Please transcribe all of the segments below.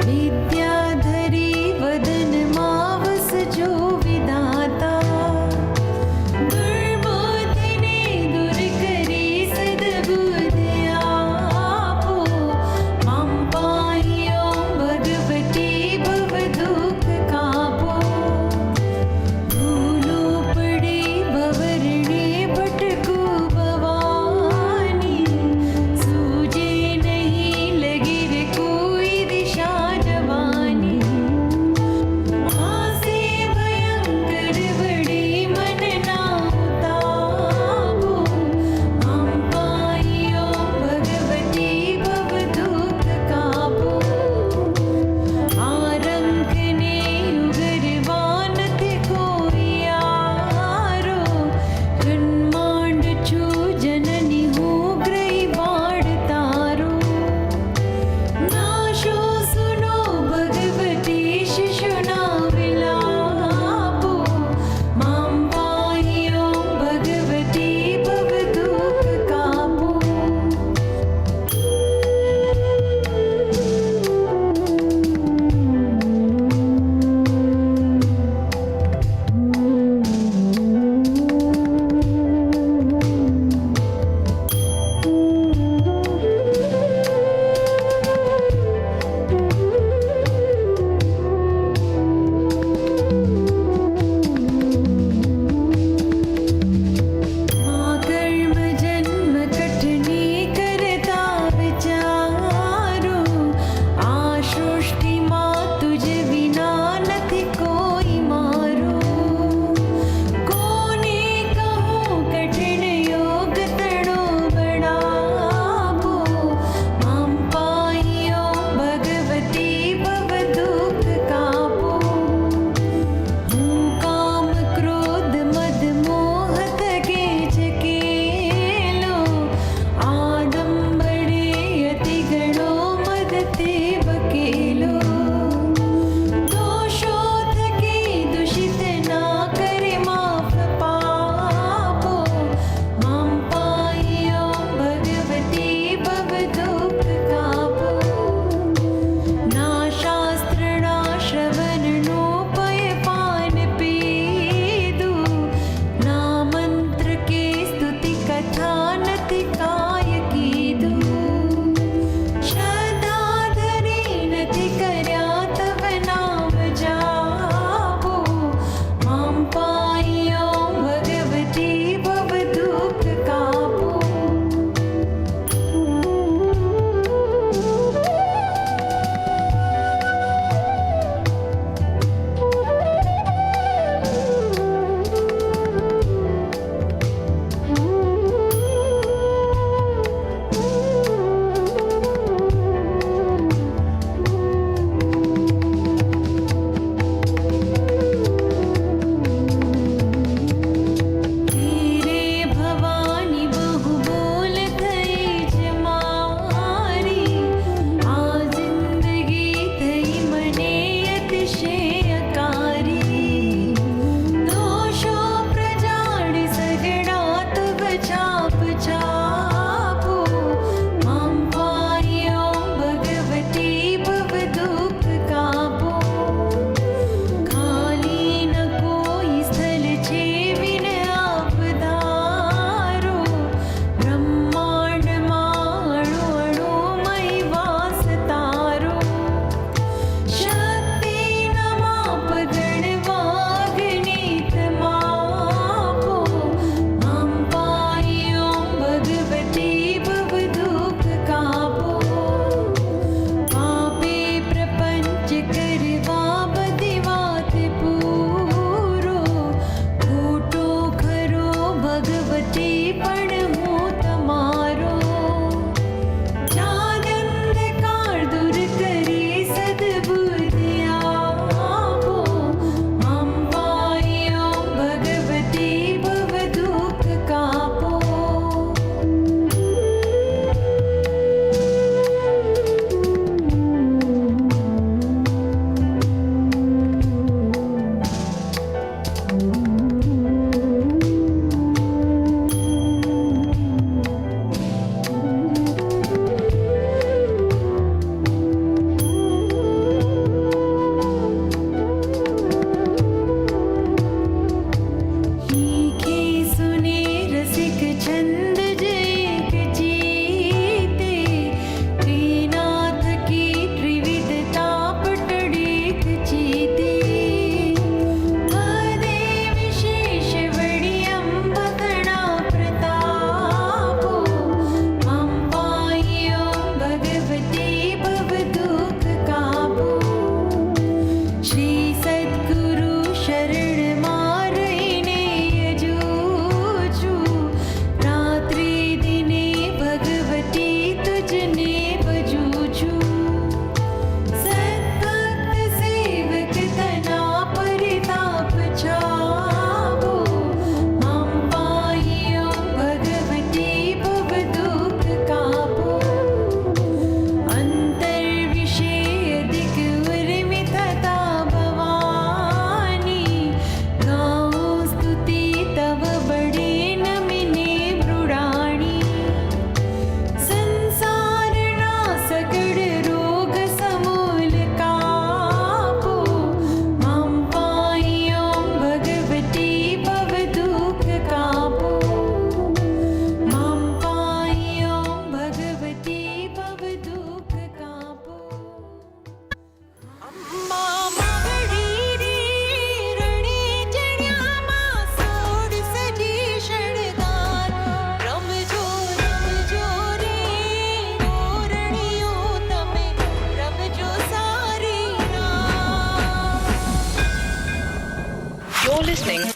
विद्याधरी वदन मावस जो विधाता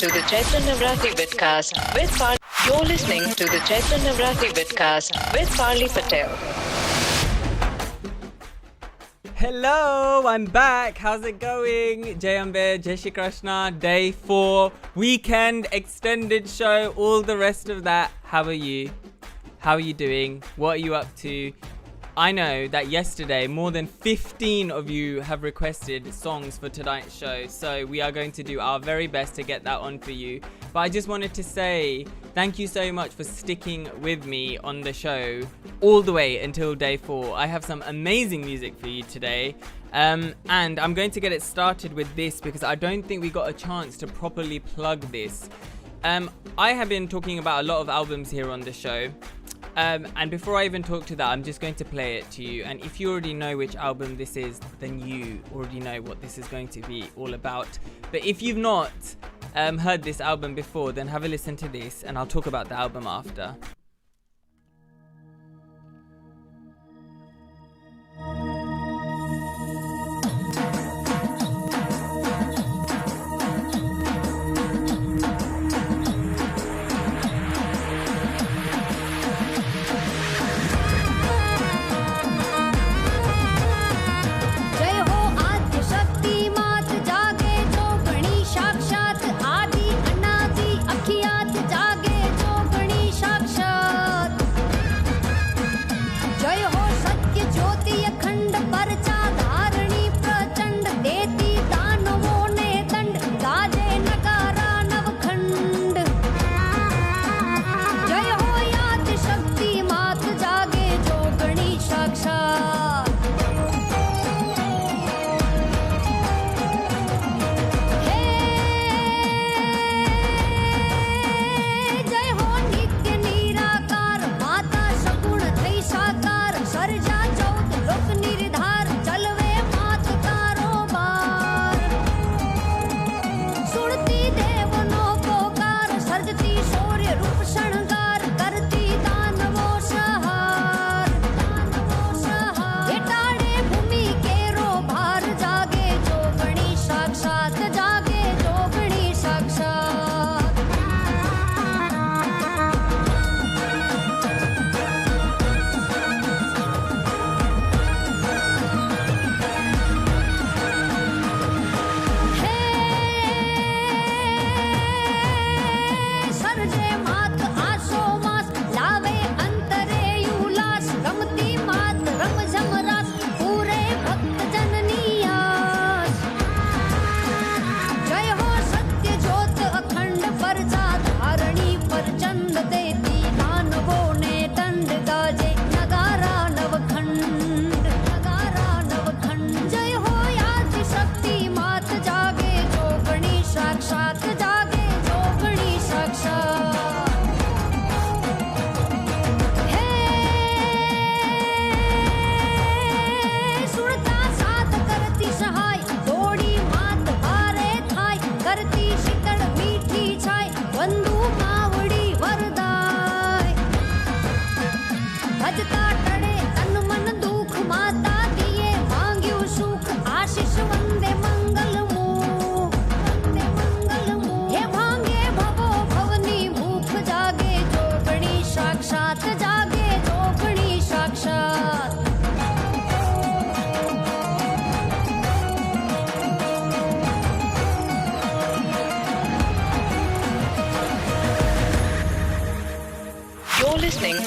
to the Chaitra Navratri vidcast with Par. You're listening to the Chaitra Navratri vidcast with Parli Patel. Hello, I'm back. How's it going? Jai Ambe, Jai Shri Krishna, day 4, weekend, extended show, all the rest of that. How are you? How are you doing? What are you up to? I know that yesterday more than 15 of you have requested songs for tonight's show, so we are going to do our very best to get that on for you. But I just wanted to say thank you so much for sticking with me on the show all the way until day 4. I have some amazing music for you today, and I'm going to get it started with this because I don't think we got a chance to properly plug this. I have been talking about a lot of albums here on the show. And before I even talk to that, I'm just going to play it to you. And if you already know which album this is, then you already know what this is going to be all about. But if you've not heard this album before, then have a listen to this and I'll talk about the album after.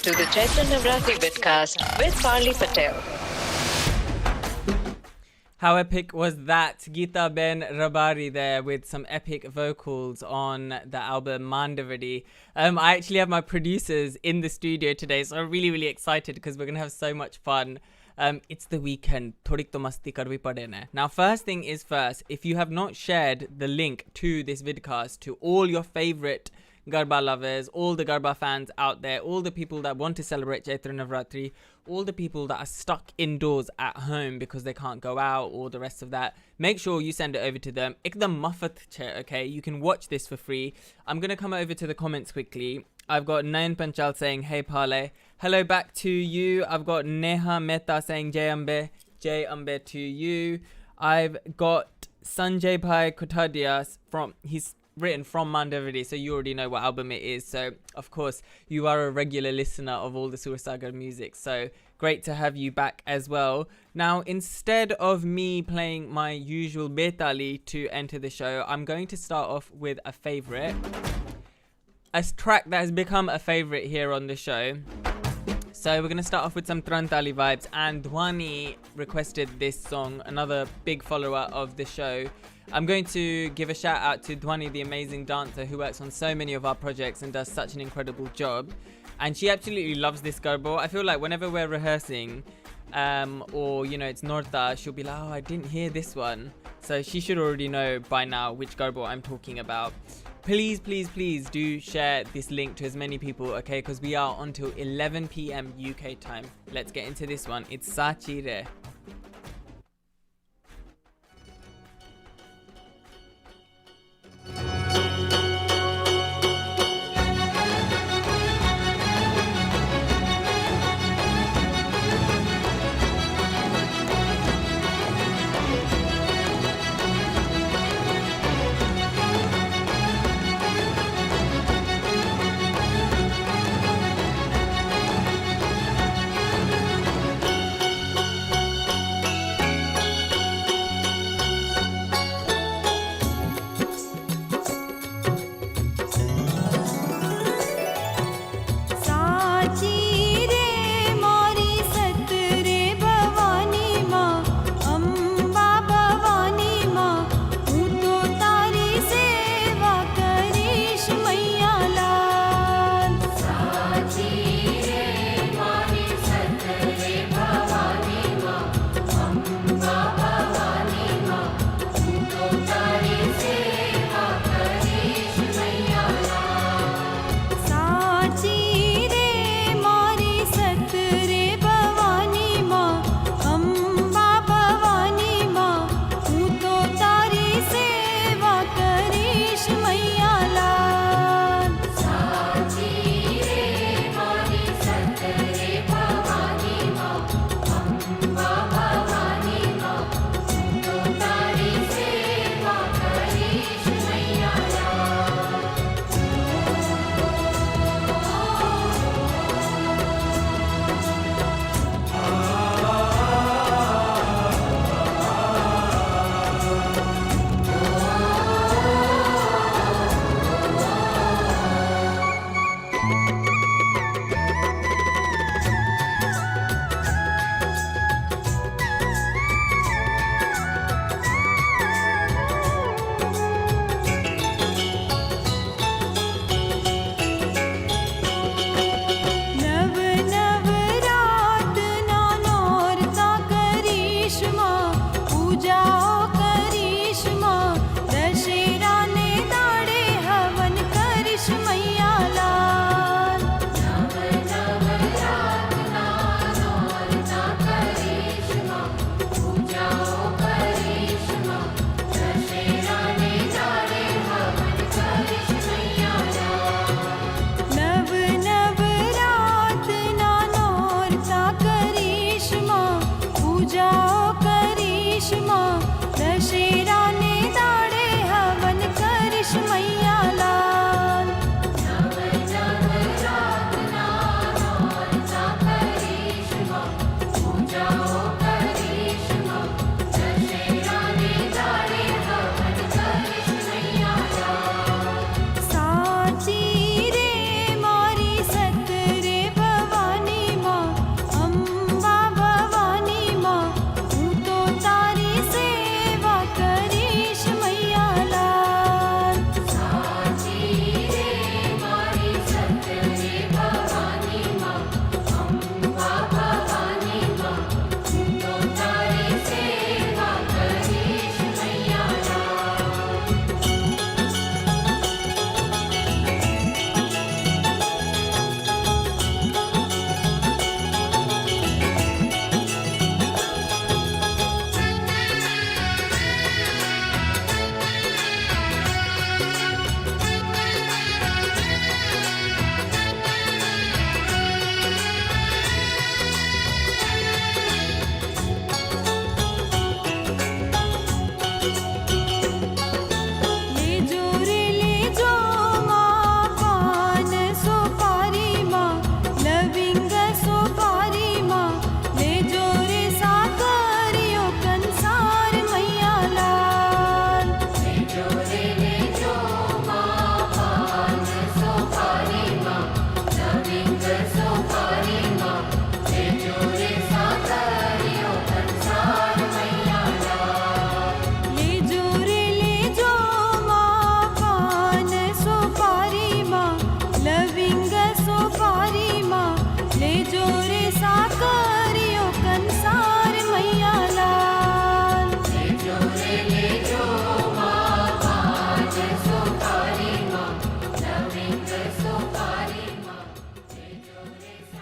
To the Chaitra Navratri vidcast with Parli Patel. How epic was that? Geeta Ben Rabari there with some epic vocals on the album Mandavadi. I actually have my producers in the studio today, so I'm really, really excited because we're going to have so much fun. It's the weekend. Thodik to masti karvi pade na. Now, first thing is first, if you have not shared the link to this vidcast to all your favorite Garba lovers, all the Garba fans out there, all the people that want to celebrate Chaitra Navratri, all the people that are stuck indoors at home because they can't go out or the rest of that, make sure you send it over to them. Ekdam mafat che, okay? You can watch this for free. I'm going to come over to the comments quickly. I've got Nayan Panchal saying, hey Pale. Hello back to you. I've got Neha Mehta saying, Jai Ambe to you. I've got Sanjay Bhai Kotadia from, he's written from Mandavadi, so you already know what album it is. So of course you are a regular listener of all the Sagar music, so great to have you back as well. Now, instead of me playing my usual Betali to enter the show, I'm going to start off with a favorite, a track that has become a favorite here on the show. So we're going to start off with some Trantali vibes, and Dhwani requested this song, another big follower of the show. I'm going to give a shout out to Dhwani, the amazing dancer who works on so many of our projects and does such an incredible job. And she absolutely loves this Garba. I feel like whenever we're rehearsing, or you know, it's Norta, she'll be like, oh, I didn't hear this one. So she should already know by now which Garba I'm talking about. Please, please, please do share this link to as many people, okay? Because we are until 11 p.m. UK time. Let's get into this one. It's Sachire.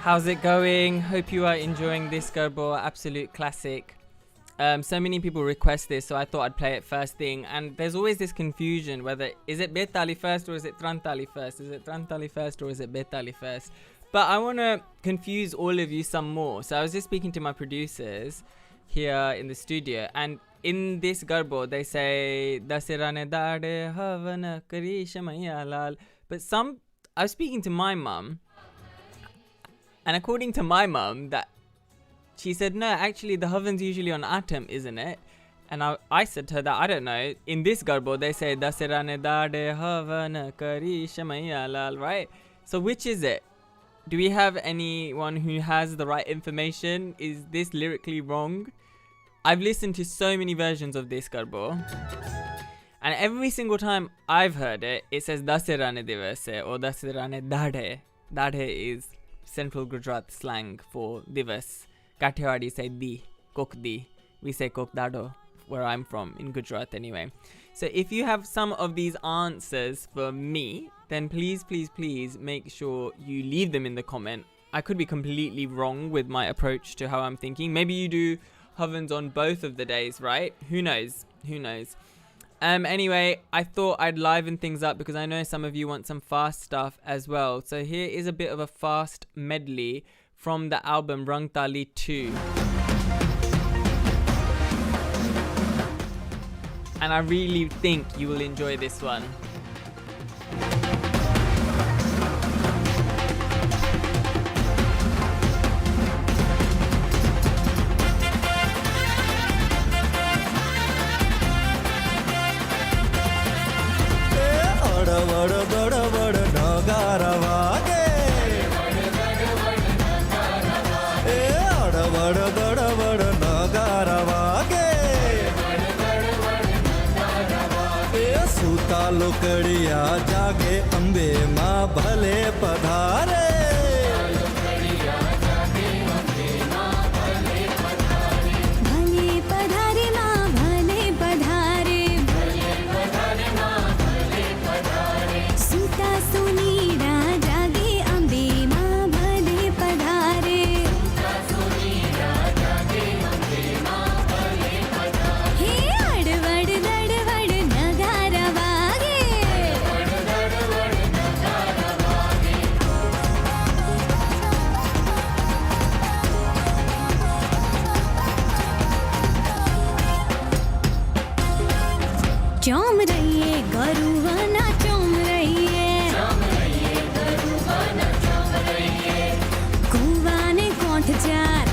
How's it going? Hope you are enjoying this Garba, absolute classic. So many people request this, so I thought I'd play it first thing. And there's always this confusion whether is it Betali first or is it Trantali first? Is it Trantali first or is it Betali first? But I want to confuse all of you some more. So I was just speaking to my producers here in the studio, and in this Garba they say Dasirane Dade Havana Karisha Mayalal. But I was speaking to my mum, and according to my mum, that she said, no, actually the Havan's usually on Atom, isn't it? And I said to her that I don't know. In this Garba, they say Dasirane Dade Havana Karisha Mayalal, right? So which is it? Do we have anyone who has the right information? Is this lyrically wrong? I've listened to so many versions of this Garba, and every single time I've heard it, it says Dasirane Divase or Dasirane Dade. Dade is Central Gujarat slang for Divas. Kathiawadi say di, kok di. We say kok dado, where I'm from, in Gujarat anyway. So if you have some of these answers for me, then please make sure you leave them in the comment. I could be completely wrong with my approach to how I'm thinking. Maybe you do Havans on both of the days, right? Who knows? Anyway, I thought I'd liven things up because I know some of you want some fast stuff as well. So here is a bit of a fast medley from the album Rang Tali 2. And I really think you will enjoy this one. लोकड़िया जागे अंबे माँ भले पधारे भले पधारे माँ भले पधारे सीता सुनीरा जागे अंबे माँ भले पधारे हे अड़वड़ दड़वड़ नगारा वागे चौम रहिए गरुवना चौम रहिए कुआ ने कोठ चार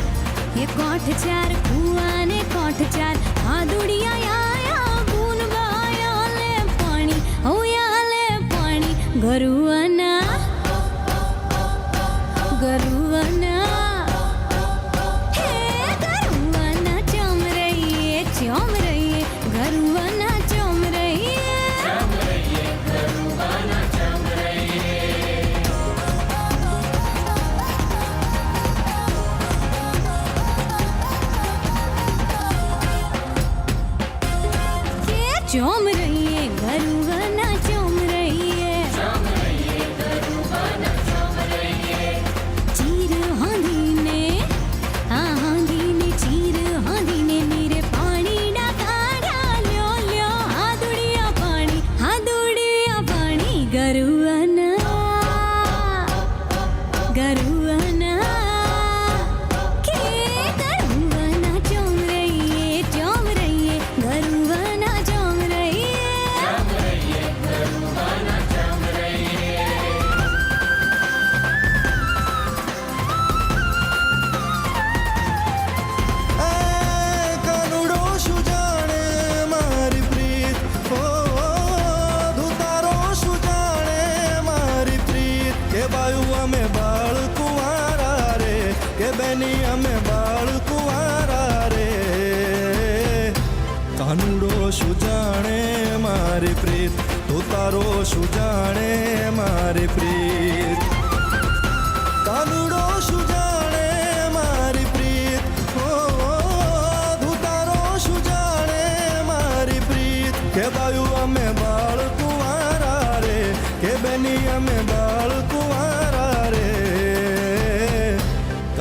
ये कोठ चार कुआ ने कोठ चार हादुड़िया आया बून बाया ले पानी होया ले पानी गरुवना हे गरुवना चौम रहिए गरुवना चौम रहिए चौम रहिए गरुवना चौम रहिए चीर हांधी ने चीर हांधी ने मेरे पानी डाकारा ल्यो हादुड़िया पानी गरुवना के गरुवना चौम रहिए गरुवना चौम रहिए कनुड़ो सुजाने मारी प्रीत ओ धुतारो सुजाने मारी प्रीत के बायु में बाल कुंवारा रे के बेनी में बाल कुंवारा रे कनुड़ो सुजाने मारी प्रीत धुतारो सुजाने मारी प्रीत कानुड़ो सुजाने मारी प्रीत ओ धुतारो सुजाने मारी प्रीत के बायु में बाल कुंवारा रे के बेनिया में बाल कुंवारा रे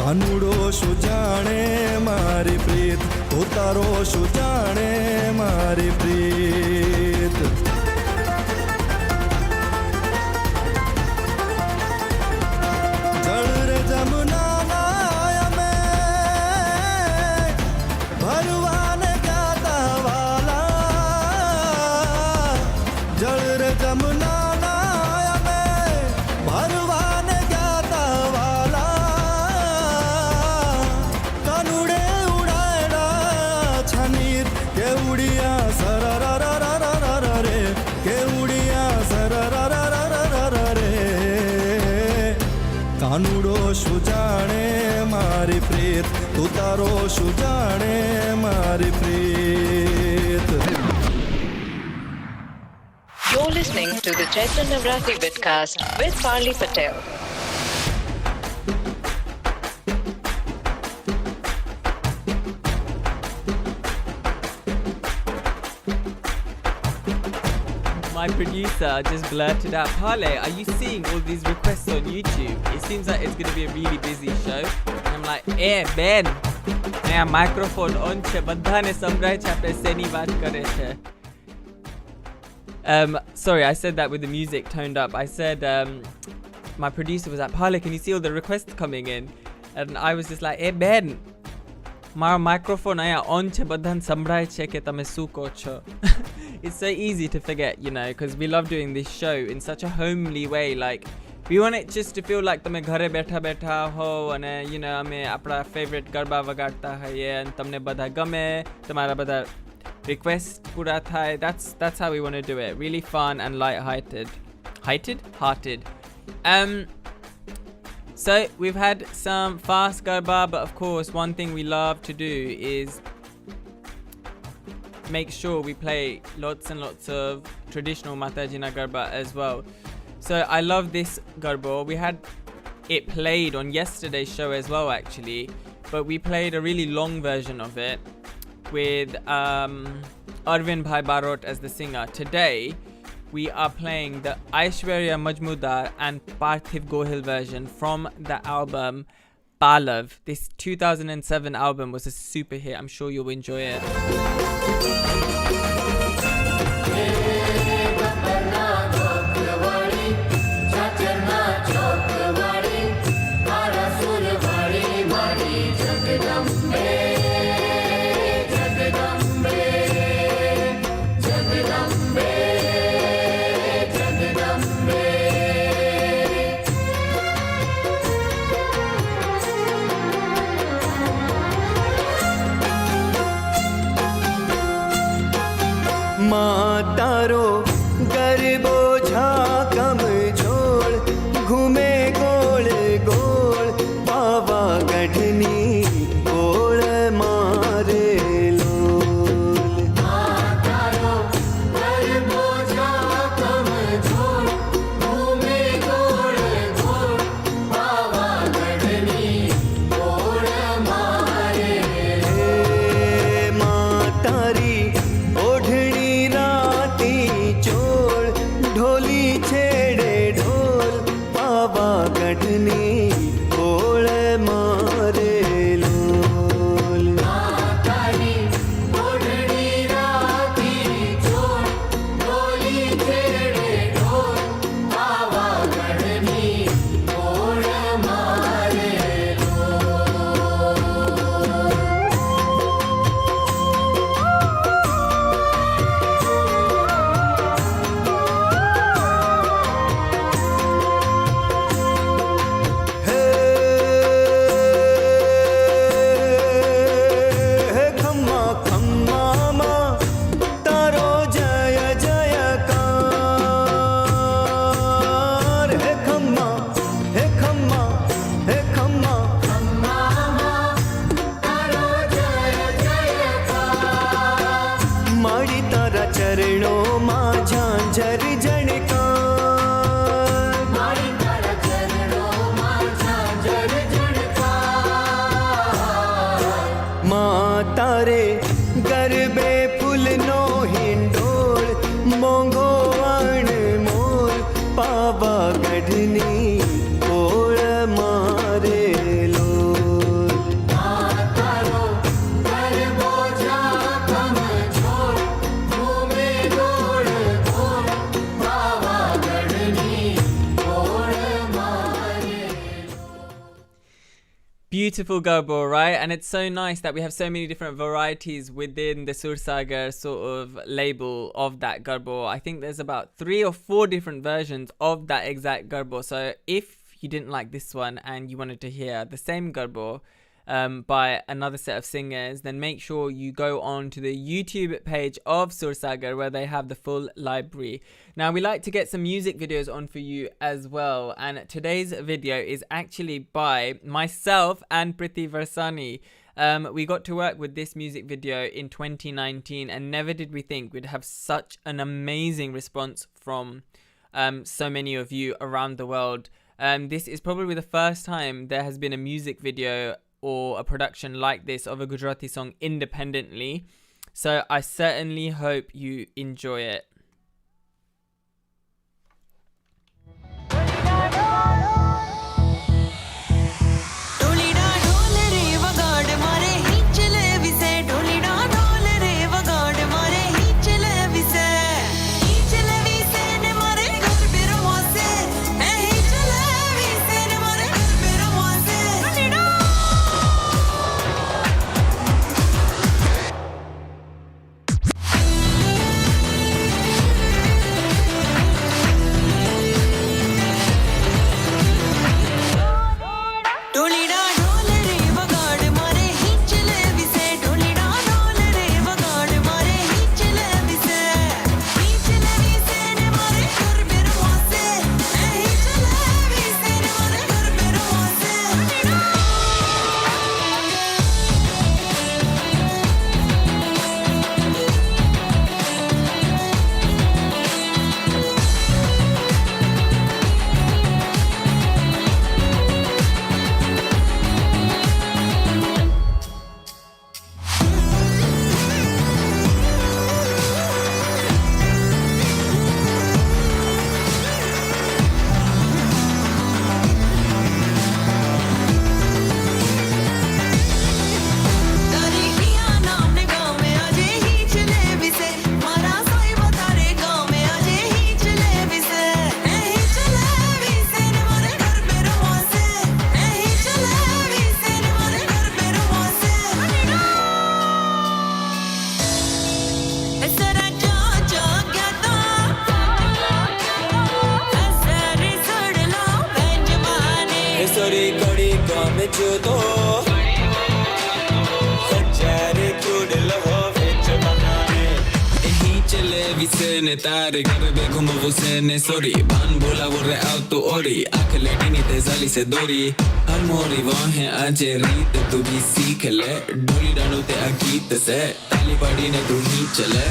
કાનુડો શું જાણે મારી પ્રીત, ઉતારો શું જાણે મારી પ્રીત. જળ રે જમુના અમે ભરવાને ગાતા વાલા, જળ રે જમુના અમે ભરવાને ગાતા વાલા. કાનુડે ઉડાયડા છાનીર કે ઉડિયા સરરરરરરર રે, કે ઉડિયા સરરરરરર રે. કાનુડો શું જાણે મારી પ્રીત, ઉતારો શું જાણે મારી પ્રીત. You're listening to the Chaitra Navratri vidcast with Parli Patel. My producer just blurted out, Parle, are you seeing all these requests on YouTube? It seems like it's going to be a really busy show. And I'm like, Ben, naya microphone on છે, બધાને સંભળાય છે, આપણે શેની વાત કરે છે. Sorry, I said that with the music toned up. I said, my producer was like, Parle, can you see all the requests coming in? And I was just like, Ben, મારો microphone અહીંયા on છે, બધાને સંભળાય છે કે તમે શું કહો છો. It's so easy to forget, you know, because we love doing this show in such a homely way. Like, we want it just to feel like તમે ઘરે બેઠા બેઠા હો અને, you know, અમે આપણા favorite ગરબા વગાડતા હોઈએ અને તમને બધા ગમે, તમારા બધા request પૂરા થાય. That's how we want to do it. Really fun and light-hearted. Hearted? So we've had some fast garba, but of course one thing we love to do is make sure we play lots and lots of traditional Mataji garba as well. So I love this garba. We had it played on yesterday's show as well actually, but we played a really long version of it with Arvind Bhai Barot as the singer. Today we are playing the Aishwarya Majmudar and Parthiv Gohil version from the album Palav. This 2007 album was a super hit. I'm sure you'll enjoy it. તારો ગરબો ઝાકમ ઝોળ ઘૂમે ગોળ ગોળ પાવાગઢની ગોળ મારે લોલ. તારો ગરબો ઝાકમ ઝોળ ઘૂમે ગોળ ગોળ પાવાગઢની ગોળ મારે. મા તારી ઓઢણી રાતી ચોળ ઢોલી છેડે ઢોલ પાવાગઢની ગોળ મારે લોલ. તારી ઓઢણી રાતી ચોળ ઢોલી છેડે ઢોલ પાવાગઢની ગોળ મારે હે ખમ્મા ખમ્મામાં તારો જય જયકાર. હે ખમ્મા હે ખમ્મા હે ખમ્મા ખમ્મામાં તારો જય જયકાર. મારી તારા ચરણોમાં ઝાંઝર જણકાર. મારી તારા ચરણોમાં ઝાંઝર જણકાર. મા તારે ગરબે ફૂલનો હિંડોળ મોંઘો અણમોલ પાવાગઢની ગોળ મારે લોલ. beautiful Garba, right? And it's so nice that we have so many different varieties within the Sursagar sort of label of that Garba. I think there's about 3 or 4 different versions of that exact Garba. So if you didn't like this one and you wanted to hear the same Garba by another set of singers, then make sure you go on to the YouTube page of Sursagar where they have the full library. Now we like to get some music videos on for you as well, and today's video is actually by myself and Priti Varsani. We got to work with this music video in 2019 and never did we think we'd have such an amazing response from so many of you around the world. This is probably the first time there has been a music video or a production like this of a Gujarati song independently. So I certainly hope you enjoy it. तारे गरबे घुमो Hussain sorry बान बोला वो रे आओ तो ओरी आँख लेटी नी तेजाली से दोरी हर मोरी वो है आज रीत तू भी सीख ले डोली डालो ते अगीत से ताली पड़ी ने तू ही चले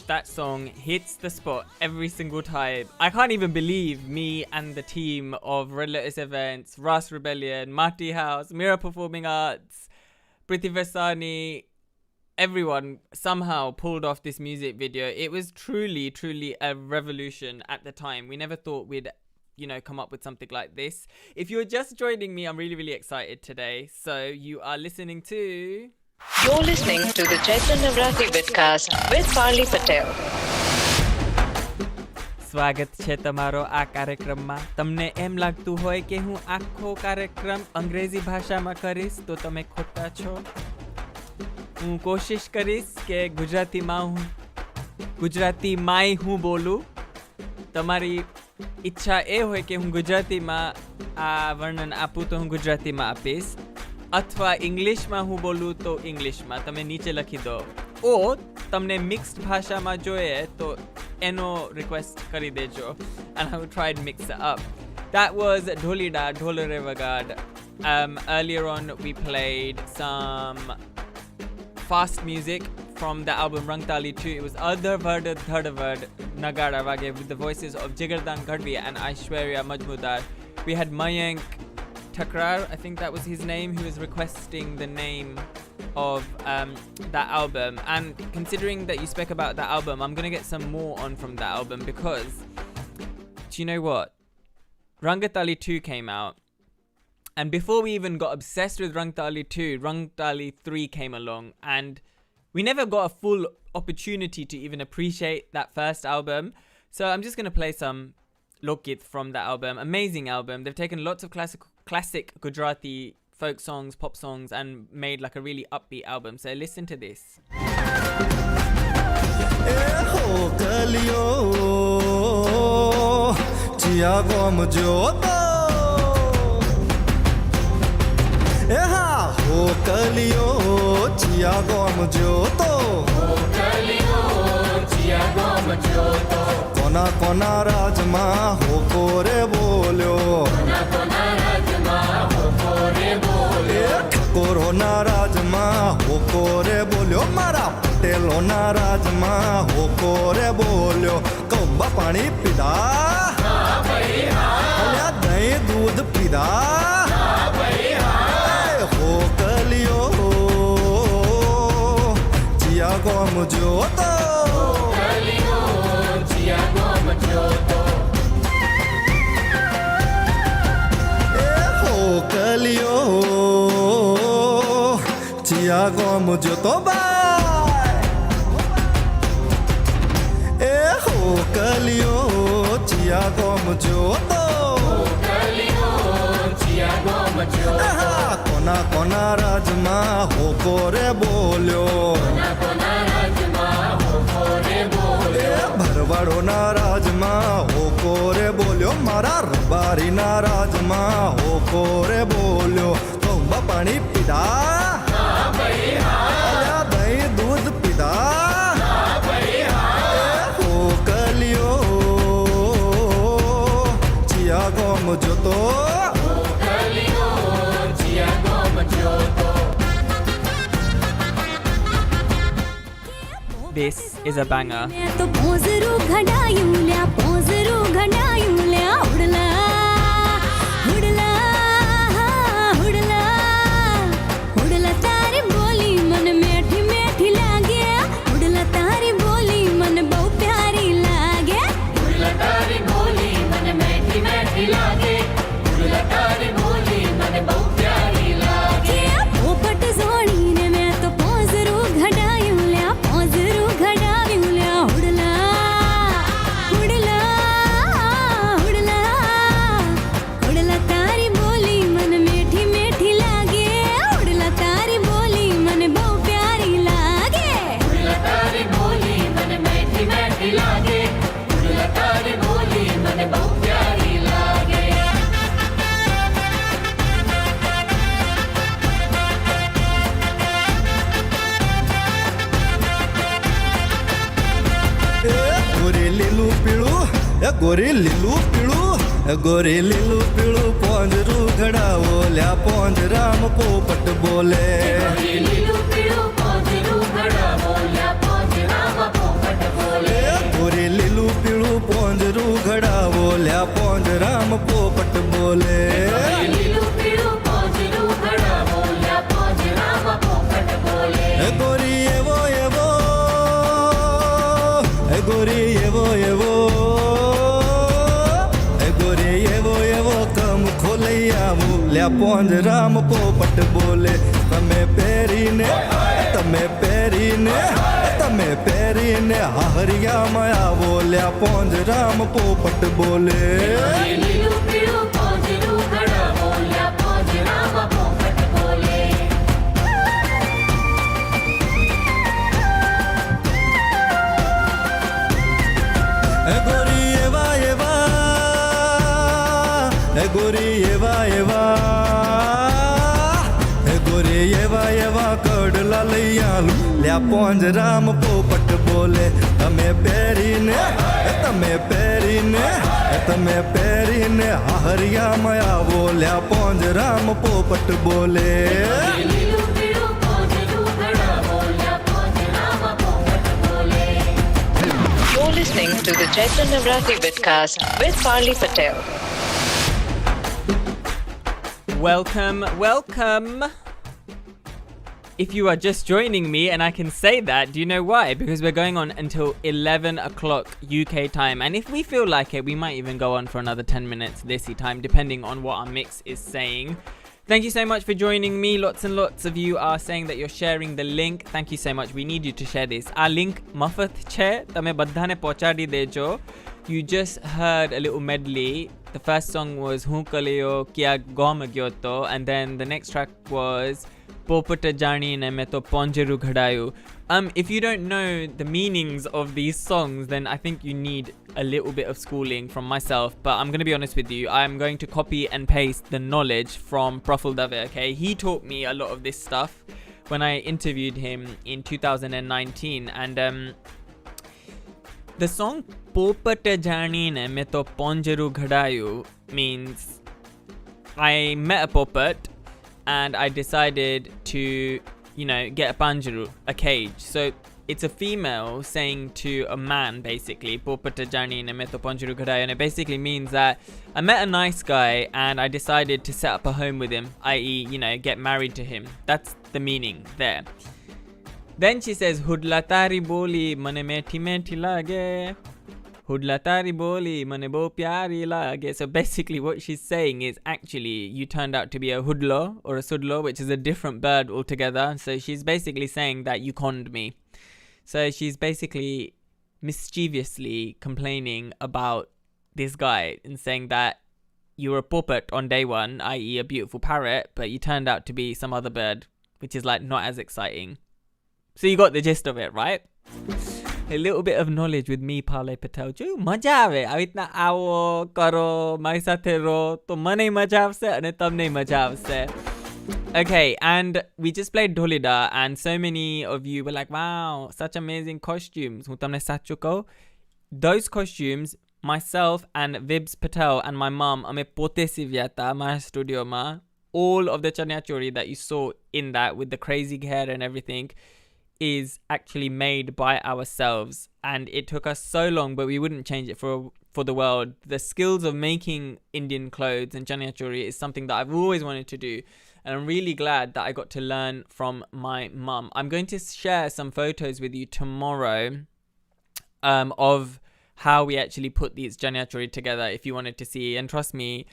that song hits the spot every single time. I can't even believe me and the team of Red Lotus Events, Rast Rebellion, Mati House, Mira Performing Arts, Priti Vasani, everyone somehow pulled off this music video. It was truly, truly a revolution at the time. We never thought we'd, come up with something like this. If you're just joining me, I'm really, really excited today. So you are listening to... You're listening to the Chaitra Navratri vidcast with Parli Patel. સ્વાગત છે તમારો આ કાર્યક્રમમાં. તમને એમ લાગતું હોય કે હું આખો કાર્યક્રમ અંગ્રેજી ભાષામાં કરીશ તો તમે ખોટા છો. હું કોશિશ કરીશ કે ગુજરાતીમાં હું બોલું. તમારી ઈચ્છા એ હોય કે હું ગુજરાતીમાં આ વર્ણન આપું તો હું ગુજરાતીમાં આપીશ, અથવા ઇંગ્લિશમાં હું બોલું તો ઇંગ્લિશમાં. તમે નીચે લખી દો. ઓ તમને મિક્સ્ડ ભાષામાં જોઈએ તો એનો રિક્વેસ્ટ કરી દેજો. And I will try and mix it up. That was Dholida Dholare Vagad. Earlier on we played some fast music from the album Rangtali 2. It was Adharvard Dhardavad Nagara Vage with the voices of Jigardan Gadvi and Aishwarya Majmudar. We had Mayank Takrar, I think that was his name, who was requesting the name of that album. And considering that you spoke about that album, I'm going to get some more on from that album because, do you know what? Rangatali 2 came out. And before we even got obsessed with Rangtali 2, Rangtali 3 came along. And we never got a full opportunity to even appreciate that first album. So I'm just going to play some Lokit from that album. Amazing album. They've taken lots of classic Gujarati folk songs, pop songs, and made like a really upbeat album. So listen to this. કોના કોના રાજમાં હો કોરે બોલ્યો, ઠાકોરોના રાજમાં હો કોરે બોલ્યો, મારા પટેલોના રાજમાં હો કોરે બોલ્યો. કંબા પાણી પીધા, અલ્યા દહીં દૂધ પીધા, હો કલિયો ચિયા ગોમ જોતો. કલિયો ચિયા ગોમ જોતો બાય. એ હો કલિયો ચિયા ગોમ જોતો. કોના કોના રાજમાં હો કોરે બોલ્યો, ભરવાડોના રાજમાં હો કોરે બોલ્યો, મારા રબારીના રાજમાં હો કોરે બોલ્યો. કંબા પાણી પીધા, દહીં દૂધ પીધા, હો કલિયો ચિયા ગોમ જોતો. This is a banger. તો પોઝરું ઘડાયું લ્યા, પોઝરું ઘડાયું લ્યા, ઉડલા ઉડલા ઉડલા ઉડલા તારી બોલી મને મેઠી મેઠી લાગે, ઉડલા તારી બોલી મને બહુ પ્યારી લાગે, ઉડલા તારી બોલી મને મેઠી મેઠી લાગે, ઉડલા તારી બોલી મને બહુ પ્યારી લાગે. પોપટ જોડીને મેં તો પોઝરું ઘડાયું લ્યા, પોઝરું ઘડાવ્યું લ્યા, ઉડલા ઉડલા ઉડલા ઉડલા તારી બોલી મને મેઠી મેઠી લાગે, ઉડલા તારી બોલી મને બહુ પ્યારી લાગે, ઉડલા તારી બોલી મને મેઠી મેઠી લાગે, ઉડલા તારી બોલી મને બહુ પ્યારી લાગે. ગોરી લીલું પીળું, એ ગોરી લીલું પીળું, એ ગોરી લીલું પીળું પોંજરું ઘડાવો લ્યા, પોંજરામ પોપટ બોલે. લીલું પીળું પોઝરું ઘડાવો લ્યા, પોઝરામાં પોપટ गोरी लीलू पीळू पोंजरू घडावो ल्या पोंजराम पोपट बोले गोरी एवो एवो गोरी एवो एवो गोरी एवो एवो कम खोलैया ल्या पोंजराम पोपट बोले तमे पेरीने हरिया माया बोल्या पोंजराम पोपट बोले गोरी एवा एवा गोरी एवा एवा गोरी एवा एवा कडला लैयालू ल्या पोंजराम पोपट बोले तमे पेरीने हरिया माया बोल्या पोंजराम पोपट बोले You're listening to the Chaitra Navratri vidcast with Parli Patel. Welcome. If you are just joining me, and I can say that, do you know why? Because we're going on until 11 o'clock UK time. And if we feel like it, we might even go on for another 10 minutes Desi time, depending on what our mix is saying. Thank you so much for joining me. Lots and lots of you are saying that you're sharing the link. Thank you so much. We need you to share this. Our link mafat che tame badhane pahchadi dejo. You just heard a little medley. The first song was Hu Kaleo Kya Gom Gyoto, and then the next track was Popata Jani Ne Me To Ponjeru Ghadayu. If you don't know the meanings of these songs, then I think you need a little bit of schooling from myself. But I'm going to be honest with you. I'm going to copy and paste the knowledge from Profil Dave, okay? He taught me a lot of this stuff when I interviewed him in 2019. And the song Popata Jani Ne Me To Ponjeru Ghadayu means I met a popat and I decided to, get a panjaru, a cage. So it's a female saying to a man, basically, Popata Jani Ne Me To Ponjeru Ghadayu, and it basically means that I met a nice guy and I decided to set up a home with him, i.e., get married to him. That's the meaning there. Then she says, Hudlatari boli mane methi methi lage. Hudlatari boli mane bo pyari lage. So basically what she's saying is actually you turned out to be a hudlo or a sudlo, which is a different bird altogether. So she's basically saying that you conned me. So she's basically mischievously complaining about this guy and saying that you were a poppet on day one, i.e. a beautiful parrot, but you turned out to be some other bird, which is like not as exciting. So you got the gist of it, right? A little bit of knowledge with me, Parli Patel. Jo maja ave. Avitna awo karo mari sathe ro to mane maja avse ane tamne maja avse. Okay, and we just played Dholida, and so many of you were like, "Wow, such amazing costumes." Hu tamne sachu ko. Those costumes, myself and Vibs Patel and my mum, ame pote sivyata my studio ma. All of the chanya chori that you saw in that with the crazy hair and everything is actually made by ourselves, and it took us so long, but we wouldn't change it for the world. The skills of making Indian clothes and chanya chori is something that I've always wanted to do, and I'm really glad that I got to learn from my mum. I'm going to share some photos with you tomorrow of how we actually put these chanya chori together if you wanted to see. And trust me,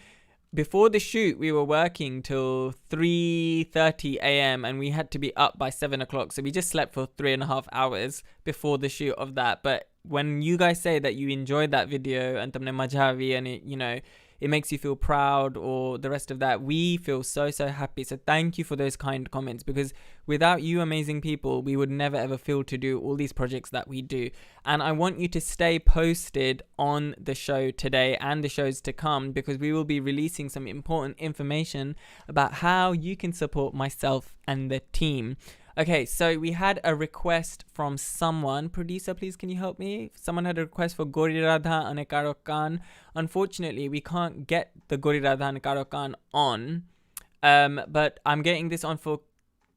before the shoot, we were working till 3:30 a.m. and we had to be up by 7 o'clock. So we just slept for 3.5 hours before the shoot of that. But when you guys say that you enjoyed that video and tamne maja aavi and it makes you feel proud or the rest of that, we feel so happy. So thank you for those kind comments, because without you amazing people, we would never ever feel to do all these projects that we do. And I want you to stay posted on the show today and the shows to come, because we will be releasing some important information about how you can support myself and the team. Okay, so we had a request from someone. Producer, please, can you help me? Someone had a request for Gori Radha and Karokan. Unfortunately, we can't get the Gori Radha and Karokan on. But I'm getting this on for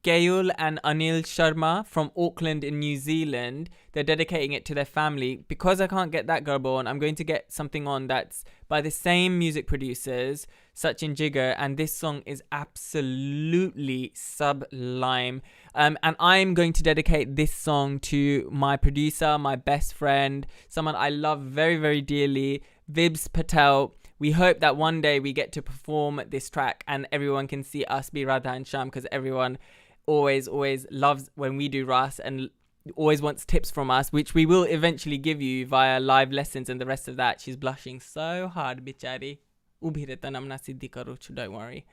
Kayul and Anil Sharma from Auckland in New Zealand. They're dedicating it to their family. Because I can't get that Garba on, I'm going to get something on that's by the same music producers, Sachin Jigar, and this song is absolutely sublime. And I'm going to dedicate this song to my producer, my best friend, someone I love very, very dearly, Vibs Patel. We hope that one day we get to perform this track and everyone can see us be Radha and Sham, because everyone always loves when we do rast and always wants tips from us, which we will eventually give you via live lessons and the rest of that. She's blushing so hard, bichari. Don't worry.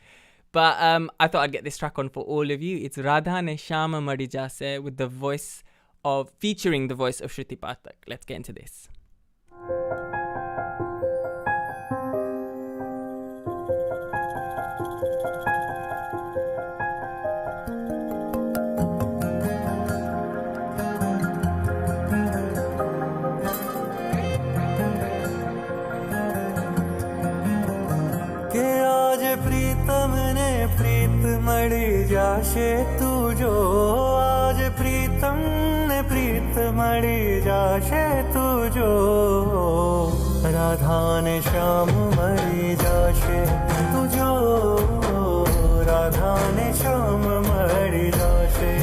But I thought I'd get this track on for all of you. It's Radha ne Sham Madi Jase with the voice of, featuring the voice of Shruti Pathak. Let's get into this. मड़ी जाशे तू जो आज प्रीतम ने प्रीत मड़ी जाशे तू जो राधा ने श्याम मड़ी जाशे तू जो राधा ने श्याम मड़ी जाशे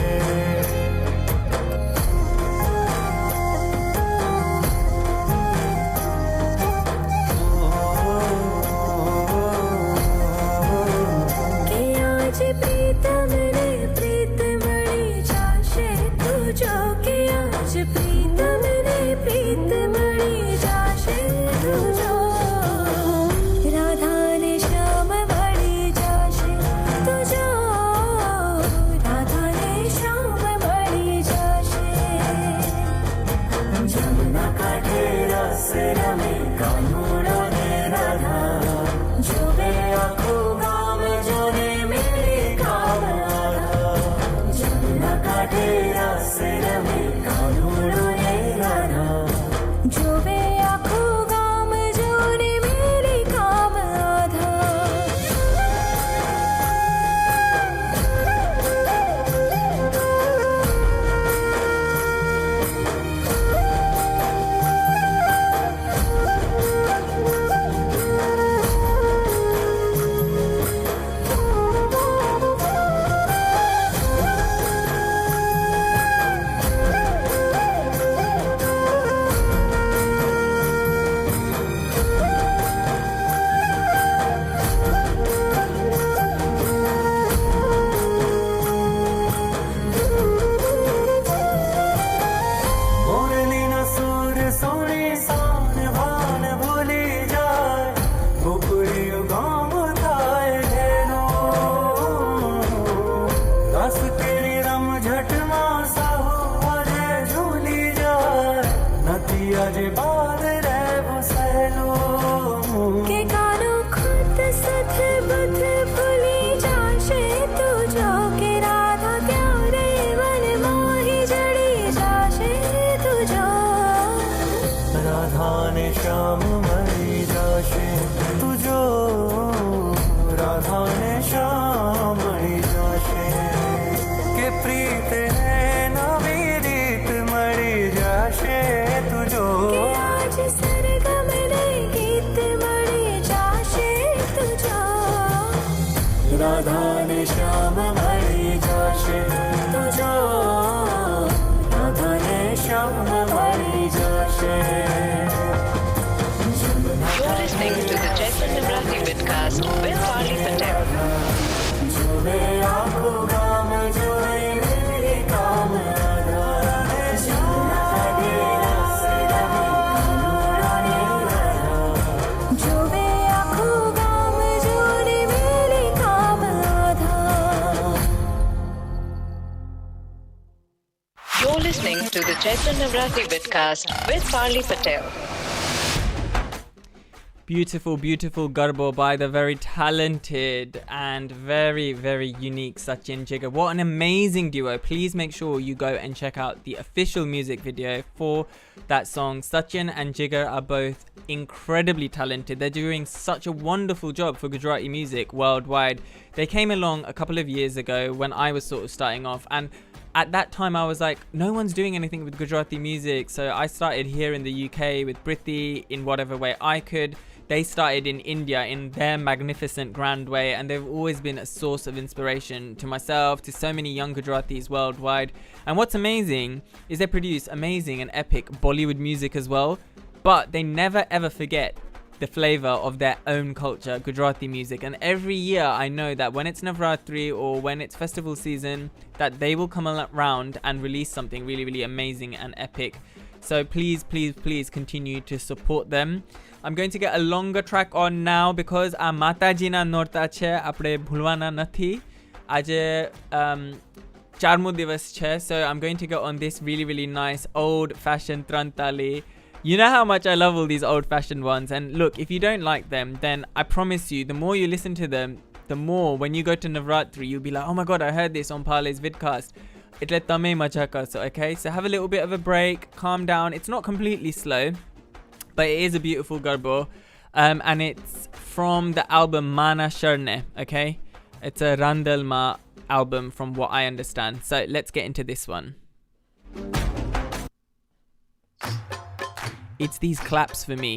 You're listening to the Chaitra Navratri vidcast with Parli Patel. You're listening to the Chaitra Navratri vidcast with Parli Patel. Beautiful, beautiful Garba by the very talented and very, very unique Sachin Jigar. What an amazing duo. Please make sure you go and check out the official music video for that song. Sachin and Jigar are both incredibly talented. They're doing such a wonderful job for Gujarati music worldwide. They came along a couple of years ago when I was sort of starting off, and at that time I was like, no one's doing anything with Gujarati music. So I started here in the UK with Priti in whatever way I could. They started in India in their magnificent grand way, and they've always been a source of inspiration to myself, to so many young Gujaratis worldwide. And what's amazing is they produce amazing and epic Bollywood music as well, but they never ever forget the flavor of their own culture, Gujarati music. And every year I know that when it's Navratri or when it's festival season, that they will come around and release something really, really amazing and epic. So please, please, please continue to support them. I'm going to get a longer track on now because આ માતાજીના નોરતા છે, આપણે ભૂલવાના નથી. આજે ચારમો દિવસ છે, so I'm going to go on this really, really nice old-fashioned trantali. You know how much I love all these old-fashioned ones, and look, if you don't like them, then I promise you, the more you listen to them, the more when you go to Navratri, you'll be like, oh my god, I heard this on Parley's vidcast. એટલે તમે મજા કરશો, okay? So have a little bit of a break, calm down. It's not completely slow, but it is a beautiful garbo, and it's from the album Mana Sharne, okay? It's a Randalma album from what I understand. So let's get into this one. It's these claps for me.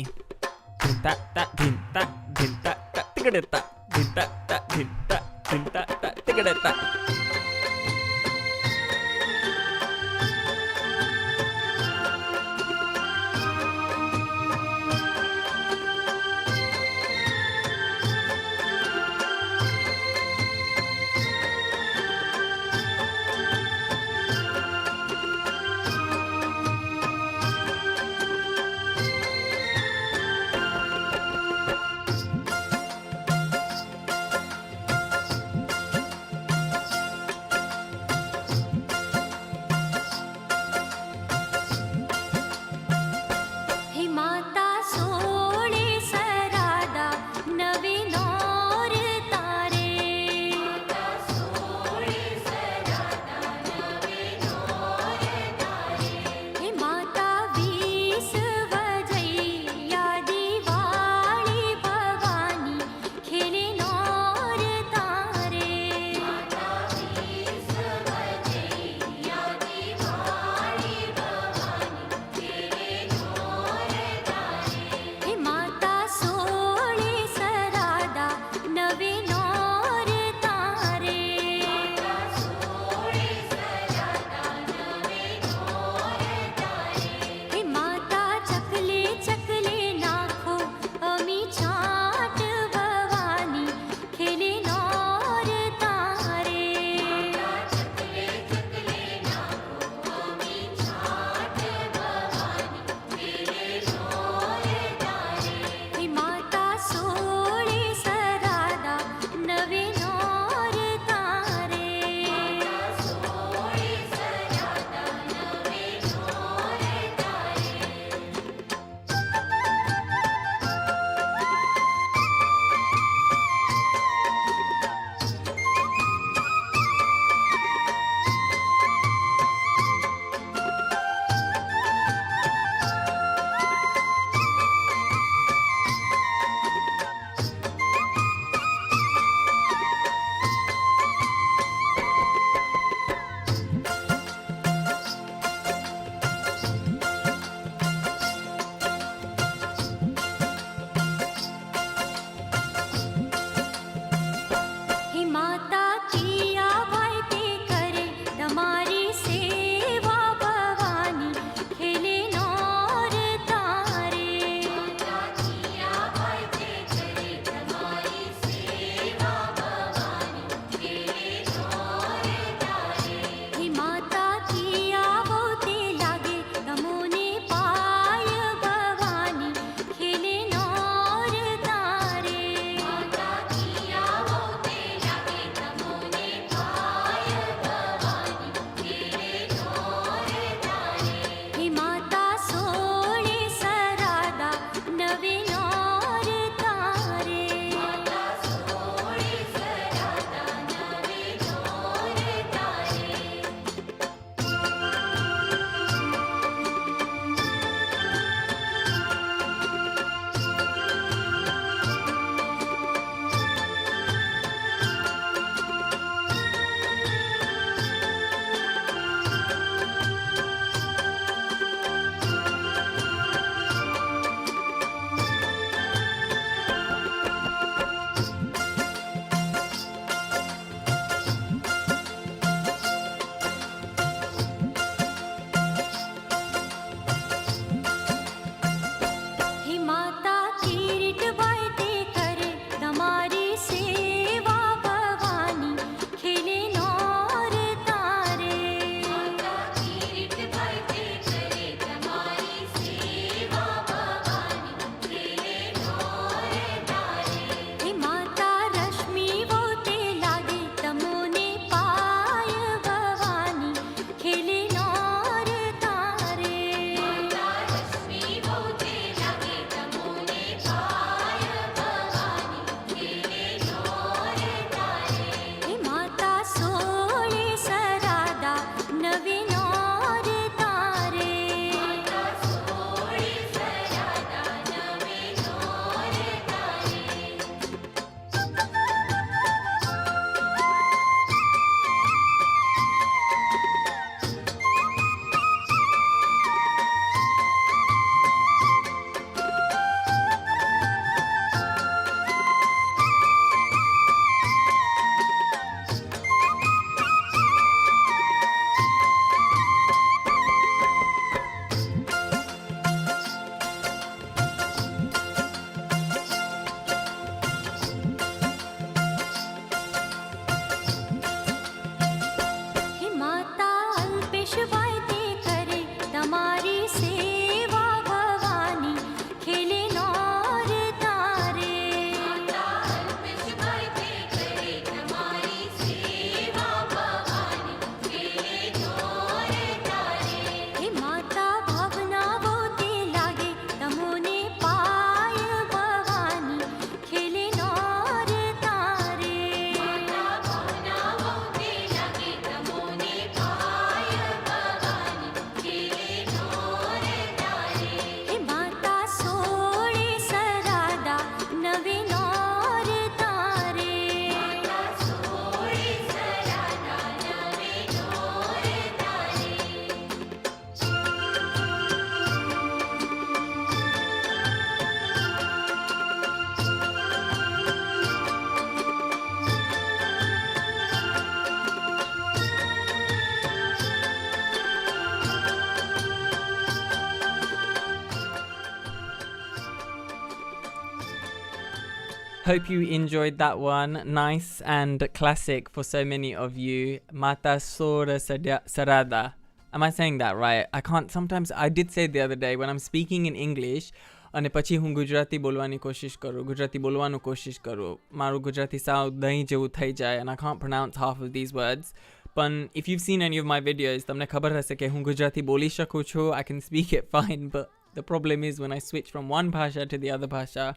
Hope you enjoyed that one. Nice and classic for so many of you. Mata Sora Sarada. Am I saying that right? I can't. Sometimes I did say the other day when I'm speaking in English અને પછી હું ગુજરાતી બોલવાની કોશિશ કરું, ગુજરાતી બોલવાનું કોશિશ કરું. મારું ગુજરાતી સાવ દહીં જેવું થઈ જાય and I can't pronounce half of these words. But if you've seen any of my videos, તમને ખબર હશે કે હું ગુજરાતી બોલી શકું છું. I can speak it fine, but the problem is when I switch from one bhasha to the other bhasha,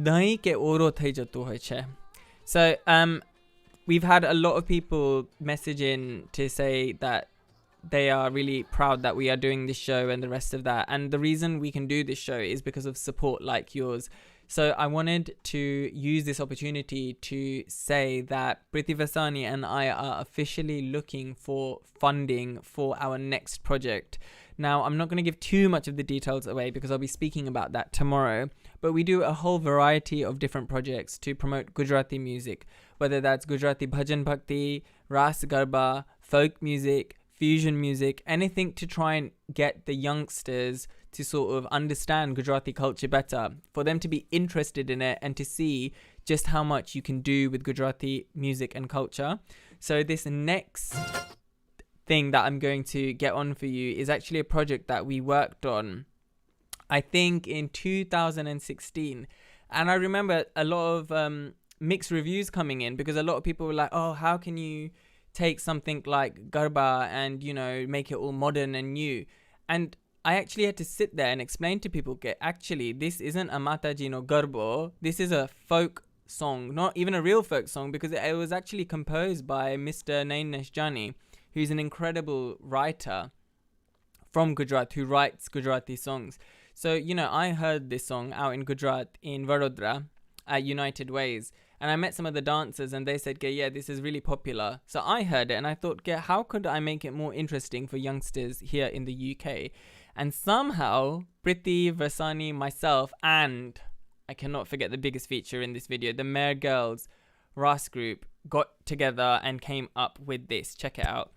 દહીં કે ઓરો થઈ જતું હોય છે. So we've had a lot of people message in to say that they are really proud that we are doing this show and the rest of that. And the reason we can do this show is because of support like yours. So I wanted to use this opportunity to say that Priti Vasani and I are officially looking for funding for our next project. Now, I'm not going to give too much of the details away because I'll be speaking about that tomorrow. But we do a whole variety of different projects to promote Gujarati music, whether that's Gujarati bhajan bhakti, rast, garba, folk music, fusion music, anything to try and get the youngsters to sort of understand Gujarati culture better, for them to be interested in it and to see just how much you can do with Gujarati music and culture. So this next thing that I'm going to get on for you is actually a project that we worked on, I think in 2016. And I remember a lot of mixed reviews coming in because a lot of people were like, oh, how can you take something like Garba and, you know, make it all modern and new? And I actually had to sit there and explain to people, okay, actually, this isn't a Mataji no Garbo. This is a folk song, not even a real folk song, because it was actually composed by Mr. Nainesh Jani, who's an incredible writer from Gujarat who writes Gujarati songs. So, you know, I heard this song out in Gujarat in Vadodara at United Ways. And I met some of the dancers and they said, yeah, this is really popular. So I heard it and I thought, how could I make it more interesting for youngsters here in the UK? And somehow, Priti, Vasani, myself, and I cannot forget the biggest feature in this video, the Mayor Girls Ras group got together and came up with this. Check it out.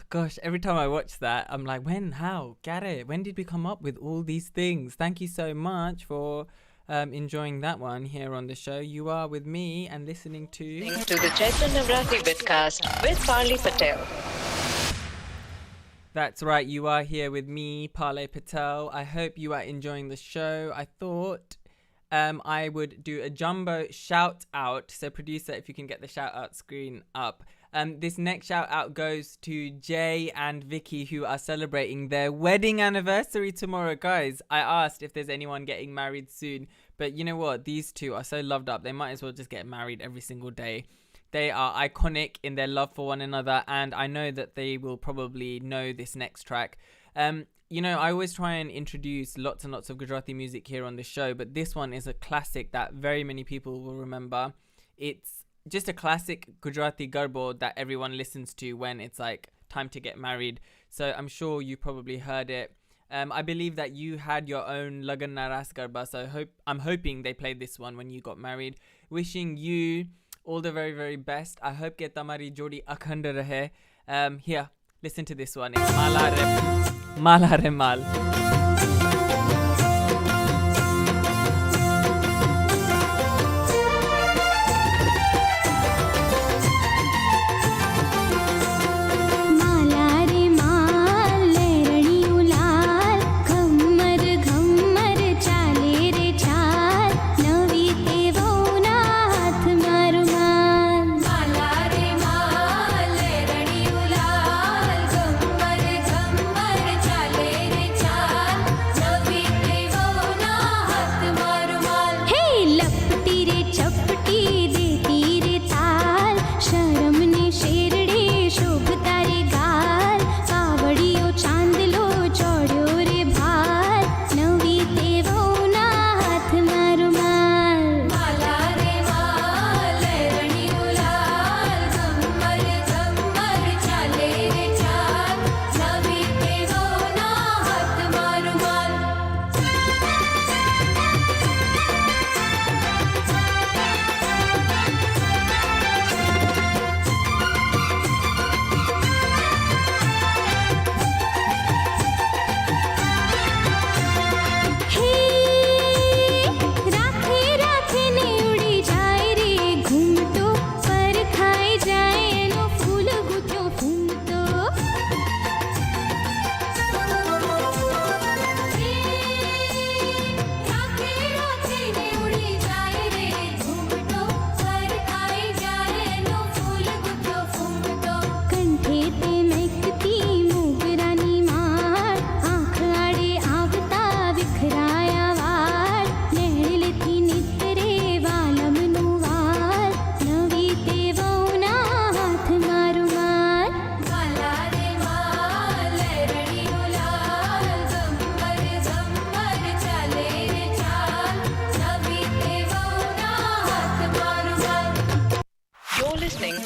Gosh, every time I watch that, I'm like, when, how, get it? When did we come up with all these things? Thank you so much for enjoying that one here on the show. You are with me and listening to the Chaitra Navratri vidcast with Parli Patel. That's right, you are here with me, Parle Patel. I hope you are enjoying the show. I thought I would do a jumbo shout out. So producer, if you can get the shout out screen up. This next shout out goes to Jay and Vicky, who are celebrating their wedding anniversary tomorrow. Guys, I asked if there's anyone getting married soon, but you know what? These two are so loved up. They might as well just get married every single day. They are iconic in their love for one another, and I know that they will probably know this next track. You know, I always try and introduce lots and lots of Gujarati music here on the show, but this one is a classic that very many people will remember. It's just a classic Gujarati Garba that everyone listens to when it's like time to get married. So I'm sure you probably heard it. I believe that you had your own Lagan na Ras Garba, so I'm hoping they played this one when you got married. Wishing you all the very, very best. I hope ke tamari jodi akhand rahe. Here, listen to this one. It's Mala Re Mal.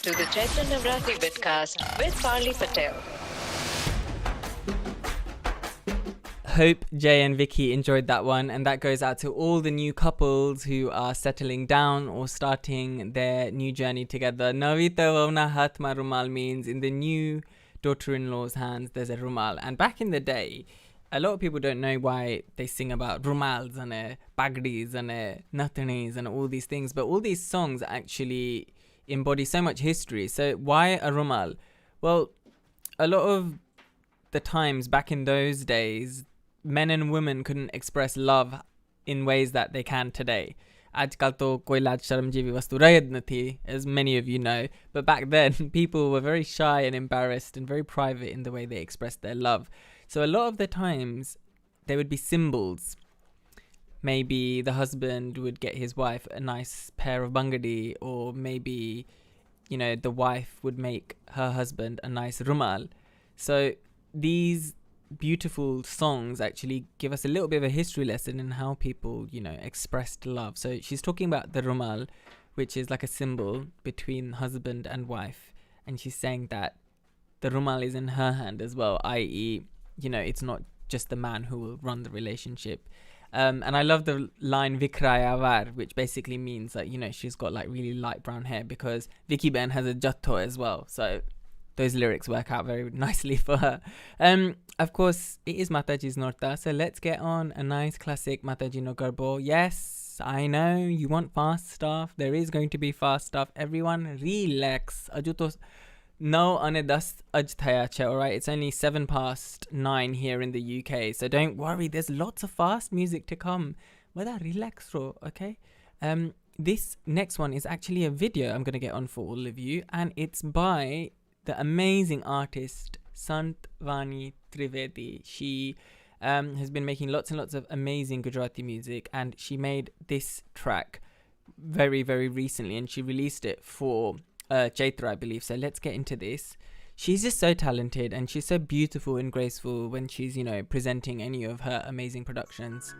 To the Chaitra Navratri vidcast with Parli Patel. Hope Jay and Vicky enjoyed that one, and that goes out to all the new couples who are settling down or starting their new journey together. Navi Tavona Hatma Rumal means in the new daughter-in-law's hands there's a rumal. And back in the day, a lot of people don't know why they sing about rumals and pagdis and nathanis and all these things, but all these songs actually embody so much history. So why a rumal? Well, a lot of the times back in those days, men and women couldn't express love in ways that they can today. Aajkal to koi laaj sharam jeevi vastu rahid nathi, as many of you know, but back then people were very shy and embarrassed and very private in the way they expressed their love. So a lot of the times there would be symbols. Maybe the husband would get his wife a nice pair of bangadi, or maybe, you know, the wife would make her husband a nice rumal. So these beautiful songs actually give us a little bit of a history lesson in how people, you know, expressed love. So she's talking about the rumal, which is like a symbol between husband and wife, and she's saying that the rumal is in her hand as well, i.e., you know, it's not just the man who will run the relationship. And I love the line Vikraya Var, which basically means that, you know, she's got like really light brown hair, because Vicky Ben has a jatto as well. So those lyrics work out very nicely for her. Of course, it is Mataji's Norta, so let's get on a nice classic Mataji no Garba. Yes, I know you want fast stuff. There is going to be fast stuff. Everyone relax. Aju to no ane 10 aj thaya che, alright? It's only 9:07 here in the UK, so don't worry. There's lots of fast music to come. Wada relax ro, okay? This next one is actually a video I'm going to get on for all of you, and it's by the amazing artist Santvani Trivedi. She has been making lots and lots of amazing Gujarati music, and she made this track very, very recently, and she released it for Chaitra, I believe. So let's get into this. She's just so talented, and she's so beautiful and graceful when she's, you know, presenting any of her amazing productions.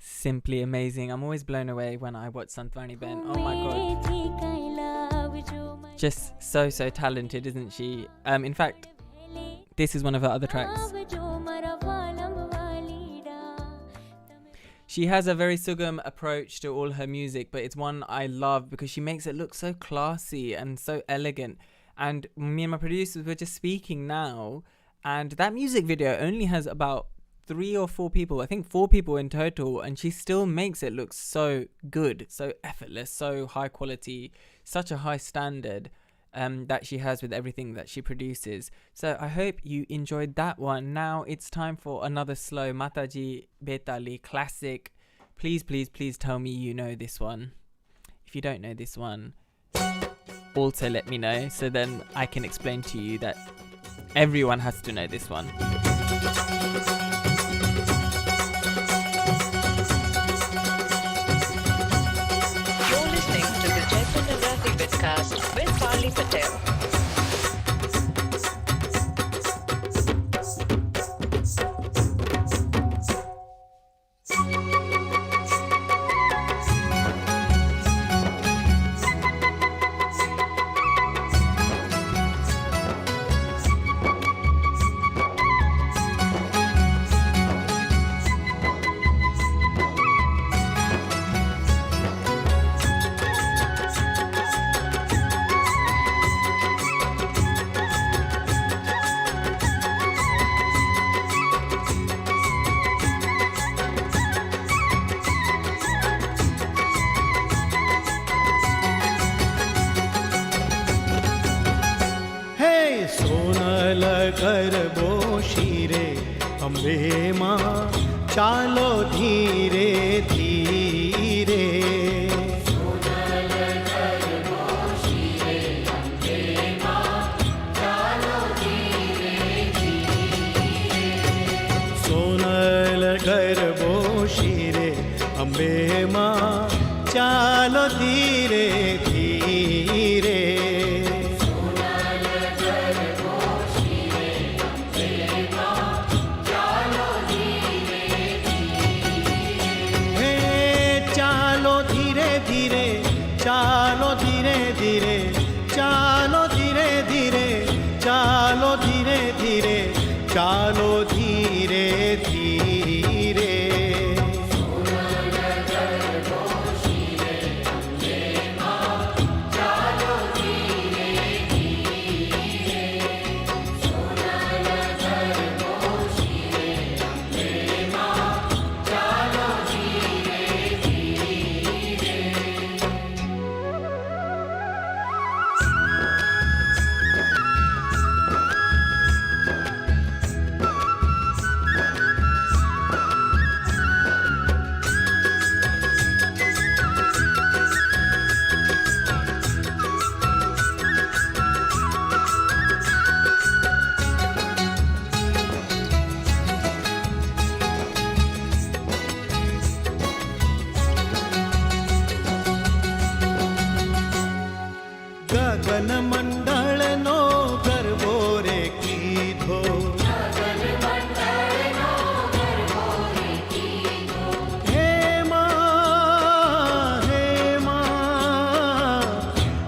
Simply amazing. I'm always blown away when I watch Santvani Ben. Oh my god. Just so talented, isn't she? In fact, this is one of her other tracks. She has a very sugam approach to all her music, but it's one I love because she makes it look so classy and so elegant. And me and my producers were just speaking now, and that music video only has about 3 or 4 people, I think 4 people in total, and she still makes it look so good, so effortless, so high quality, such a high standard that she has with everything that she produces. So I hope you enjoyed that one. Now it's time for another slow Mataji Betali classic. Please, please, please tell me you know this one. If you don't know this one, also let me know, so then I can explain to you that everyone has to know this one. You're listening to the Chaitra Navratri Vidcast with Parli Patel. Sonal गरबो शिरे Ambe माँ चालो धीरे धीरे सोनल गरबो शिरे अम्बे माँ चालो धीरे धीरे चालो धीरे धीरे चालो धीरे धीरे चालो धीरे धीरे चालो धीरे धीरे गगन मंडल नो गरबो रे कीधो हे माँ हे माँ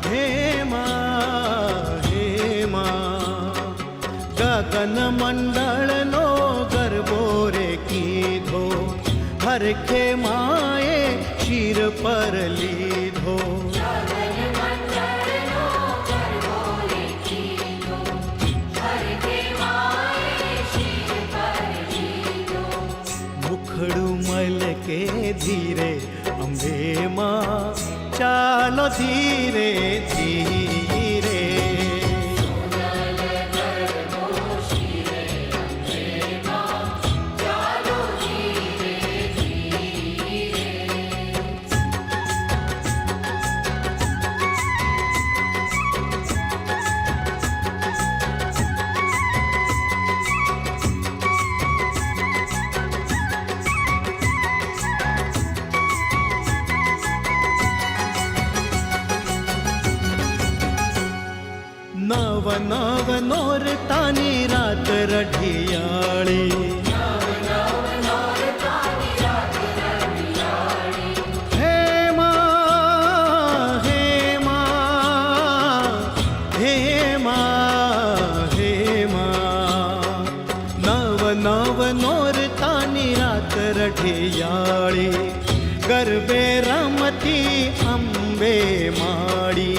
हे माँ हे माँ गगन मंडल नो गरबो रे कीधो हर के माए शीर पर लीधो मुखड़ुमल के धीरे अम्बे माँ चालो धीरे धीरे नव नव नोरतानी रात रढियाळी हे माँ हे माँ हे माँ हे माँ गरबे रमती अंबे माड़ी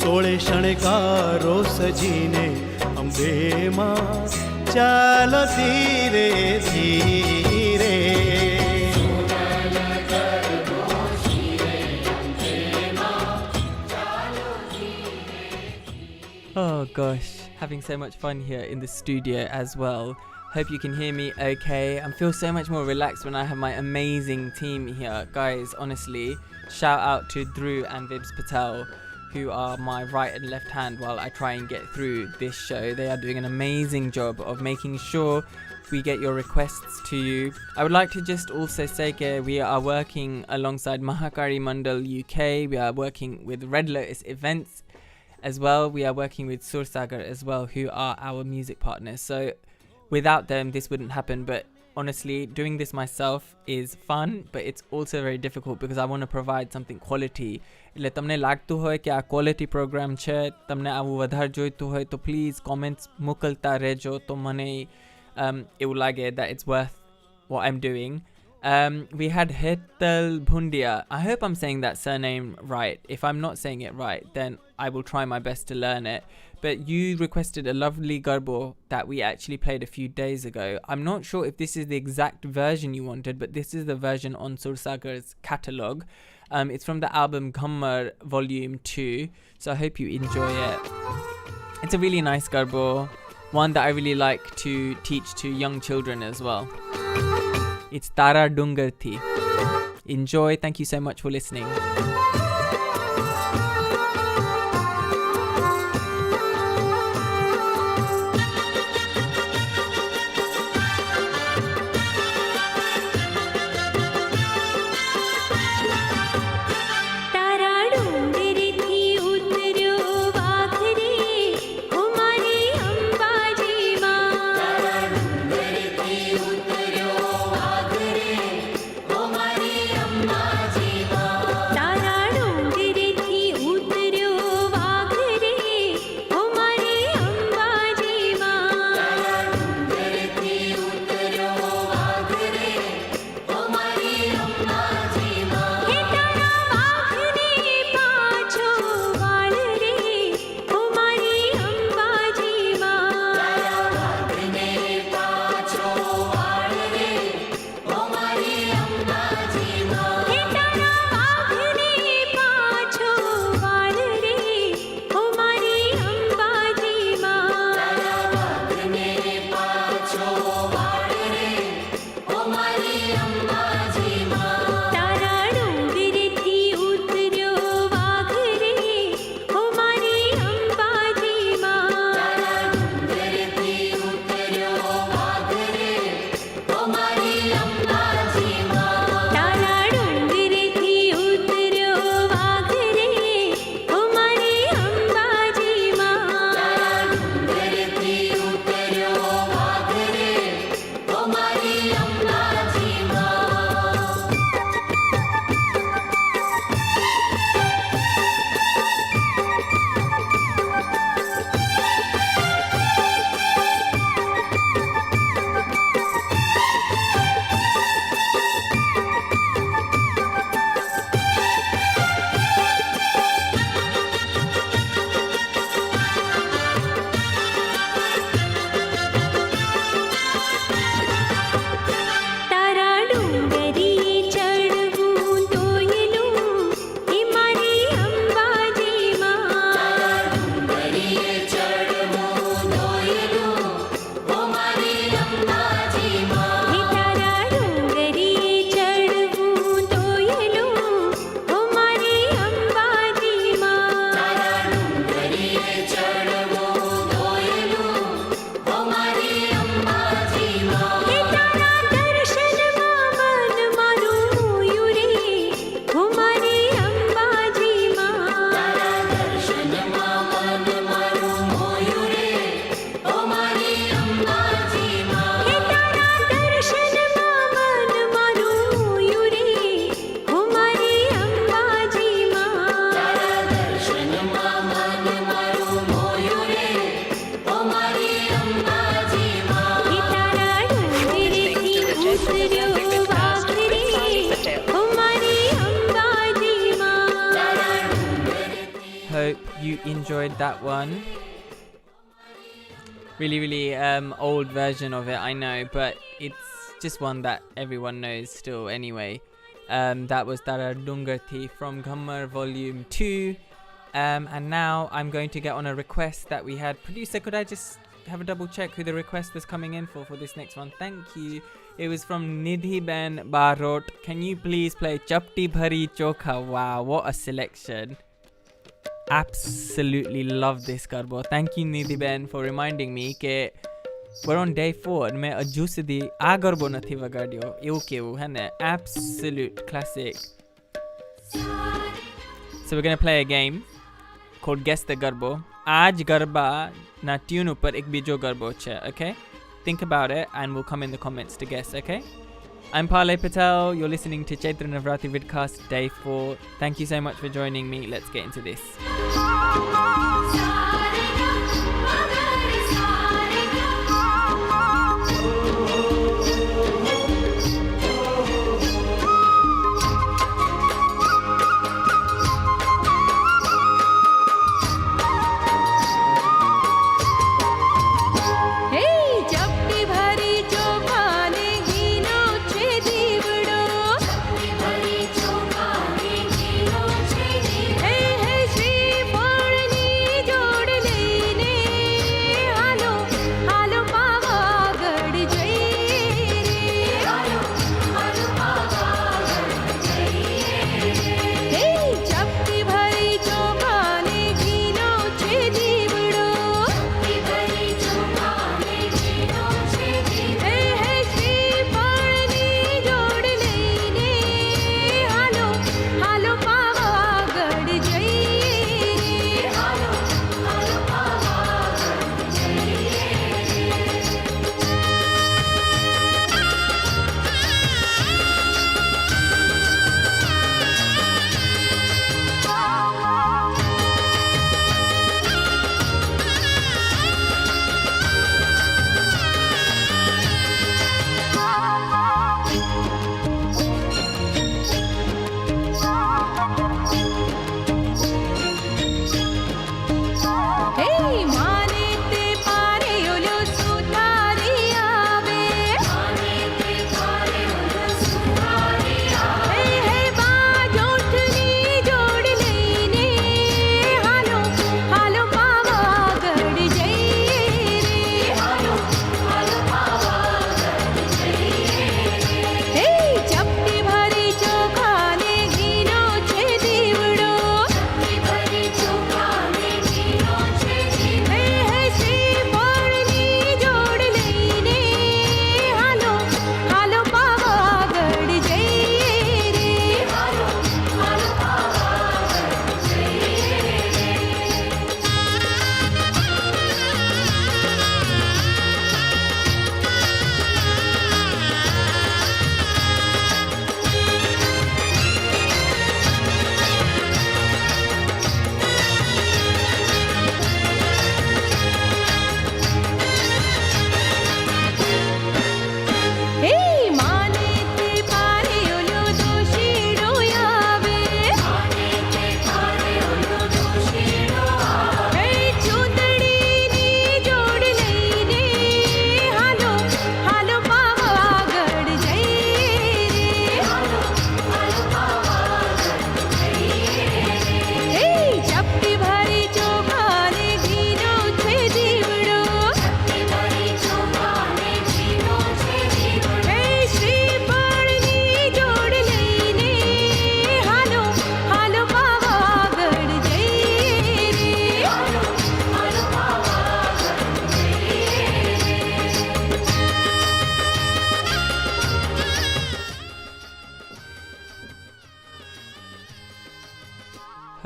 सोळे शणगारो सजीने अंबे मां चालो धीरे धीरे Oh gosh, having so much fun here in the studio as well. Hope you can hear me okay. I feel so much more relaxed when I have my amazing team here. Guys, honestly, shout out to Dhruv and Vibs Patel, who are my right and left hand while I try and get through this show. They are doing an amazing job of making sure we get your requests to you. I would like to just also say that we are working alongside Mahakari Mandal UK. We are working with Red Lotus Events as well. We are working with Sur Sagar as well, who are our music partners. So without them, this wouldn't happen. But honestly, doing this myself is fun, but it's also very difficult because I want to provide something quality. એટલે તમને લાગતું હોય કે આ quality programme છે, તમને આવું વધારે જોઈતું હોય તો પ્લીઝ કોમેન્ટ્સ મોકલતા રહેજો તો મને એવું લાગે that it's worth what I'm doing. We had Hetal Bhundia. I hope I'm saying that surname right. If I'm not saying it right, then I will try my best to learn it. But you requested a lovely Garba that we actually played a few days ago. I'm not sure if this is the exact version you wanted, but this is the version on Sur Sagar's catalogue. It's from the album Ghammar Volume 2. So I hope you enjoy it. It's a really nice Garba, one that I really like to teach to young children as well. It's Tara Dungarthi. Enjoy. Thank you so much for listening. you enjoyed that one. Really old version of it, I know, but it's just one that everyone knows still anyway. That was Tara Dungarthi from Ghammar Volume 2. And now I'm going to get on a request that we had. Producer, could I just have a double check who the request was coming in for this next one? Thank you. It was from Nidhi Ben Barot. Can you please play Chapti Bhari Chokha? Wow, what a selection. Absolutely love this Garba. Thank you Nidhi Ben for reminding me that we're on day 4 and मैं अजू से दी आ Garba नथी वगाड़ियो एवं केवं है ना. Absolute classic. So we're gonna play a game called Guess the Garba. आज Garba na tune ऊपर एक बीजो Garba है. Okay? Think about it and we'll come in the comments to guess. Okay? I'm Parley Patel. You're listening to Chaitra Navratri vidcast day 4. Thank you so much for joining me. Let's get into this.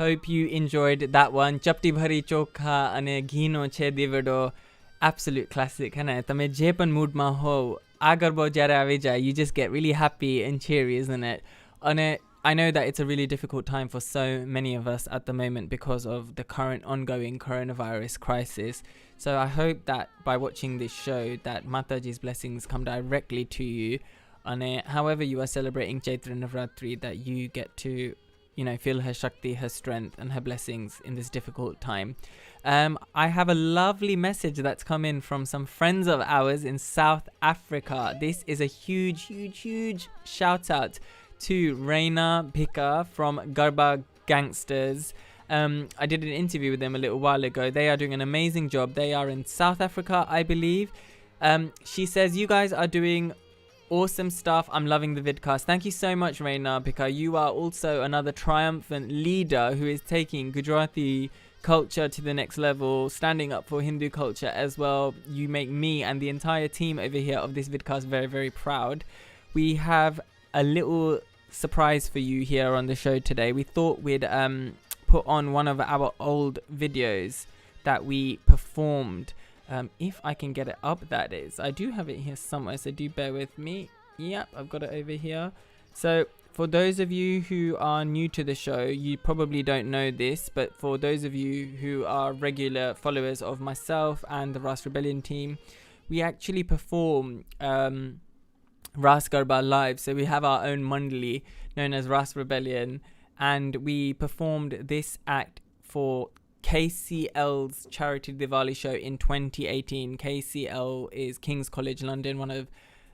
Hope you enjoyed that one. Chapti Bhari Chokha ane Ghino Che Divido. Absolute classic, है ना? तमे जे पण mood માં હો આ ગરબો જ્યારે આવી જાય, you just get really happy and cheery, isn't it? And I know that it's a really difficult time for so many of us at the moment because of the current ongoing coronavirus crisis. So I hope that by watching this show that Mataji's blessings come directly to you. And however you are celebrating Chaitra Navratri, that you get to, feel her Shakti, her strength, and her blessings in this difficult time. I have a lovely message that's come in from some friends of ours in South Africa. This is a huge shout out to Reina Bhika from Garba Gangsters. I did an interview with them a little while ago. They are doing an amazing job. They are in South Africa, I believe. She says, you guys are doing awesome stuff. I'm loving the vidcast. Thank you so much, Reina, because you are also another triumphant leader who is taking Gujarati culture to the next level, standing up for Hindu culture as well. You make me and the entire team over here of this vidcast very proud. We have a little surprise for you here on the show today. We thought we'd put on one of our old videos that we performed. If I can get it up, that is. I do have it here somewhere, so do bear with me. Yep, I've got it over here. So for those of you who are new to the show, you probably don't know this, but for those of you who are regular followers of myself and the Rast Rebellion team, we actually perform Ras Garba live. So we have our own mandali known as Rast Rebellion, and we performed this act for KCL's charity Diwali show in 2018. KCL is King's College London, one of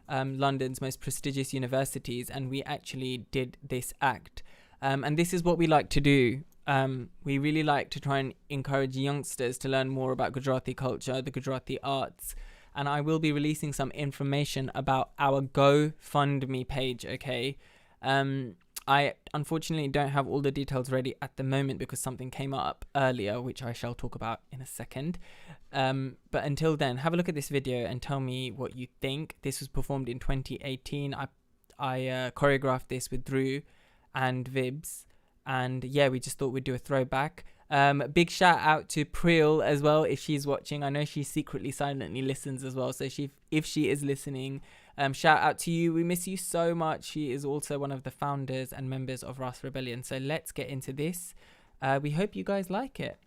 London's most prestigious universities, and we actually did this act. And this is what we like to do. We really like to try and encourage youngsters to learn more about Gujarati culture, the Gujarati arts. And I will be releasing some information about our GoFundMe page, okay? I unfortunately don't have all the details ready at the moment because something came up earlier, which I shall talk about in a second. But until then, have a look at this video and tell me what you think. This was performed in 2018. I choreographed this with Drew and Vibs. And yeah, we just thought we'd do a throwback. Big shout out to Pril as well, if she's watching. I know she secretly silently listens as well, so if she is listening, shout out to you. We miss you so much. She is also one of the founders and members of Rast Rebellion. So let's get into this. We hope you guys like it.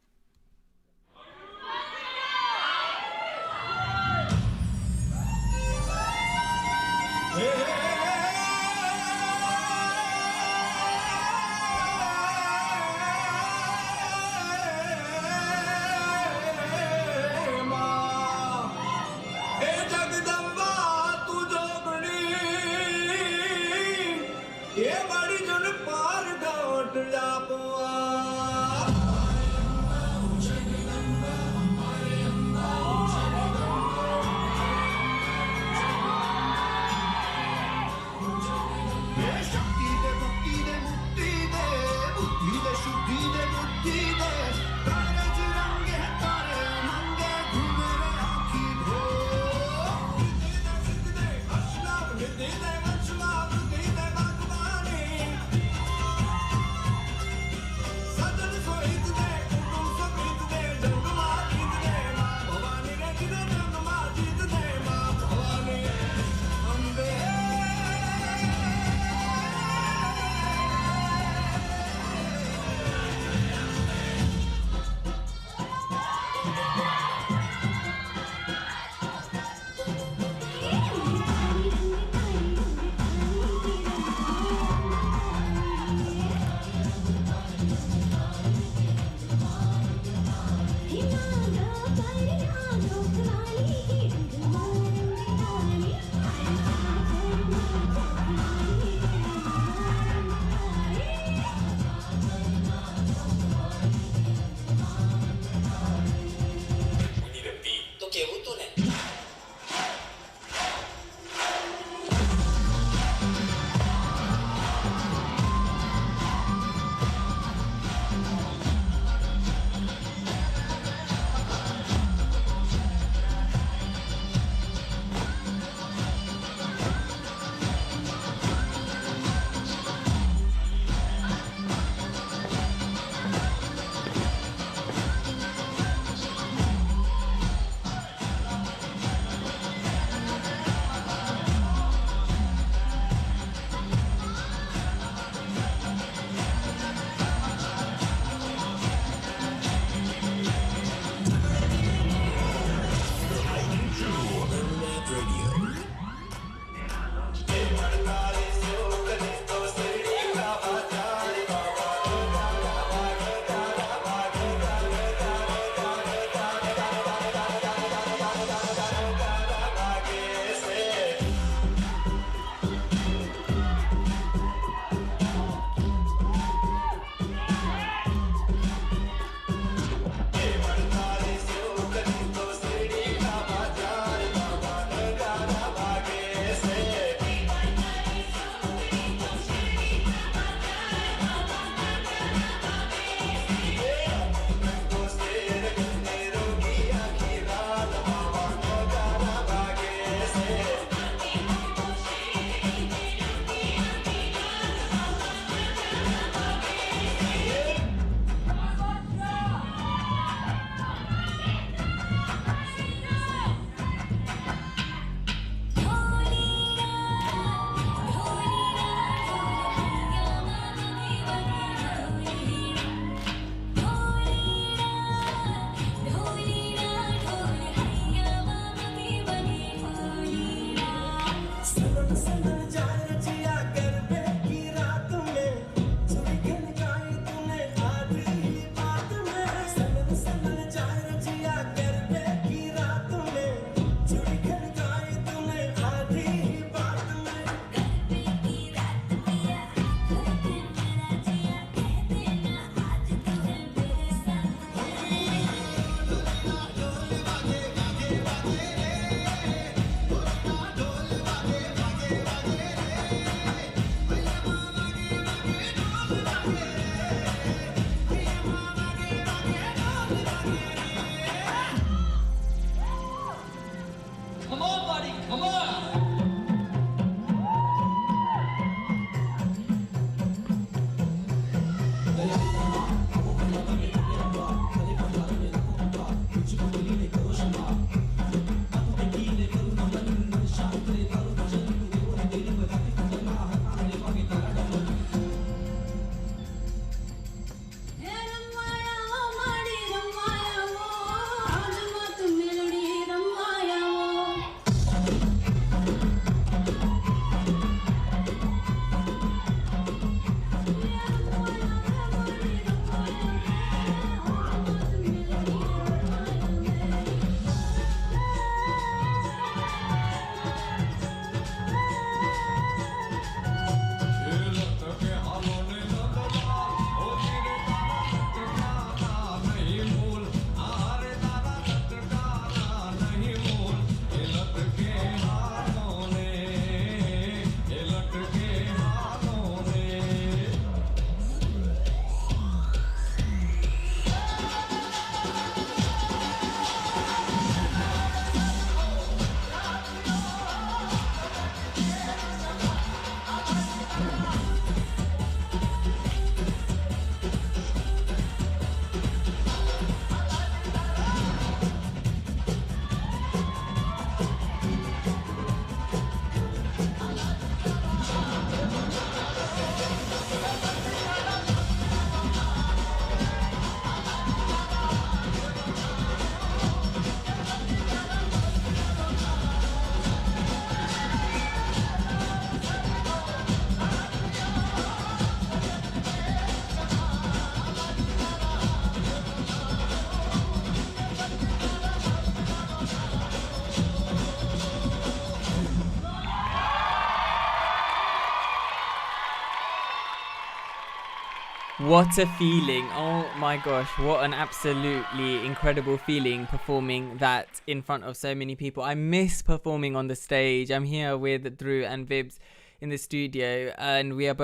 What a feeling. Oh my gosh, what an absolutely incredible feeling performing that in front of so many people. I miss performing on the stage. I'm here with Drew and Vibs in the studio, and we are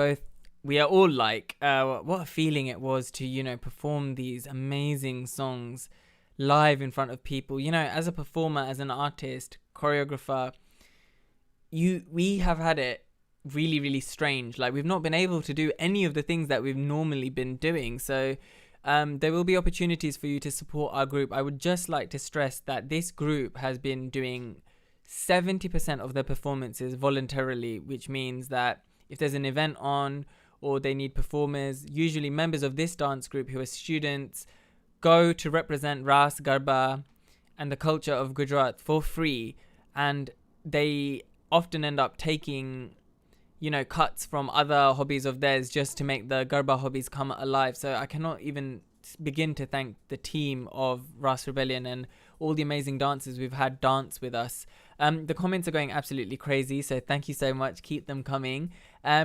all like, what a feeling it was to, perform these amazing songs live in front of people. As a performer, as an artist, choreographer, we have had it really, really strange. Like, we've not been able to do any of the things that we've normally been doing. So there will be opportunities for you to support our group. I would just like to stress that this group has been doing 70% of their performances voluntarily, which means that if there's an event on or they need performers, usually members of this dance group who are students go to represent Ras, Garba and the culture of Gujarat for free, and they often end up taking cuts from other hobbies of theirs just to make the Garba hobbies come alive. So I cannot even begin to thank the team of Ras Rebellion and all the amazing dancers we've had dance with us. The comments are going absolutely crazy, so thank you so much. Keep them coming.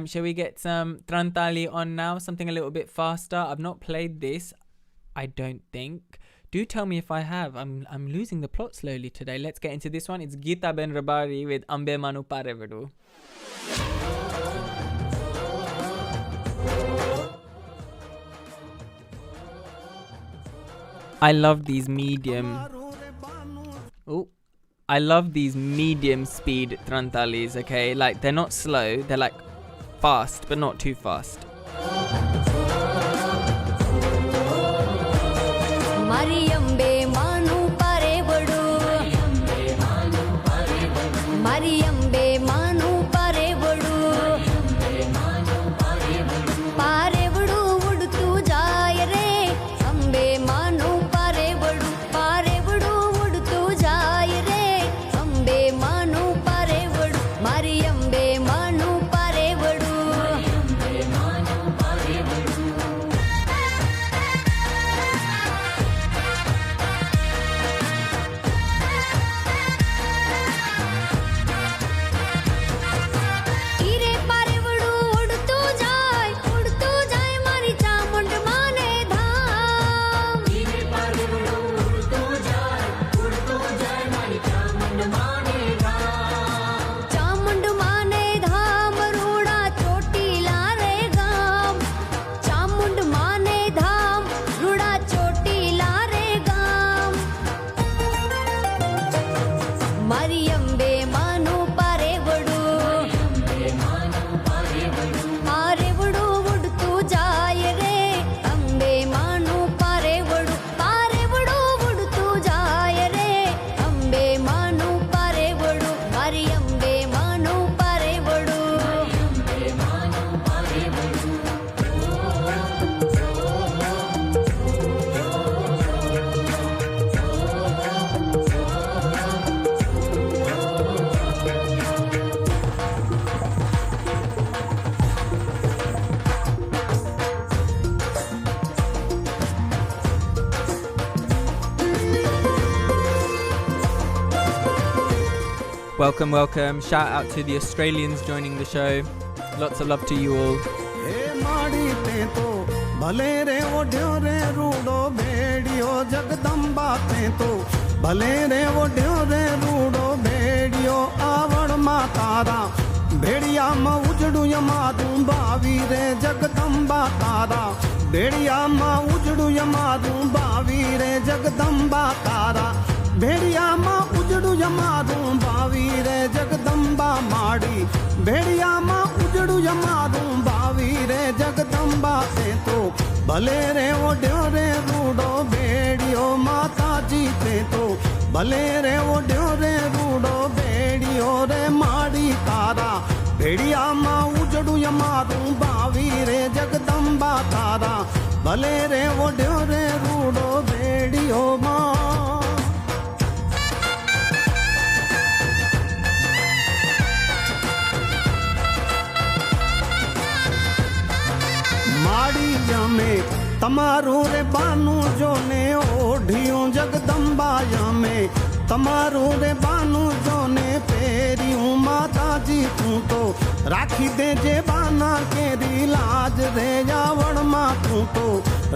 Shall we get some Trantali on now? Something a little bit faster. I've not played this, I don't think. Do tell me if I have. I'm losing the plot slowly today. Let's get into this one. It's Geeta Ben Rabari with Ambe Manu Parevedu. I love these medium speed Trantalis, okay? Like, they're not slow, they're like fast, but not too fast. Mari Ambe Manu Parevedu, Mari Ambe Manu Parevedu, Parevedu udutu jay re, Ambe Manu Parevedu, Parevedu udutu jay re, Ambe Manu Parevedu, Mari Ambe Manu Parevedu. Welcome. Shout out to the Australians joining the show. Lots of love to you all. भले रे ओढ़्यो रे रूडो भेड़ियो जगदम्बा ते तो भले रे ओढ़्यो रे रूडो भेड़ियो आवड़ मातारा भेड़िया मां उजड़ू यमादू बावी रे जगदम्बा तारा भेड़िया मां उजड़ू यमादू बावी रे जगदम्बा तारा भेड़िया मां उजड़ू यमादू बावी रे जगदम्बा माड़ी भेड़िया मां उजड़ू यमादू बावी रे जगदम्बा से तो भले रे ओढ़्यो रे रूडो भेड़ियो माताजी ते तो भले रे ओढ़्यो रे रूडो भेड़ियो रे माड़ी तारा भेड़िया मां उजड़ू यमादू बावी रे जगदम्बा तारा भले रे ओढ़्यो रे रूडो भेड़ियो मां माड़ी जमे तमारू रे बानू जो ने ओढ़ियूं जगदम्बा जमे तमारू रे बानू जो ने पेरियूं माता जी तू तो રાખી દેજે બાના કેરી લાજ રે જાવણમાં તું તો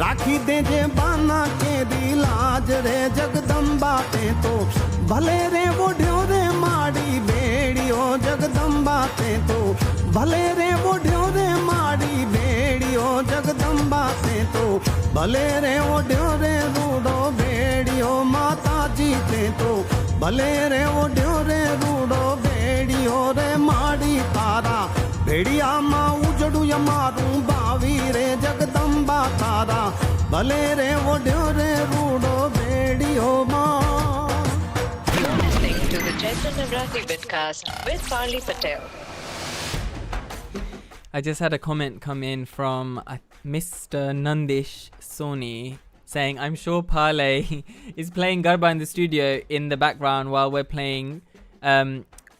રાખી દેજે બાના કેરી લાજ રે જગદંબા તે તો ભલે રે બોઢ્યો રે માડી બેડીઓ જગદંબા તે તો ભલે રે બોઢ્યો રે માડી બેડીઓ જગદંબા તે તો ભલે રે ઓઢ્યો રે રૂડો બેડીઓ માતાજી તે તો ભલે રે ઓઢ્યો રે રૂડો બેડીઓ રે માડી તારા ભેડિયામાં ઉજડું અમારું બાવી રે જગદંબા તારા ભલે રે ઓઢ્યો રે રૂડો બેડીઓમાં. You're listening to the Chaitra Navratri vidcast with Parli Patel. I just had a comment come in from Mr. Nandish Soni saying, I'm sure Parle is playing Garba in the studio in the background while we're playing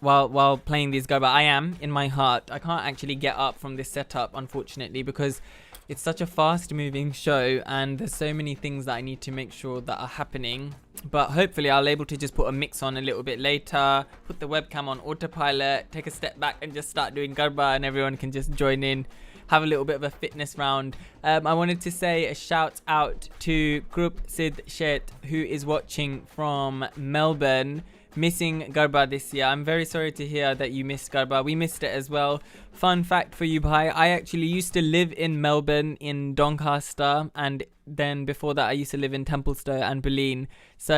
while playing these Garba. I am, in my heart. I can't actually get up from this setup, unfortunately, because it's such a fast moving show and there's so many things that I need to make sure that are happening. But hopefully I'll be able to just put a mix on a little bit later, put the webcam on autopilot, take a step back and just start doing Garba, and everyone can just join in, have a little bit of a fitness round. I wanted to say a shout out to Group Sid Shet, who is watching from Melbourne, missing Garba this year. I'm very sorry to hear that you missed Garba. We missed it as well. Fun fact for you, bhai, I actually used to live in Melbourne in Doncaster, and then before that I used to live in Templestowe and Bulleen. So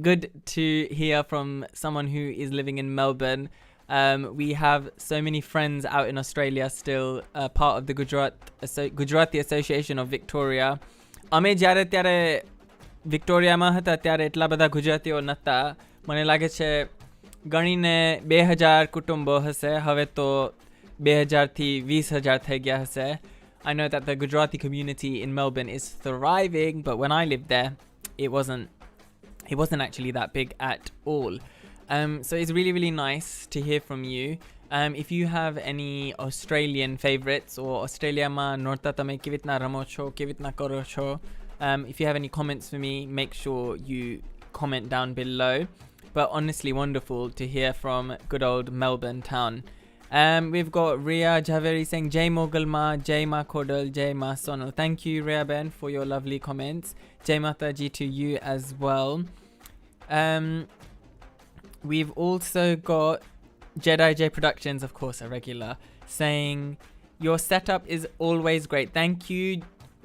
good to hear from someone who is living in Melbourne. We have so many friends out in Australia still, part of the Gujarati Association of Victoria. અમે જ્યારે ત્યારે વિક્ટોરિયામાં હતા ત્યારે એટલા બધા ગુજરાતીઓ નહોતા. મને લાગે છે ગણીને 2000 કુટુંબો હશે. હવે તો 2000 થી 20,000 થઈ ગયા હશે. I know that the Gujarati community in Melbourne is thriving, but when I lived there, it wasn't actually that big at all. So it's really, really nice to hear from you. If you have any Australian favorites or Australia ma norta tame kivitna ramo cho, kivitna karo cho, if you have any comments for me, make sure you comment down below. But honestly wonderful to hear from good old Melbourne town. We've got Ria Javeri saying Jai Mogalma, Jai Ma Kodal, Jai Ma Sonal. Thank you, Ria Ben, for your lovely comments. Jai Mataji to you as well. We've also got Jedi J Productions, of course, a regular, saying your setup is always great. Thank you,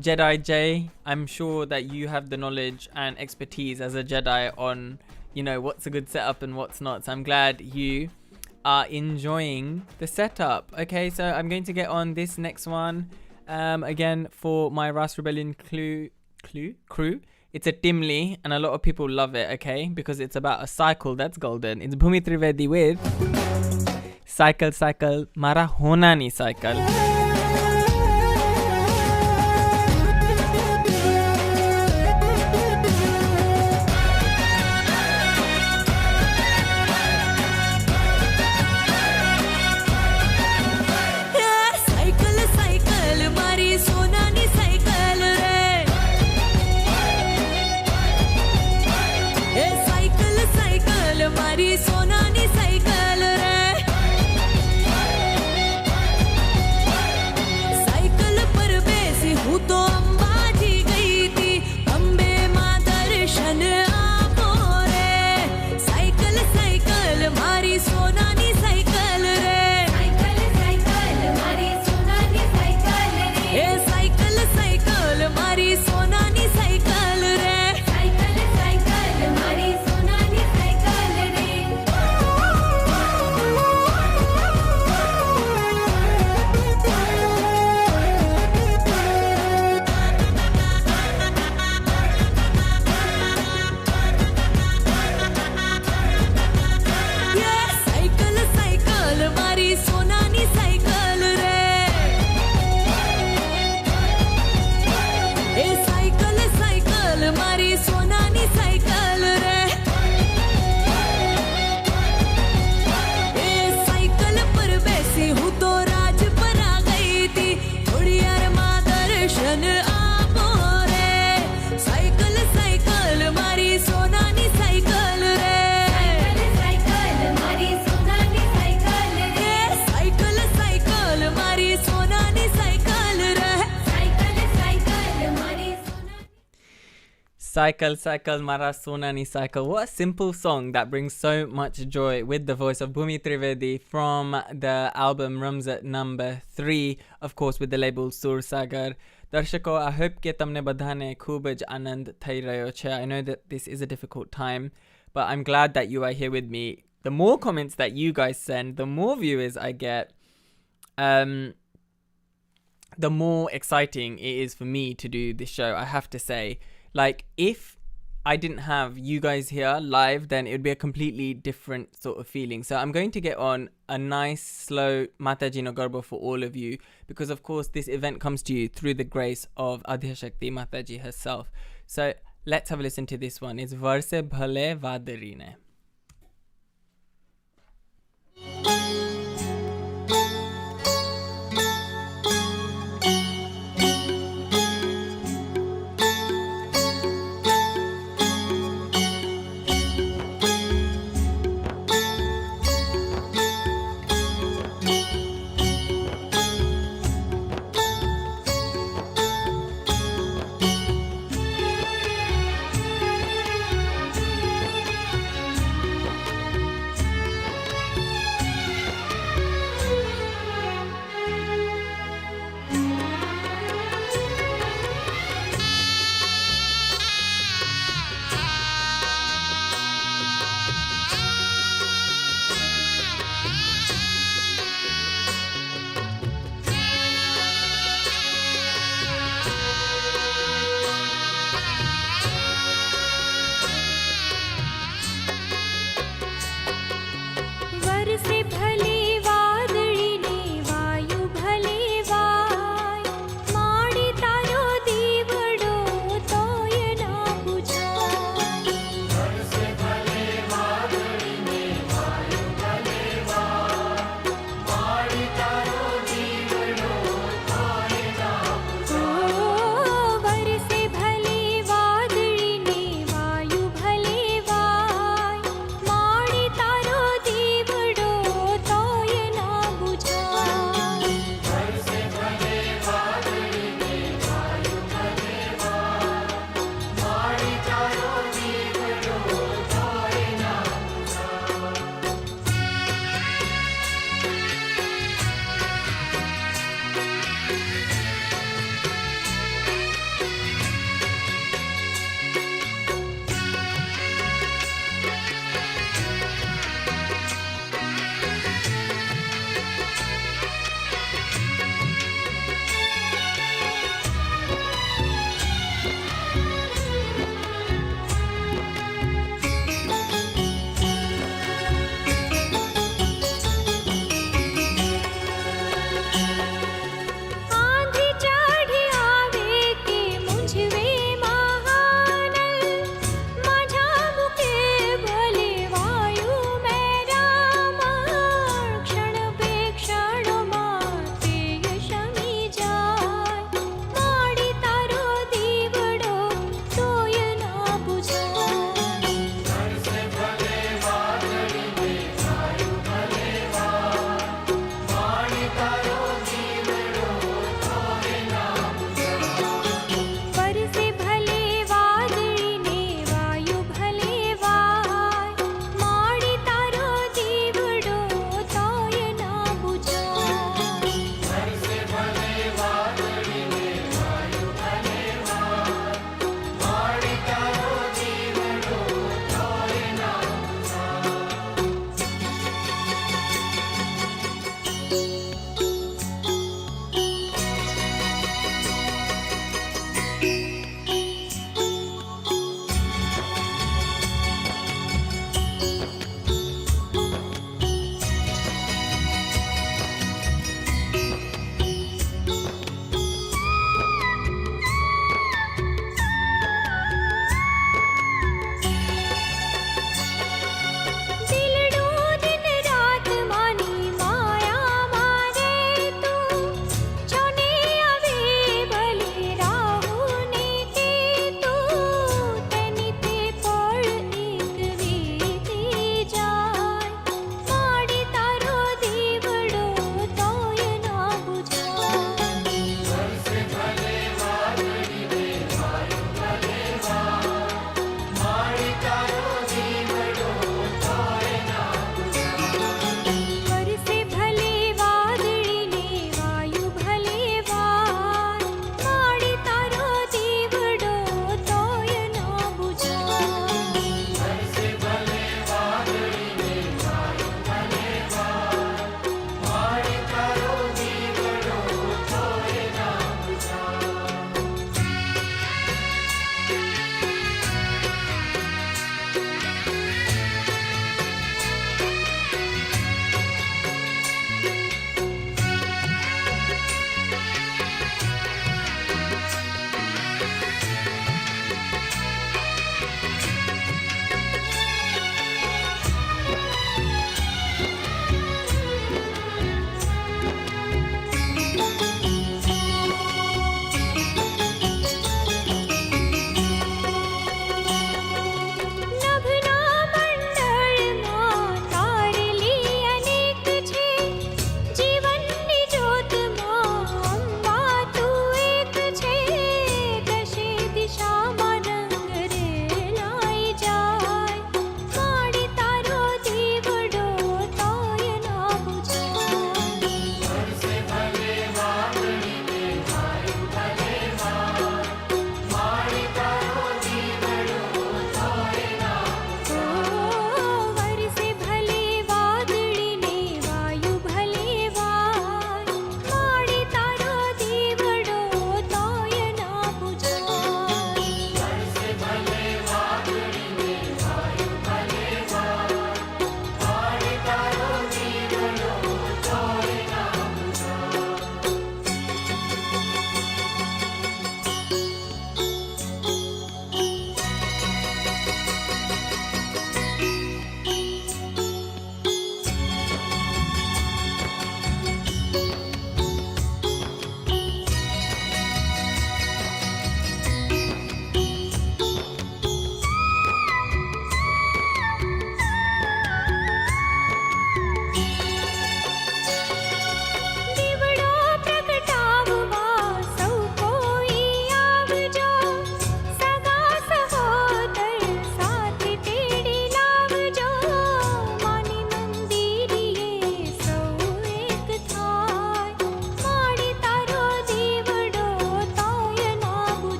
Jedi J. I'm sure that you have the knowledge and expertise as a Jedi on, you know, what's a good setup and what's not. So I'm glad you are enjoying the setup. Okay, so I'm going to get on this next one. Again, for my Rast Rebellion crew. It's a Timli and a lot of people love it, okay? Because it's about a cycle that's golden. It's Bhumi Trivedi with Cycle Mara Honani Cycle. Cycle, cycle, mara sonani cycle. What a simple song that brings so much joy with the voice of Bhumi Trivedi from the album Ramzat number 3, of course, with the label Sur Sagar. Darshako, I hope કે તમને બધાને ખૂબ જ આનંદ થઈ રહ્યો છે. I know that this is a difficult time, but I'm glad that you are here with me. The more comments that you guys send, the more viewers I get, the more exciting it is for me to do this show, I have to say. Like, if I didn't have you guys here live, then it would be a completely different sort of feeling. So I'm going to get on a nice, slow Mataji no Garba for all of you, because of course this event comes to you through the grace of Adhya Shakti Mataji herself. So let's have a listen to this one. It's Varse Bhale Vadarine.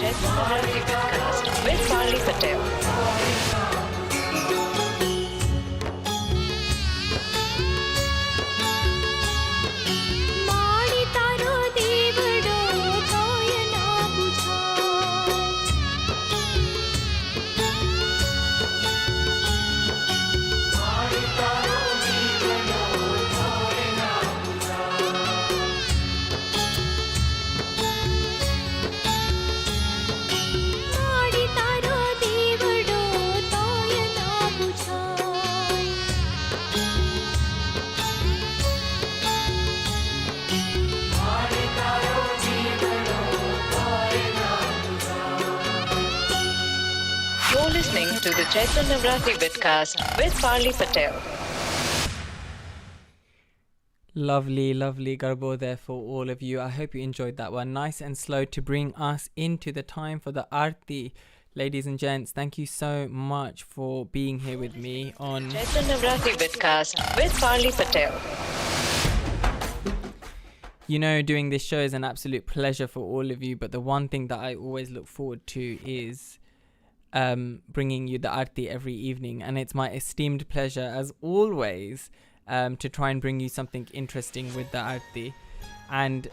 Chaitra Navratri Vidcast with Parli Patel. माड़ी तारो देवड़ो तोय ना बुझाय माड़ी तारो देवड़ो तोय ना बुझाय You're listening to the Chaitra Navratri Vidcast with Parli Patel. Lovely, lovely Garba there for all of you. I hope you enjoyed that one. Nice and slow to bring us into the time for the arti. Ladies and gents, thank you so much for being here with me on Chaitra Navratri Vidcast with Parli Patel. You know, doing this show is an absolute pleasure for all of you, but the one thing that I always look forward to is bringing you the arti every evening, and it's my esteemed pleasure as always to try and bring you something interesting with the arti. And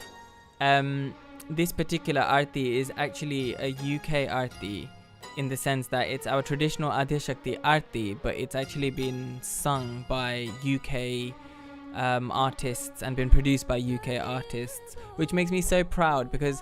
this particular arti is actually a UK arti in the sense that it's our traditional Adi Shakti arti, but it's actually been sung by UK artists and been produced by UK artists, which makes me so proud because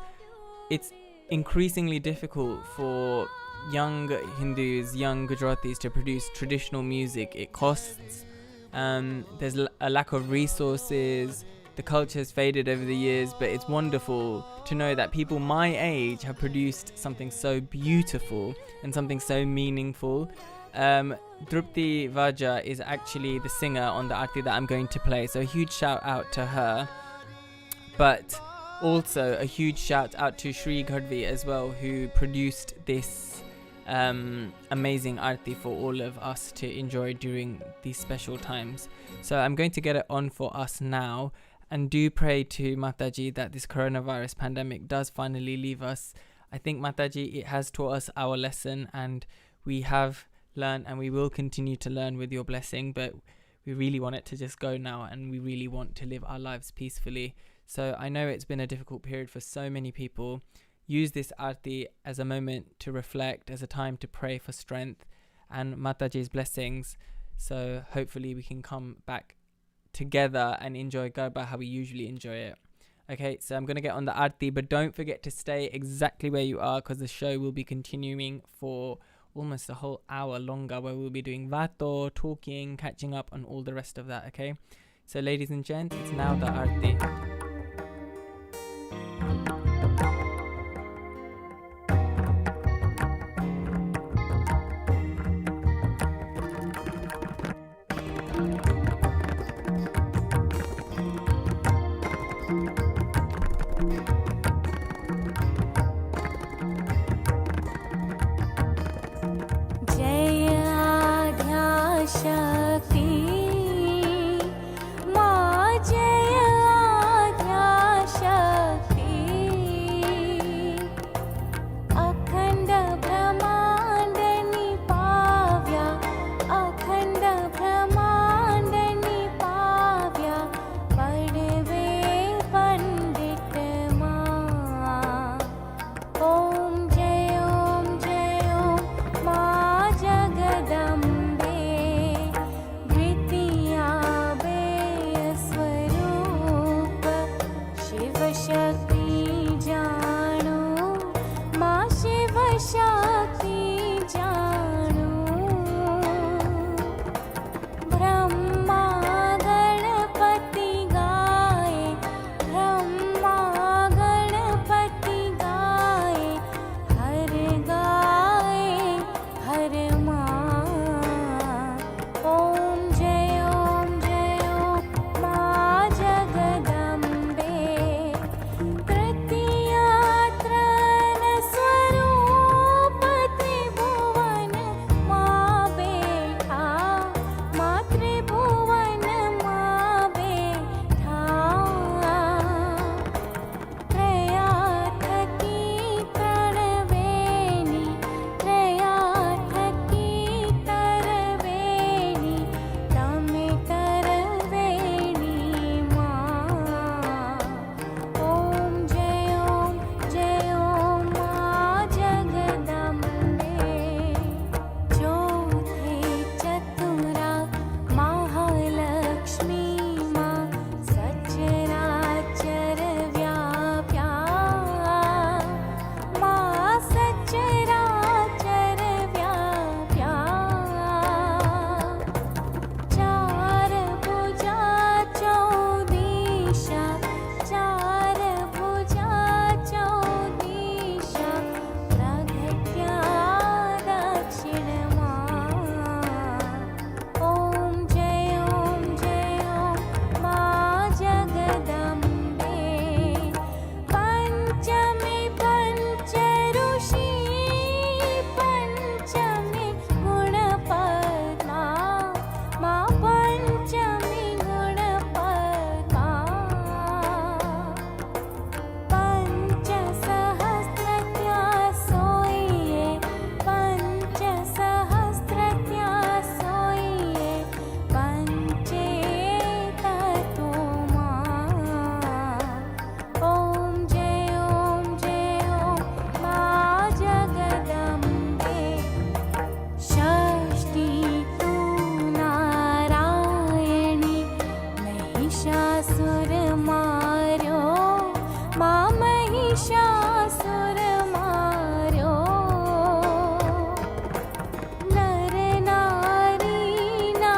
it's increasingly difficult for young Hindus, young Gujaratis to produce traditional music. It costs, there's a lack of resources, the culture has faded over the years, but it's wonderful to know that people my age have produced something so beautiful and something so meaningful. Drupti Vaja is actually the singer on the arti that I'm going to play, so a huge shout out to her, but also a huge shout out to Shri as well, who produced this amazing arti for all of us to enjoy during these special times. So I'm going to get it on for us now, and do pray to Mataji that this coronavirus pandemic does finally leave us. I think Mataji, it has taught us our lesson, and we have learn and we will continue to learn with your blessing, but we really want it to just go now, and we really want to live our lives peacefully. So I know it's been a difficult period for so many people. Use this arti as a moment to reflect, as a time to pray for strength and Mataji's blessings, so hopefully we can come back together and enjoy Garba how we usually enjoy it. Okay, so I'm going to get on the arti, but don't forget to stay exactly where you are, because the show will be continuing for almost a whole hour longer, where we'll be doing vato, talking, catching up and all the rest of that. Okay, so ladies and gents, it's now the arti. સુર માર્યો નર નારીના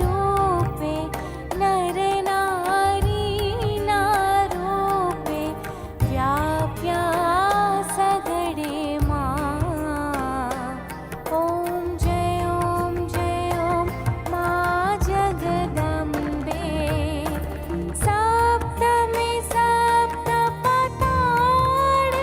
રૂપે નર નારીના રૂપે વ્યાપ્યા સઘળે માં ઓમ જય ઓમ માં જગદંબે સપ્તમે સપ્ત પતાળ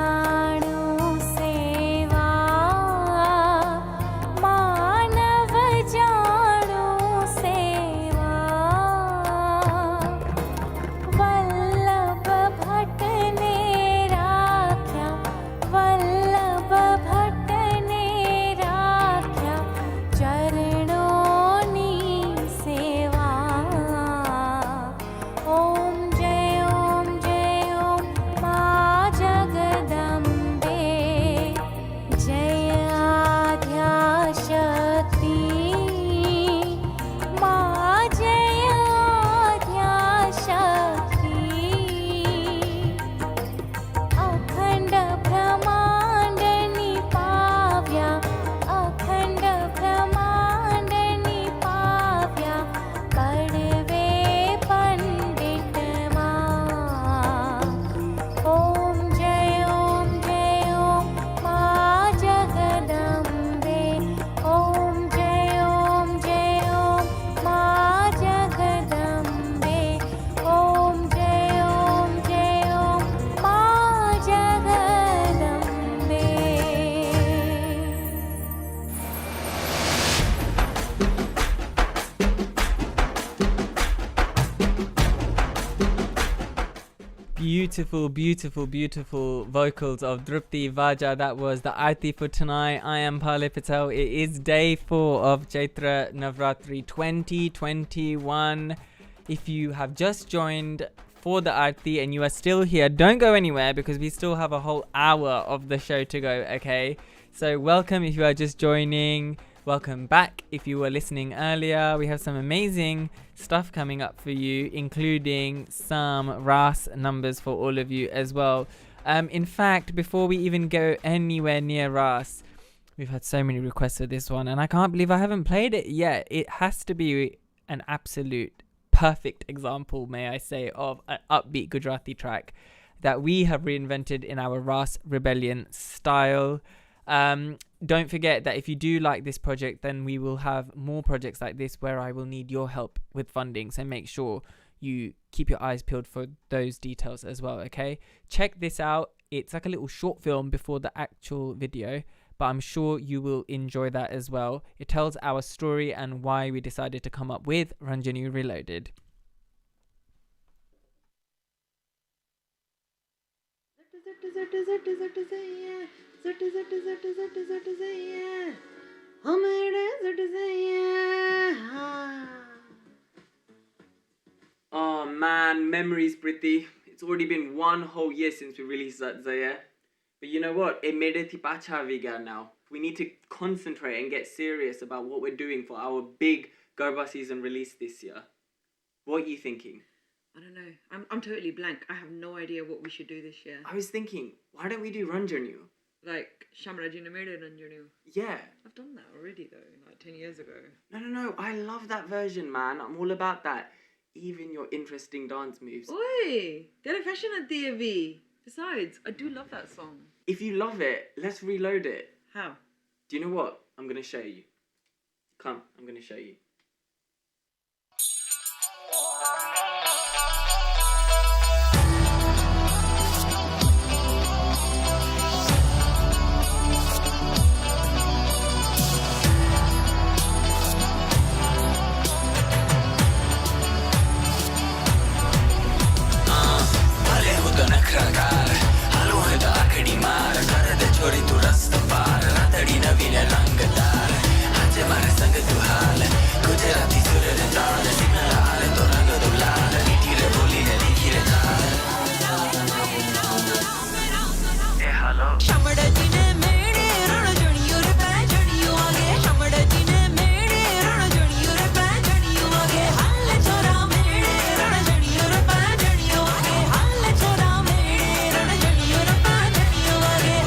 જાણું સેવા માનવ જાણું સેવા વલ્લભ ભટ્ટને રાખ્યા વલ્લભ ભટ્ટને રાખ્યા ચરણોની સેવા ઓમ જય ઓમ મા જગદંબે જય આદ્યાશક્તિ મા જય આદ્યાશક્તિ અખંડ બ્રહ્માંડની પાવ્યા અખંડ બ્રહ્માંડની પાવ્યા પડવે પંડિતમાં ઓમ જય ઓમ મા જગદંબે ઓમ જય મા જગદંબે ઓમ જય મા Jagdambe. Beautiful, beautiful, beautiful vocals of Drupti Vaja. That was the arti for tonight. I am Pale Patel. It is day 4 of Chaitra Navratri 2021. If you have just joined for the arti and you are still here, don't go anywhere because we still have a whole hour of the show to go, okay? So welcome if you are just joining. Welcome back if you were listening earlier. We have some amazing stuff coming up for you, including some ras numbers for all of you as well. In fact, before we even go anywhere near ras, we've had so many requests for this one and I can't believe I haven't played it yet. It has to be an absolute perfect example, may I say, of an upbeat Gujarati track that we have reinvented in our ras rebellion style. Don't forget that if you do like this project, then we will have more projects like this where I will need your help with funding. So make sure you keep your eyes peeled for those details as well, okay? Check this out. It's like a little short film before the actual video, but I'm sure you will enjoy that as well. It tells our story and why we decided to come up with Ranjani Reloaded. Oh man, memories, Priti. It's already been one whole year since we released that Zaya. But you know what? It made it pacha viga now. We need to concentrate and get serious about what we're doing for our big Garba season release this year. What are you thinking? I don't know. I'm totally blank. I have no idea what we should do this year. I was thinking, why don't we do Ranjanu? Like Shamrajina made it and Yeah. I've done that already though, like 10 years ago. No. I love that version, man. I'm all about that. Even your interesting dance moves. Oi! They're a fashion at DAV. Besides, I do love that song. If you love it, let's reload it. How? Do you know what? I'm going to show you. Come, I'm going to show you. छोरी तू रस्त पार रातड़ी नवीन रंगदार आज मारे संग तू हाल गुजराती सुर रे ताल सिग्नल हाल तो रंग दो लाल नीटी रे बोली रे लिखी रे चाल ए हेलो शमड़ जी ने मेरे रण जणियो रे पै जणियो आगे शमड़ जी ने मेरे रण जणियो रे पै जणियो आगे हाल छोरा मेरे रण जणियो रे पै जणियो आगे हाल छोरा मेरे रण जणियो रे पै जणियो आगे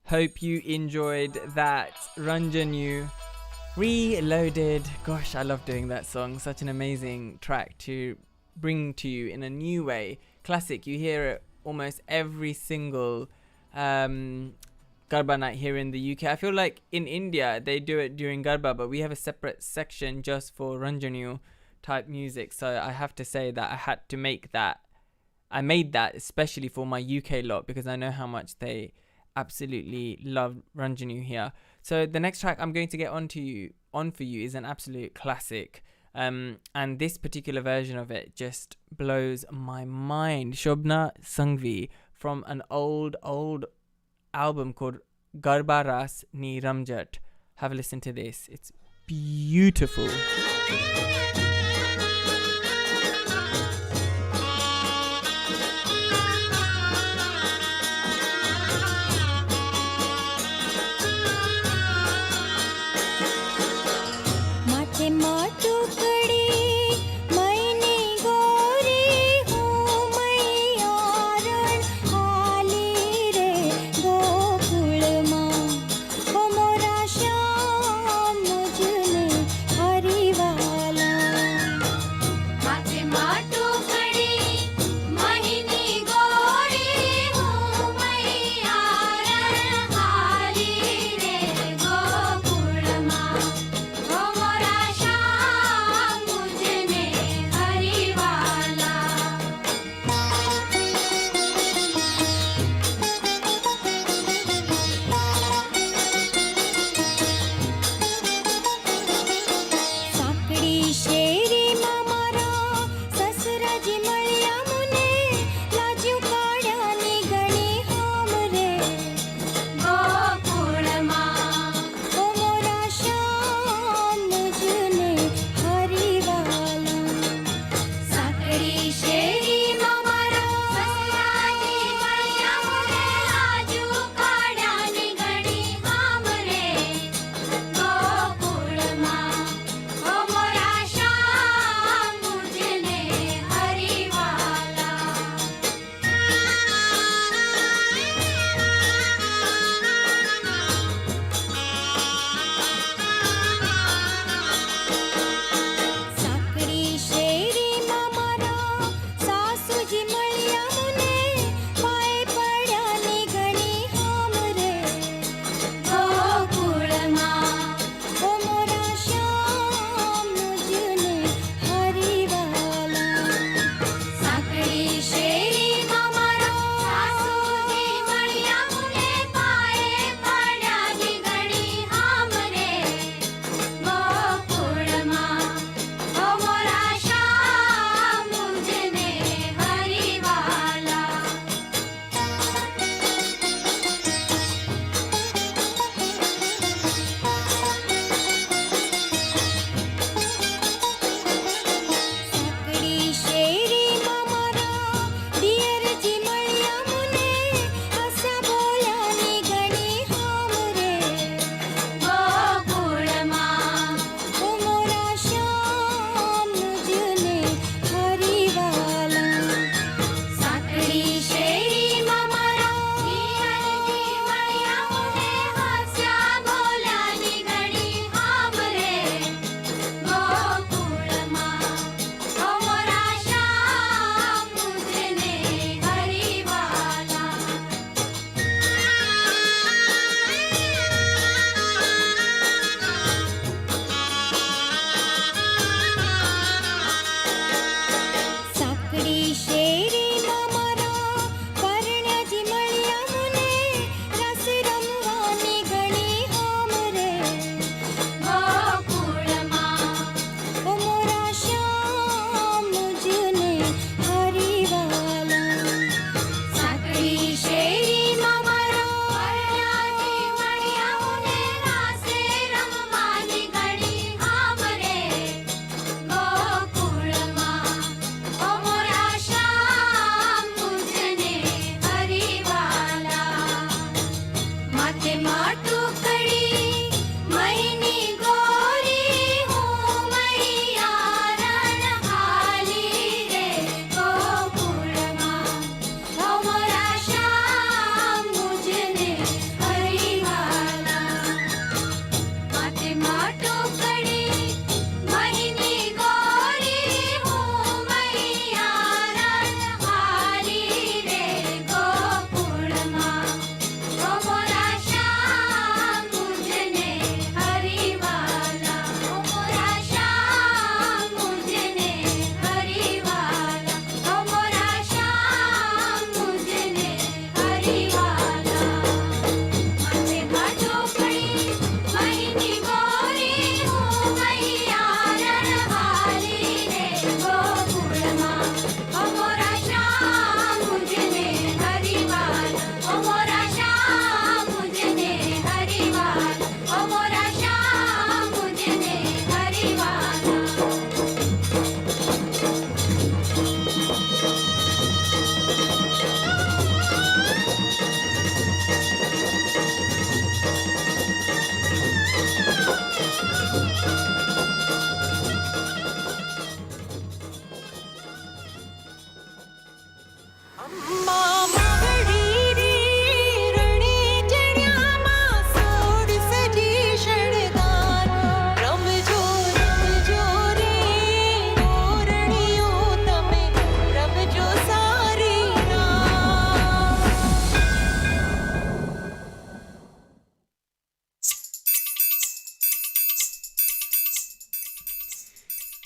Hope you enjoyed that. Ranjanu Reloaded. Gosh, I love doing that song. Such an amazing track to bring to you in a new way. Classic. You hear it almost every single Garba night here in the UK. I feel like in India they do it during Garba, but we have a separate section just for Ranjanu type music. So I have to say that I had to make that. I made that especially for my UK lot because I know how much they absolutely love Ranjanu here. So the next track I'm going to get on for you is an absolute classic. And this particular version of it just blows my mind. Shobna Sangvi from an old album called Garba Ras Ni Ramjat. Have a listen to this. It's beautiful.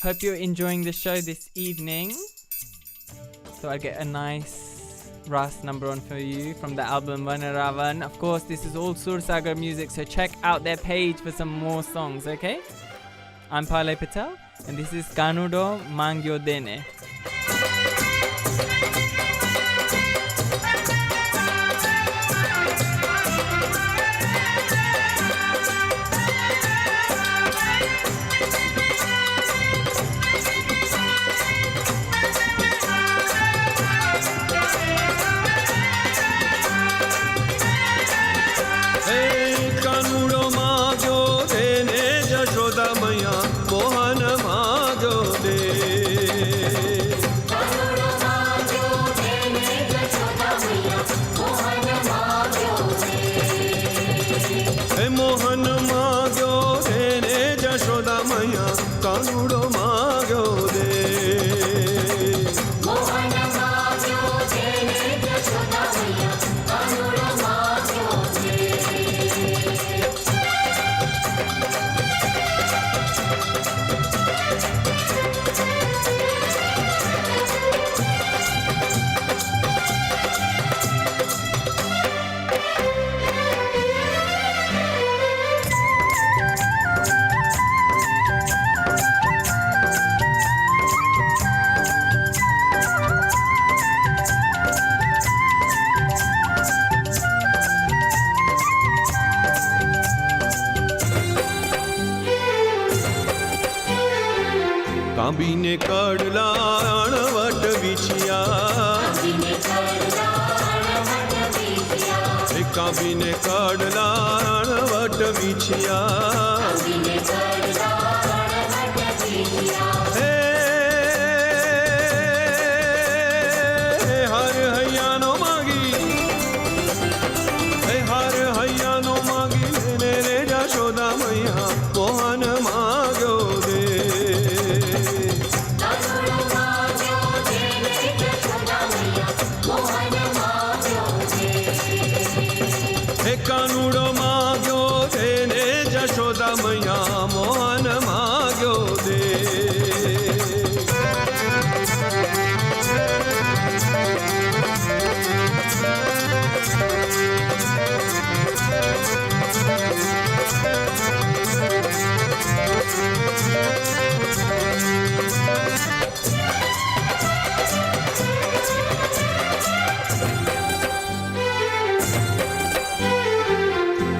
Hope you're enjoying the show this evening. So I get a nice rast number on for you from the album Vanaravan. Of course, this is all Sagar Music, so check out their page for some more songs, okay? I'm Palay Patel, and this is Kanudo Mangyo Dene. કાંબીને કડલા અણવટ Vinchhiya કાંબીને કડલા અણવટ Vinchhiya હે હર હૈયાનો માગી હે હર હૈયાનો માગી ને રે જશોદા મૈયા મોહન માગ્યો દે કાનુડો માગ્યો દે ને જશોદા મૈયા મોહન માગ્યો દે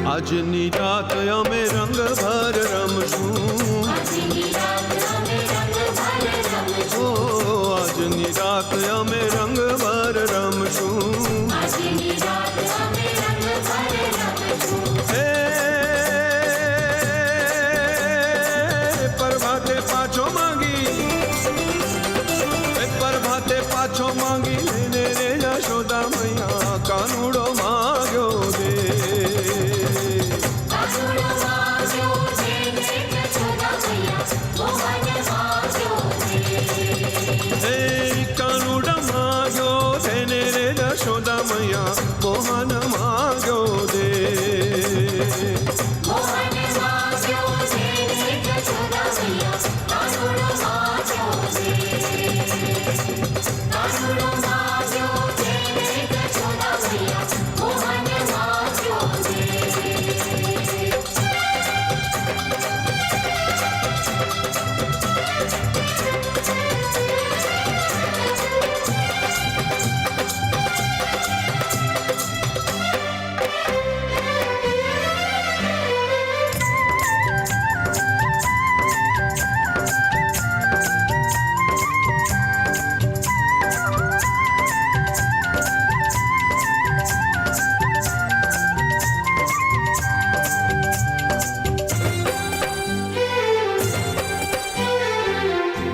આજની રાત અમે રંગ ભર રમશું ઓ આજની રાત અમે રંગ ભર રમશું હે પ્રભાતે પાછો માંગી પ્રભાતે પાછો માંગી લઈને રે જશોદા મૈયા કાનુડો માગ્યો દે કાનુડા માગ્યો તેને રે જશોદા મૈયા મોહન માગ્યો દે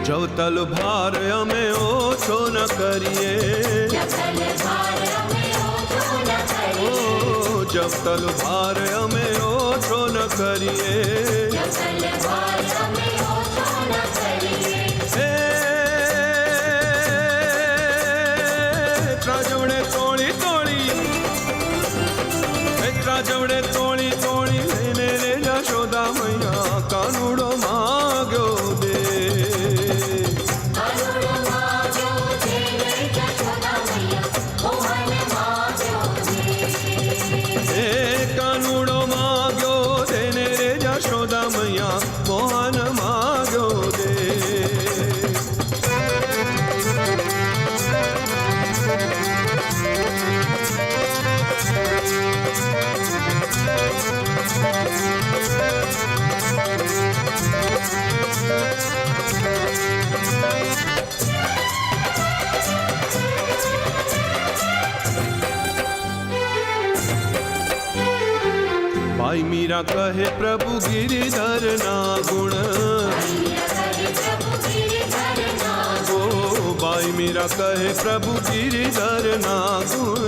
જવતલ ભાર અમે ઓછો ન કરીએ ઓ જવતલ ભાર અમે ઓછો ન કરીએ હે ત્રાજવડે તોળી તોળી ત્રાજવડે તોળી તોળી લઈને રે જશોદા મૈયા કાનુડો માગ્યો દે भाई मीरा कहे प्रभु गिरिधर ना गुण ओ भाई मीरा कहे प्रभु गिरिधर ना गुण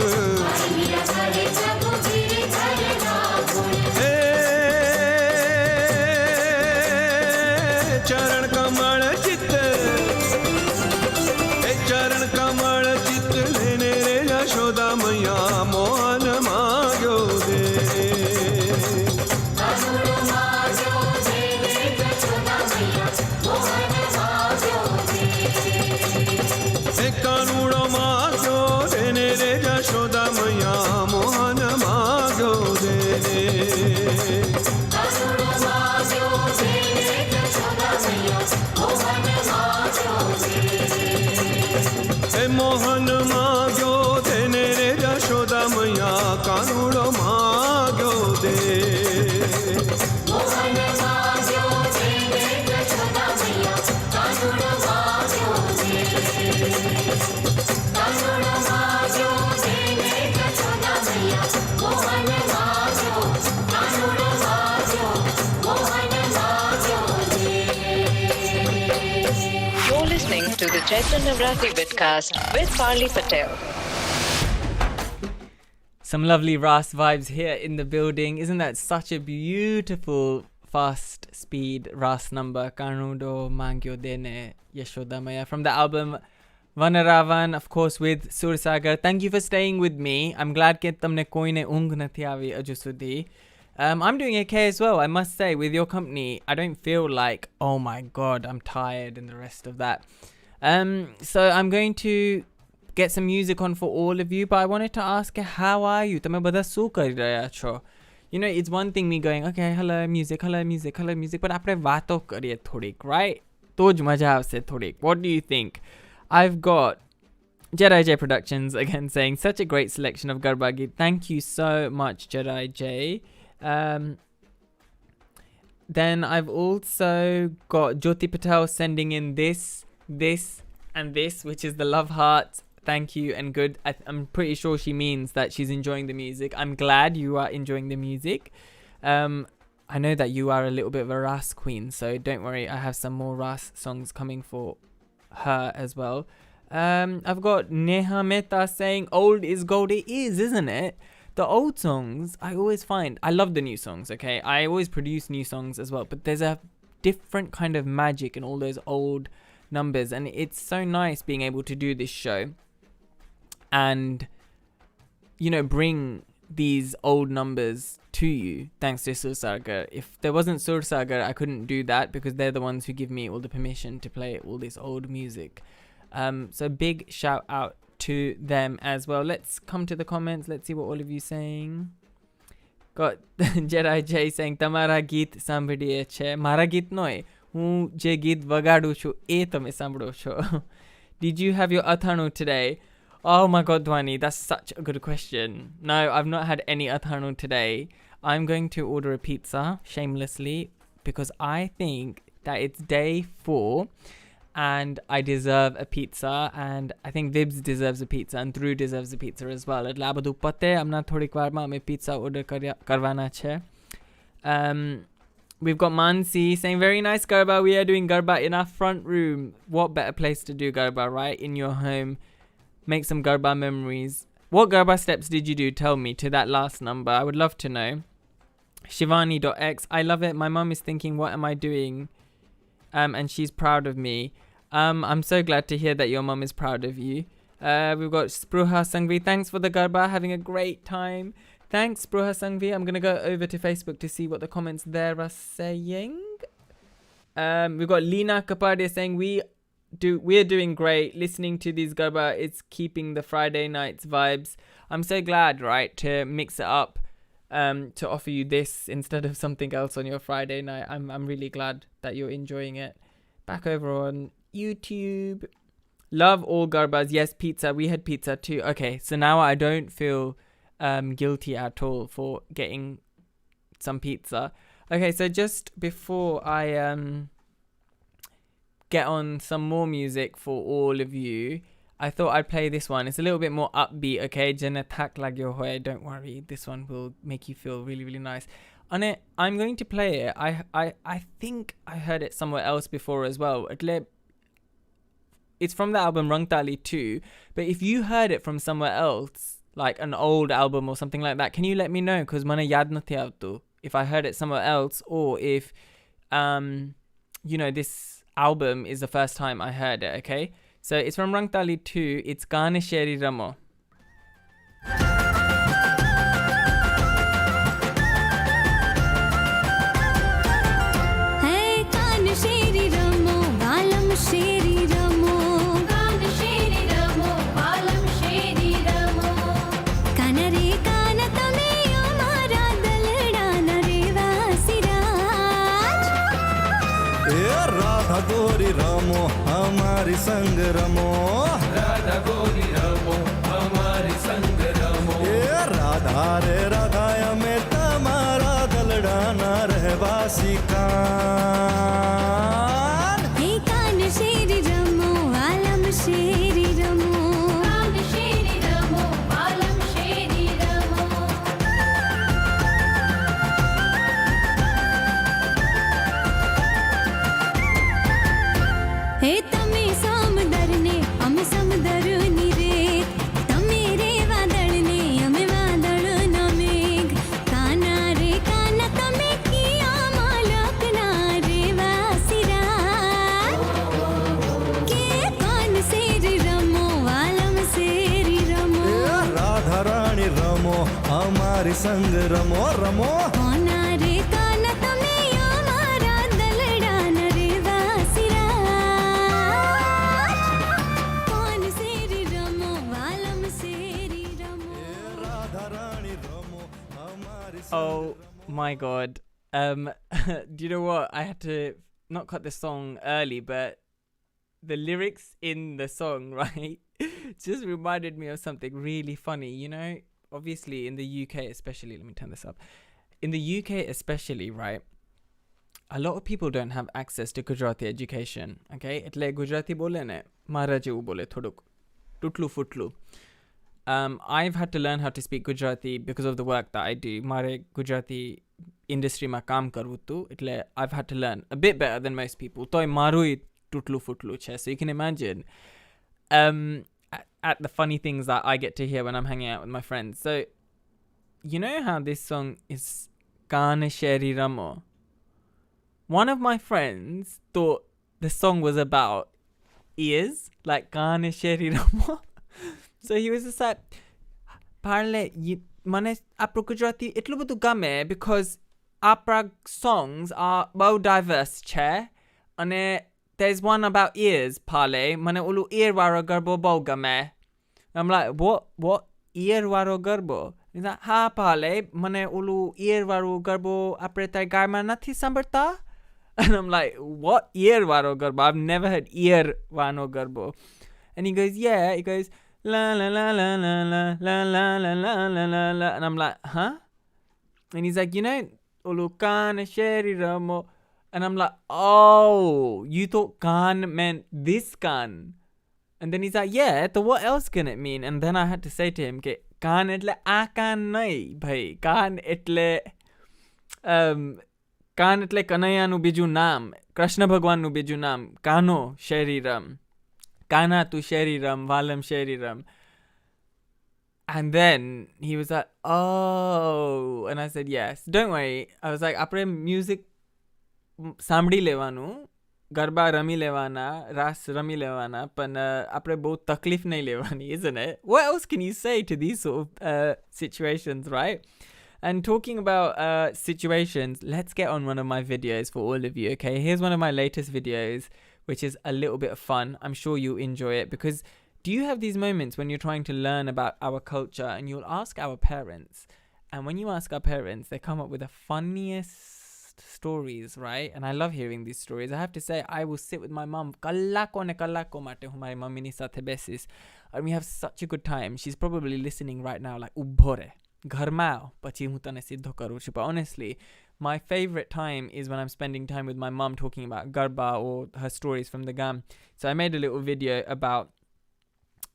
चरण कमल चित चरण कमल चित लेने रे यशोदा मैया मोहन मांगो दे कानूड़ो मांगो देने रे यशोदा मैया मोहन मांगो दे मोहन मांगो देने रे यशोदा मैया कानूड़ो मांगो दे मोहन मांगो देने यशोदा मैया कानूड़ो मांगो दे कानूड़ो मांगो देने यशोदा मैया मोहन मांगो कानूड़ो मांगो मोहन मांगो दे You're listening to the Chaitra Navratri vidcast with Parli Patel. Some lovely rast vibes here in the building. Isn't that such a beautiful fast speed rast number? Kanudo Mangyo Dene Yashoda Maya from the album Vanaravan, of course, with Sur Sagar. Thank you for staying with me. I'm glad that tamne koine ung nathi avi aju sudhi. I'm doing okay as well, I must say. With your company, I don't feel like, oh my god, I'm tired and the rest of that. So I'm going to get some music on for all of you, but I wanted to ask, how are you? Tame bada su kari raya cho? You know, it's one thing me going, okay, hello music, hello music, hello music, but apne vato kariye thodik, right? Toj maja avse thodik. What do you think? I've got Jedi J Productions again saying, such a great selection of Garba Geet. Thank you so much, Jedi J. Then I've also got Jyoti Patel sending in this, and this, which is the love heart. Thank you and good. I'm pretty sure she means that she's enjoying the music. I'm glad you are enjoying the music. I know that you are a little bit of a ras queen, so don't worry. I have some more ras songs coming for her as well. I've got Neha Mehta saying, old is gold. It is, isn't it? The old songs, I always find, I love the new songs, okay? I always produce new songs as well, but there's a different kind of magic in all those old numbers, and it's so nice being able to do this show and, you know, bring these old numbers to you thanks to Sur Sagar. If there wasn't Sur Sagar, I couldn't do that because they're the ones who give me all the permission to play all this old music. So big shout out to them as well. Let's come to the comments. Let's see what all of you saying. Got Jedi J saying, Tamara geet sambadiye che. Mara geet noy. Hu je geet vagadu chu e tame sambado cho. Did you have your athanu today? Oh my god, Dwani, that's such a good question. No, I've not had any athanu today. I'm going to order a pizza shamelessly because I think that it's day 4 and I deserve a pizza, and I think Vibs deserves a pizza and Drew deserves a pizza as well. એટલે આ બધું પતે હમણાં થોડીક વારમાં અમે pizza order કરવાના છે. We've got Mansi saying, very nice Garba, we are doing Garba in our front room. What better place to do Garba, right? In your home. Make some Garba memories. What Garba steps did you do? Tell me to that last number. I would love to know. Shivani.x, I love it. My mum is thinking, what am I doing? And she's proud of me. I'm so glad to hear that your mum is proud of you. We've got Spruha Sangvi. Thanks for the Garba. Having a great time. Thanks, Spruha Sangvi. I'm going to go over to Facebook to see what the comments there are saying. We've got Lina Kapadia saying, we're doing great. Listening to these Garba, it's keeping the Friday nights vibes. I'm so glad, right, to mix it up. To offer you this instead of something else on your Friday night. I'm really glad that you're enjoying it. Back over on YouTube. Love all Garbas. Yes, pizza. We had pizza too. Okay, so now I don't feel guilty at all for getting some pizza. Okay, so just before I get on some more music for all of you, I thought I'd play this one. It's a little bit more upbeat, okay? Jana tak lagyo hoy. Don't worry. This one will make you feel really, really nice. અને I'm going to play it. I think I heard it somewhere else before as well. It's from the album Rangtali too. But if you heard it from somewhere else, like an old album or something like that, can you let me know? Because mana yad nathi avtu. If I heard it somewhere else, or if this album is the first time I heard it. Okay, so it's from Rangtali 2. It's Gaane Sheri Ramo. Hey, Gaane Sheri Ramo, Valam Sheri Ramo. Gaane Sheri Ramo, Valam Sheri Ramo. Kana re kana tame amara dalda na re vasiraj. ए राधा गोरी रमो हमारी संग रमो राधा गोरी रमो हमारी संग रमो ए राधा रे राधाया में तमारा गलडाना रहवासी कान Hey, Gaane Sheri Ramo, Valam Sheri Ramo. Gaane Sheri Ramo, Valam Sheri Ramo. હે તમે સમદરને અમે સમદરની રેત તમે રે વાદળને અમે વાદળનો મેઘ કાના રે કાના તમે કિયા માલકના રે વાસિરાજ કે કોન શેરી રમો વાલમ શેરી રમો ए राधा रानी रमो हमारी संग रमो रमो કોના રે કાના તમે અમારા દલડાના રે વાસિરાજ કોન શેરી રમો વાલમ શેરી રમો राधा रानी रमो हमारी Oh my god. Do you know what? I had to not cut the song early, but the lyrics in the song, right, just reminded me of something really funny. Obviously in the UK especially, let me turn this up. In the UK especially, right, a lot of people don't have access to Gujarati education. Okay, એટલે Gujarati બોલે ને મારા જેવું બોલે થોડુંક ટૂટલું ફૂટલું. I've had to learn how to speak Gujarati because of the work that I do. મારે Gujarati industry માં કામ કરવું હતું, એટલે I've had to learn a bit better than most people. તોય મારુંય ટૂટલું ફૂટલું છે. So you can imagine at the funny things that I get to hear when I'm hanging out with my friends. So you know how this song is Gaane Sheri Ramo? One of my friends thought the song was about ears, like Gaane Sheri Ramo. So he was just like, Parle, mane apro Gujarati એટલું બધું ગમે because our songs are well diverse, che. And there's one about ears, Parle. Mane olu ear waro garbo bau game. I'm like, what? Ear waro garbo? He's like, ha, Parle. Mane olu ear waro garbo apre tai garma nathi sambarta? And I'm like, what? Ear waro garbo? I've never heard ear wano garbo. And he goes, yeah. He goes, la la la la la la la la la la la la la. And I'm like, huh? And he's like, olu Gaane Sheri Ramo. And I'm like, oh, you thought Gan meant this Gan. And then he's like, yeah, so what else can it mean? And then I had to say to him, Gan etle akan nai, bhai. Gan etle Kanayanu biju naam. Krishna Bhagwanu biju naam. Kano Sheriram. Kana tu Sheriram. Valam Sheriram. And then he was like, oh. And I said, yes. Don't worry. I was like, apre music સાંભળી લેવાનું, ગરબા રમી લેવાના, રાસ રમી લેવાના, પણ આપણે બહુ તકલીફ નહીં લેવાની, isn't it? What else can you say to these sort of situations, right? And talking about situations, let's get on one of my videos for all of you, okay? Here's one of my latest videos, which is a little bit of fun. I'm sure you'll enjoy it because do you have these moments when you're trying to learn about our culture and you'll ask our parents, and when you ask our parents, they come up with the funniest stories, right? And I love hearing these stories. I have to say, I will sit with my mum kalako mate humari mummy ni sathe besis, and we have such a good time. She's probably listening right now like ubhore ઘરમાં પછી હું તને સિદ્ધો કરું છું. But honestly, my favorite time is when I'm spending time with my mum talking about Garba or her stories from the Gam. So I made a little video about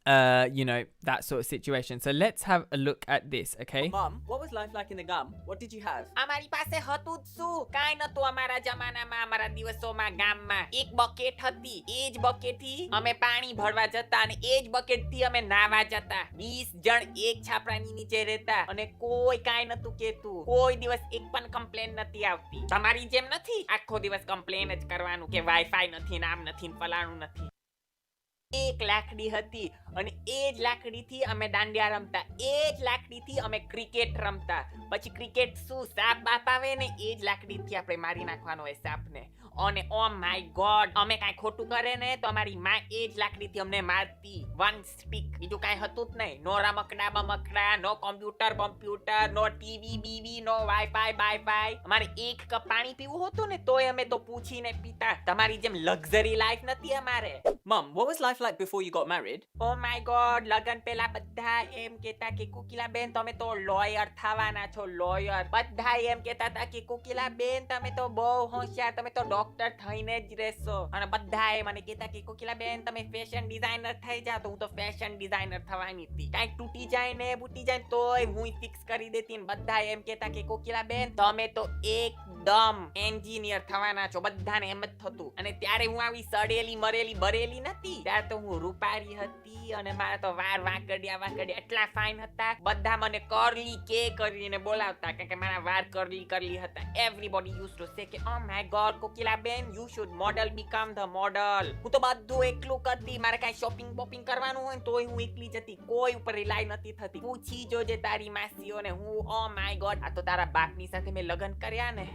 you know, that sort of situation. So let's have a look at this, okay? Mum, what was life like in the gum? What did you have? અમારી પાસે હતું જ શું? કાંઈ નતું અમારા જમાનામાં, અમારા દિવસોમાં ગામમાં. એક બકેટ હતી. એ જ બકેટથી અમે પાણી ભરવા જતા અને એ જ બકેટથી અમે નાવા જતા. 20 જણ એક છાપરાની નીચે રહેતા અને કોઈ કાંઈ નતું કહેતું. કોઈ દિવસ એક પણ કમ્પ્લેન નથી આવતી. તમારી જેમ નથી આખો દિવસ કમ્પ્લેન જ કરવાનું કે વાઈફાઈ નથી, નામ નથી, ફલાણું નથી. એક લાકડી હતી અને એ જ લાકડીથી અમે દાંડિયા રમતા. એ જ લાકડીથી અમે ક્રિકેટ રમતા. પછી ક્રિકેટ શું, સાપ બાપ આવે ને એ જ લાકડીથી આપણે મારી નાખવાનો હોય સાપને. અને ઓ માય ગોડ, અમે કાંઈ ખોટું કરે ને તો અમારી માં એ જ લાકડીથી અમને મારતી. વન સ્ટીક, બીજું કાંઈ હતું જ નહીં. નો રમકડા બમકડા, નો કોમ્પ્યુટર, નો ટીવી બીવી, નો વાઈફાઈ. અમારે એક કપ પાણી પીવું હતું ને તોય અમે તો પૂછીને પીતા. તમારી જેમ લક્ઝરી લાઈફ નથી અમારે. Mum, what was life like before you got married? Oh my God, લગન પહેલા બધા એમ કહેતા કે કોકિલાબેન તમે તો લોયર થવાના છો, લોયર. બધા એમ કહેતા હતા કે કોકિલાબેન તમે તો બહુ હોશિયાર, તમે તો ડોક્ટર થઈને જ રહેશો. અને બધાએ મને કહેતા કે કોકિલાબેન તમે ફેશન ડિઝાઇનર થઈ જાઓ. તો હું તો ફેશન ડિઝાઇનર થવાની હતી. કાંઈક તૂટી જાય ને બૂટી જાય તોય હું ફિક્સ કરી દેતી. ને બધા એમ કહેતા કે કોકિલાબેન તમે તો એકદમ એન્જિનિયર થવાના છો. બધાને એમ જ થતું. અને ત્યારે હું આવી સડેલી મરેલી બરેલી નથી. ત્યારે તો હું રૂપારી હતી અને મારા તો વાર વાંકડિયા એટલા ફાઇન હતા. બધા મને કરલી કે કરીને બોલાવતા કારણ કે મારા વાર કરલી હતા. એવરીબોડી યુઝ ટુ સે કે oh my God Kokilaben you should model become the model. હું તો બધું એકલું કરતી. મારે કાંઈ શોપિંગ કરવાનું હોય તોય હું એકલી જતી. કોઈ ઉપર રિલાય નથી થતી. પૂછી જોજે તારી માસીઓને. હું ઓ માય ગોડ, આ તો તારા બાપની સાથે મેં લગ્ન કર્યા ને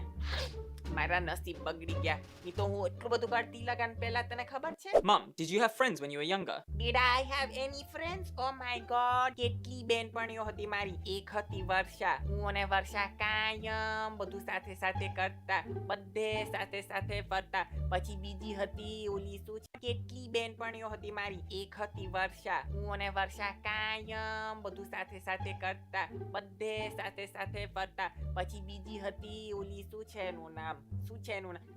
મારા નસીબ બગડી ગયા. ની તો હું એટલું બધું કરતી લગન પહેલા, તને ખબર છે? Mum, did you have friends when you were younger? Did I have any friends? Oh my god, કેટલી બેનપણીઓ હતી મારી. એક હતી વર્ષા. હું અને વર્ષા કાયમ બધું સાથે સાથે કરતા, બધે સાથે સાથે ફરતા. પછી બીજી હતી ઓલી શું છે, કેટલી બેનપણીઓ હતી મારી. એક હતી વર્ષા. હું અને વર્ષા કાયમ બધું સાથે સાથે કરતા, બધે સાથે સાથે ફરતા. પછી બીજી હતી ઓલી શું છે એનું નામ,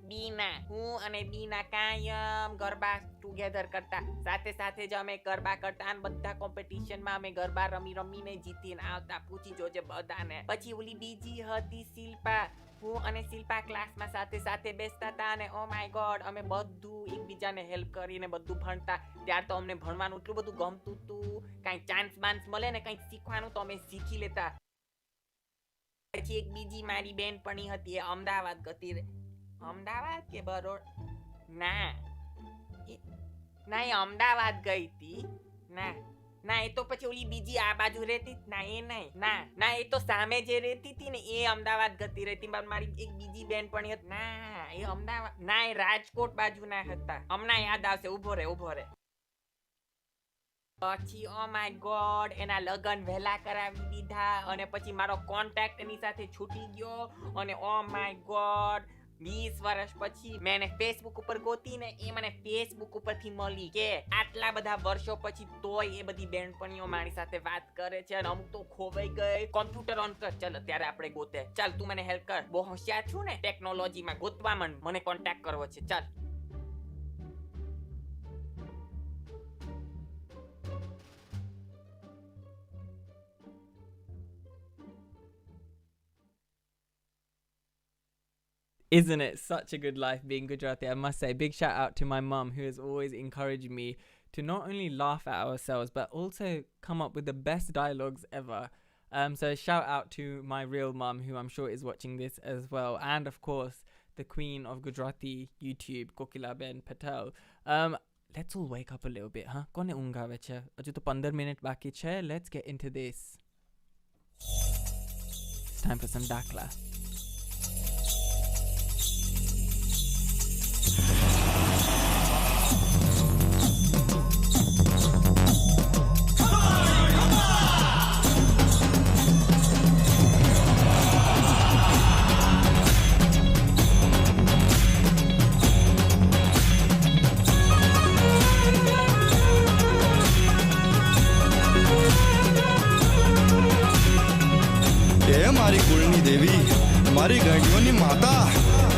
બીના. હું અને બીના કાયમ ગરબા ટુગેધર કરતા. સાથે સાથે જ અમે ગરબા કરતા અને બધા કોમ્પિટિશનમાં અમે ગરબા રમીને જીતીને આવતા. પૂછી જોજે બધાને. પછી ઓલી બીજી હતી શિલ્પા. હું અને શિલ્પા ક્લાસમાં સાથે સાથે બેસતા હતા અને ઓ માય ગોડ અમે બધું એકબીજાને હેલ્પ કરીને બધું ભણતા. ત્યાર તો અમને ભણવાનું એટલું બધું ગમતું હતું. કાંઈ ચાન્સ મળે ને કંઈક શીખવાનું તો અમે શીખી લેતા. પછી એક બીજી મારી બેનપણી હતી, એ અમદાવાદ ગતી. અમદાવાદ કે બરોડ? ના એ અમદાવાદ ગઈ હતી. ના એ તો પછી ઓલી બીજી આ બાજુ રહેતી. ના એ નહીં. ના એ તો સામે જે રહેતી હતી ને એ અમદાવાદ ગતી રહેતી. મારી એક બીજી બેનપણી હતી. ના એ અમદાવાદ, ના એ રાજકોટ બાજુ ના હતા. હમણાં યાદ આવશે, ઉભો રે. પછી ઓ માય ગોડ એના લગન વહેલા કરાવી દીધા અને પછી મારો કોન્ટેક્ટ એની સાથે છૂટી ગયો. અને ઓ માય ગોડ 20 વર્ષ પછી મેં એને ફેસબુક ઉપર ગોતી ને એ મને ફેસબુક ઉપરથી મળી. કે આટલા બધા વર્ષો પછી તોય એ બધી બેનપણીઓ મારી સાથે વાત કરે છે. અને અમુક તો ખોવાઈ ગઈ. કોમ્પ્યુટર ઓન કર, ચાલ અત્યારે આપણે ગોતે. ચાલ તું મને હેલ્પ કર, બહુ હોશિયાર છું ને ટેકનોલોજીમાં, ગોતવા મને કોન્ટેક્ટ કરવો છે. ચાલ. Isn't it such a good life being Gujarati? I must say, big shout out to my mum who has always encouraged me to not only laugh at ourselves but also come up with the best dialogues ever. So shout out to my real mum who I'm sure is watching this as well, and of course the queen of Gujarati YouTube, Kokilaben Patel. Let's all wake up a little bit, huh? Kone ungh આવે છે? હજુ તો 15 minute બાકી છે. Let's get into this. It's time for some dakla. મારી કુળની દેવી, મારી ગંઢીઓની માતા,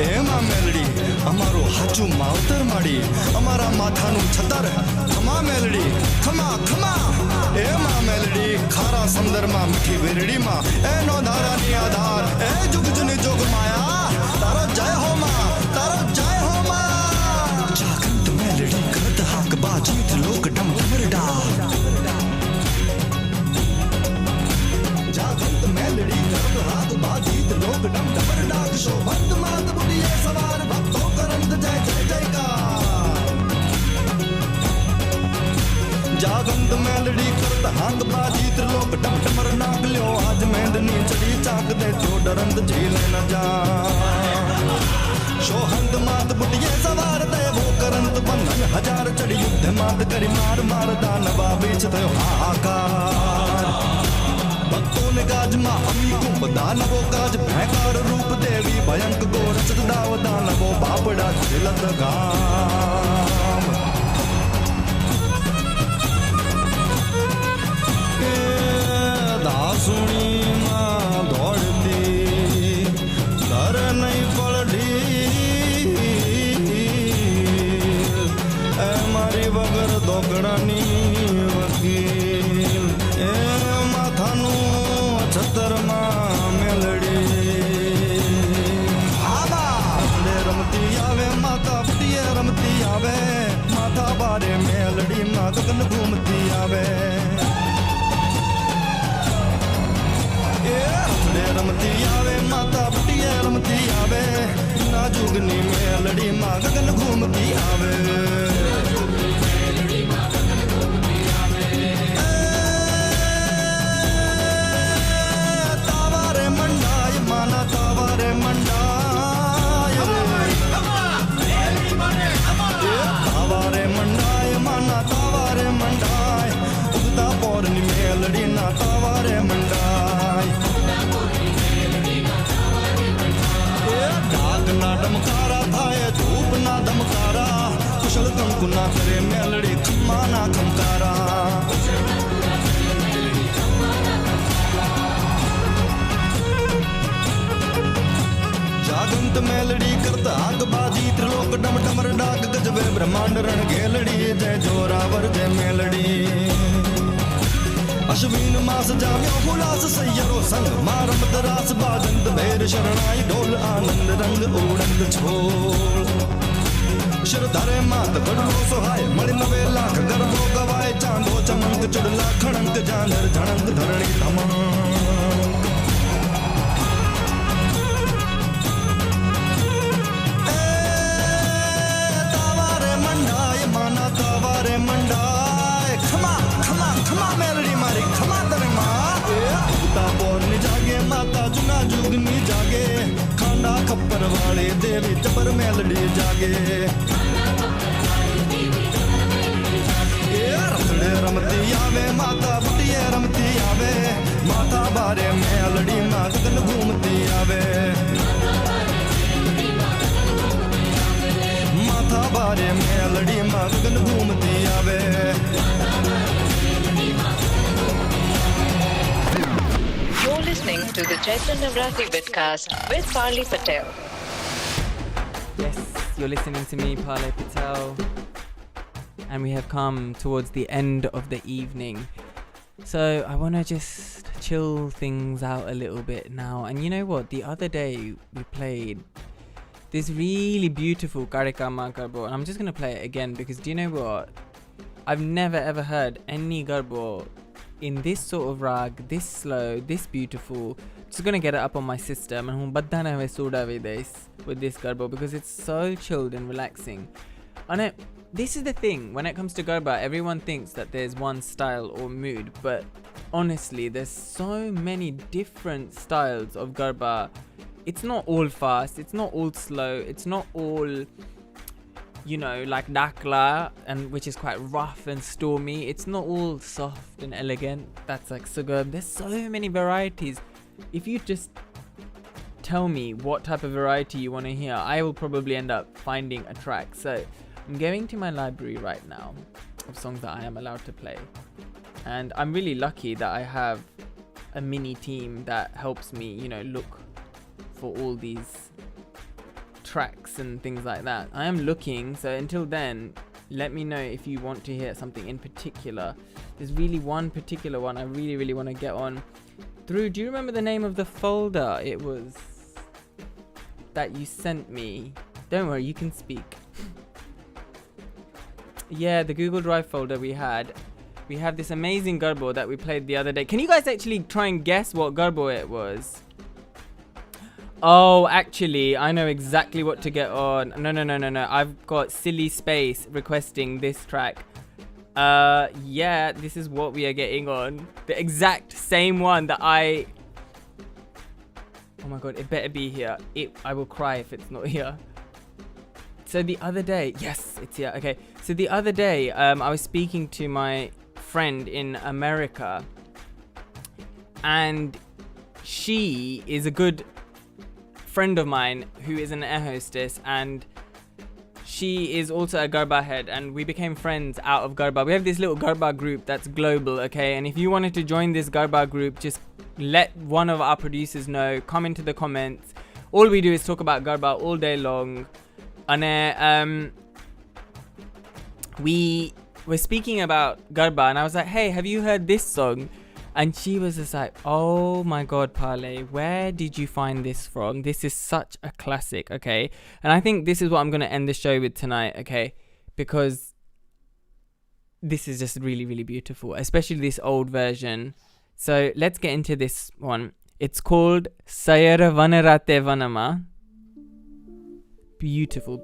એમાં મેલડી અમારો હાચું માવતર માડી અમારા માથાનું છતર ખમા મેલડી ખમા ખમા એમાં મેલડી ખારા સંદરમાં મીઠી વેરડીમાં એનો ધારાની આધાર એ જુગ જુની જોગ માયા તારો જય હો માં તારો જય હો માં જાગંત મેલડી કરત હાક બાજીત લોક ડમ ડમરડા જાગંત મેલડી કરત હાક બાજીત લોક ડમ ડમરડા શોભંત માત બુડીએ સવાર ભક્તો કરંત જય જય જયકાર જાગંત મેલડી કરત હાક બાજીત લોક ડમ ડમર નાગ લ્યો આજ મેંદની ચડી ચાક દે જો ડરંત ઝીલે ન જા શોહંત માત બુડીએ સવાર દે વો કરંત બંધન હજાર ચડી યુદ્ધ માત કરી માર માર દાનવા બીચ થયો હાહાકાર ભક્તોને ગાજમાં અમી કુંભ દાનવો કાજ ભયંકર રૂપ દેવી ભયંક ગોરચ દાવ દાનવો બાપડા ઝીલત ગામ દાસુણીમાં દોડતી ઘર નહીં પલડી એ મારી વગર દોકડાની વકીલ એ માથાનું છતરમાં મેલડી આપણે રમતી આવે માતા પટીએ રમતી આવે માથા બારે મેલડી માં ગગન ઘૂમતી આવે રમતી આવે માતા બુટીએ રમતી આવે નાજુગની મેલડી માં ગગન ઘૂમતી આવે તાવારે મંડાય માના તાવારે મંડાય તાવારે મંડાય માના તાવારે મંડાય ઉગતા પોરની મેલડી ના તાવારે મંડાય ડાકના ડમકારા થાય ધૂપના ધમકારા કુશળ કંકુના કરે મેલડી ખમ્માના ખમકારા જાગંત મેલડી કરતા આગબાજી ત્રિલોક ડમ ડમર ડાક ગજવે બ્રહ્માંડ રણ ઘેલડી જય જોરાવર જય મેલડી અશ્વિન માસ જામ્યો હુલાસ સૈયરો સંગ મારમ દરાસ બાજંત ભેર શરણાઈ ઢોલ આનંદ રંગ ઉડંદ છોડ શરધારે માત બડલો સોહાય મળી 9 લાખ ગરબો ગવાય ચાંદો ચમંક ચડલા ખણંક જાંધર ઝણંક ધરણી ધમંક તાવારે મંડાય માના તાવારે મંડાય ખમા ખમા ખમા મેલડી મારી ખમા તરે માં ઉગતા બોરની જાગે માતા જુના જુગની જાગે ખાંડા ખપ્પર વાળી દેવી જબર મેલડી જાગે રસડે રમતી આવે માતા બુટીએ રમતી આવે માતા બારે મેલડી માં ગગન ઘૂમતી આવે માથા બારે મેલડી માં ગગન ઘૂમતી આવે You're listening to the Chaitra Navratri vidcast with Parli Patel. Yes, you're listening to me, Parle Patel. And we have come towards the end of the evening. So I want to just chill things out a little bit now. And you know what? The other day we played this really beautiful Karikama Garbo. And I'm just going to play it again because do you know what? I've never ever heard any Garbo in this sort of rag, this slow, this beautiful. Just gonna get it up on my system and with this Garba because it's so chilled and relaxing. And this is the thing, when it comes to Garba, everyone thinks that there's one style or mood, but honestly there's so many different styles of Garba. It's not all fast, it's not all slow, it's not all, you know, like Dakla, and which is quite rough and stormy. It's not all soft and elegant. That's like Sagar. There's so many varieties. If you just tell me what type of variety you want to hear, I will probably end up finding a track. So I'm going to my library right now of songs that I am allowed to play, and I'm really lucky that I have a mini team that helps me, you know, look for all these tracks and things like that. I am looking, so until then, let me know if you want to hear something in particular. There's really one particular one I really want to get on. Drew, do you remember the name of the folder it was that you sent me? Don't worry, you can speak. Yeah, the Google Drive folder we had. We have this amazing Garba that we played the other day. Can you guys actually try and guess what Garba it was? Oh, actually, I know exactly what to get on. No. I've got Silly Space requesting this track. Yeah, this is what we are getting on. The exact same one that I... Oh my god, it better be here. I will cry if it's not here. So the other day... Yes, it's here. Okay, so the other day, I was speaking to my friend in America. And she is a good friend of mine who is an air hostess, and she is also a Garba head, and we became friends out of Garba. We have this little Garba group that's global, okay? And if you wanted to join this Garba group, just let one of our producers know. Come into the comments. All we do is talk about Garba all day long. And we were speaking about Garba, and I was like, hey, have you heard this song? And she was just like, oh my god, Pale, where did you find this from? This is such a classic, okay? And I think this is what I'm going to end the show with tonight, okay? Because this is just really beautiful, especially this old version. So let's get into this one. It's called Sayara Vanarate Vanama. Beautiful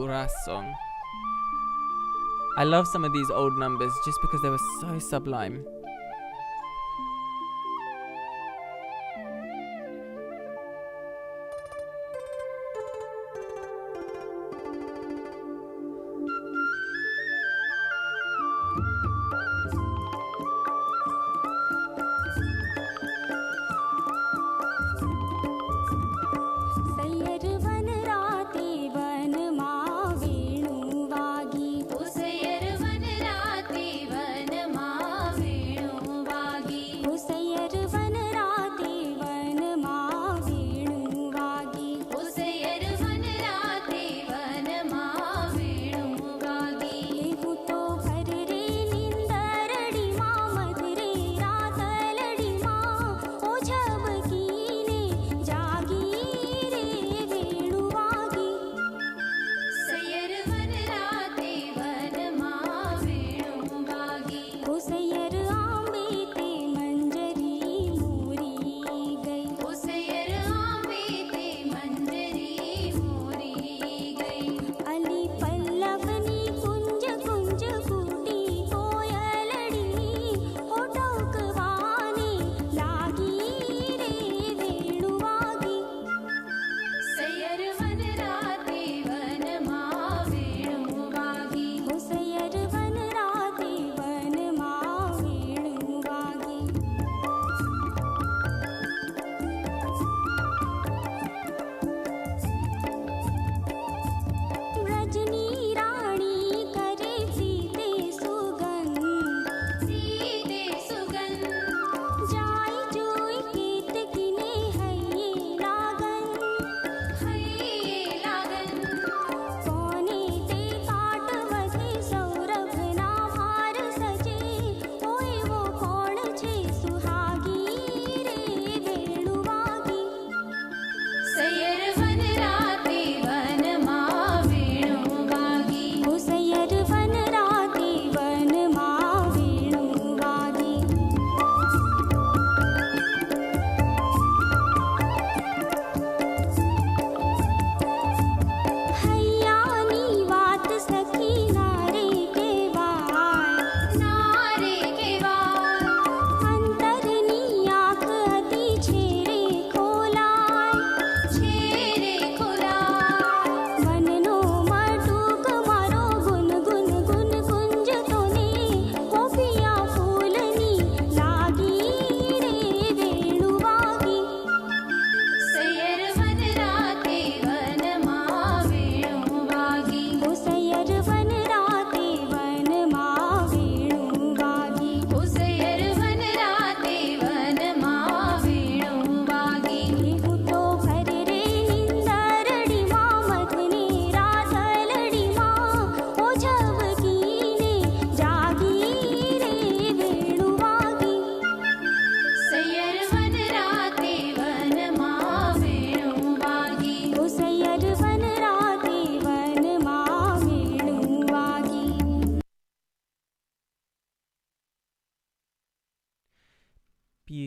rast song. I love some of these old numbers just because they were so sublime. Saiyar one राते one मा वेणु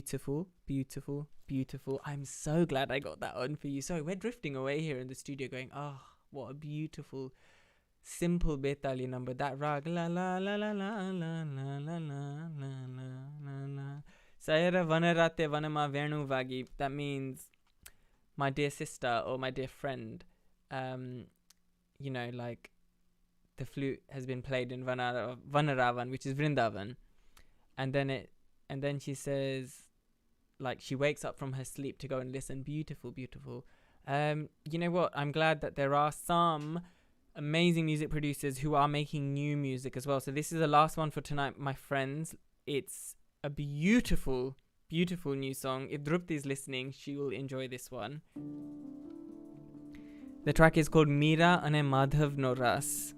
beautiful, beautiful, beautiful. I'm so glad I got that on for you. Sorry, we're drifting away here in the studio going, oh, what a beautiful, simple Betali number. That rag, la la la la la la la la la la la la. Sayara vanarate vanama venu vagi. That means my dear sister or my dear friend. You know, like the flute has been played in Vanaravan, which is Vrindavan. And then she says, like, she wakes up from her sleep to go and listen. Beautiful, beautiful. You know what? I'm glad that there are some amazing music producers who are making new music as well. So this is the last one for tonight, my friends. It's a beautiful, beautiful new song. If Drupti is listening, she will enjoy this one. The track is called Meera Ane Madhav No Ras.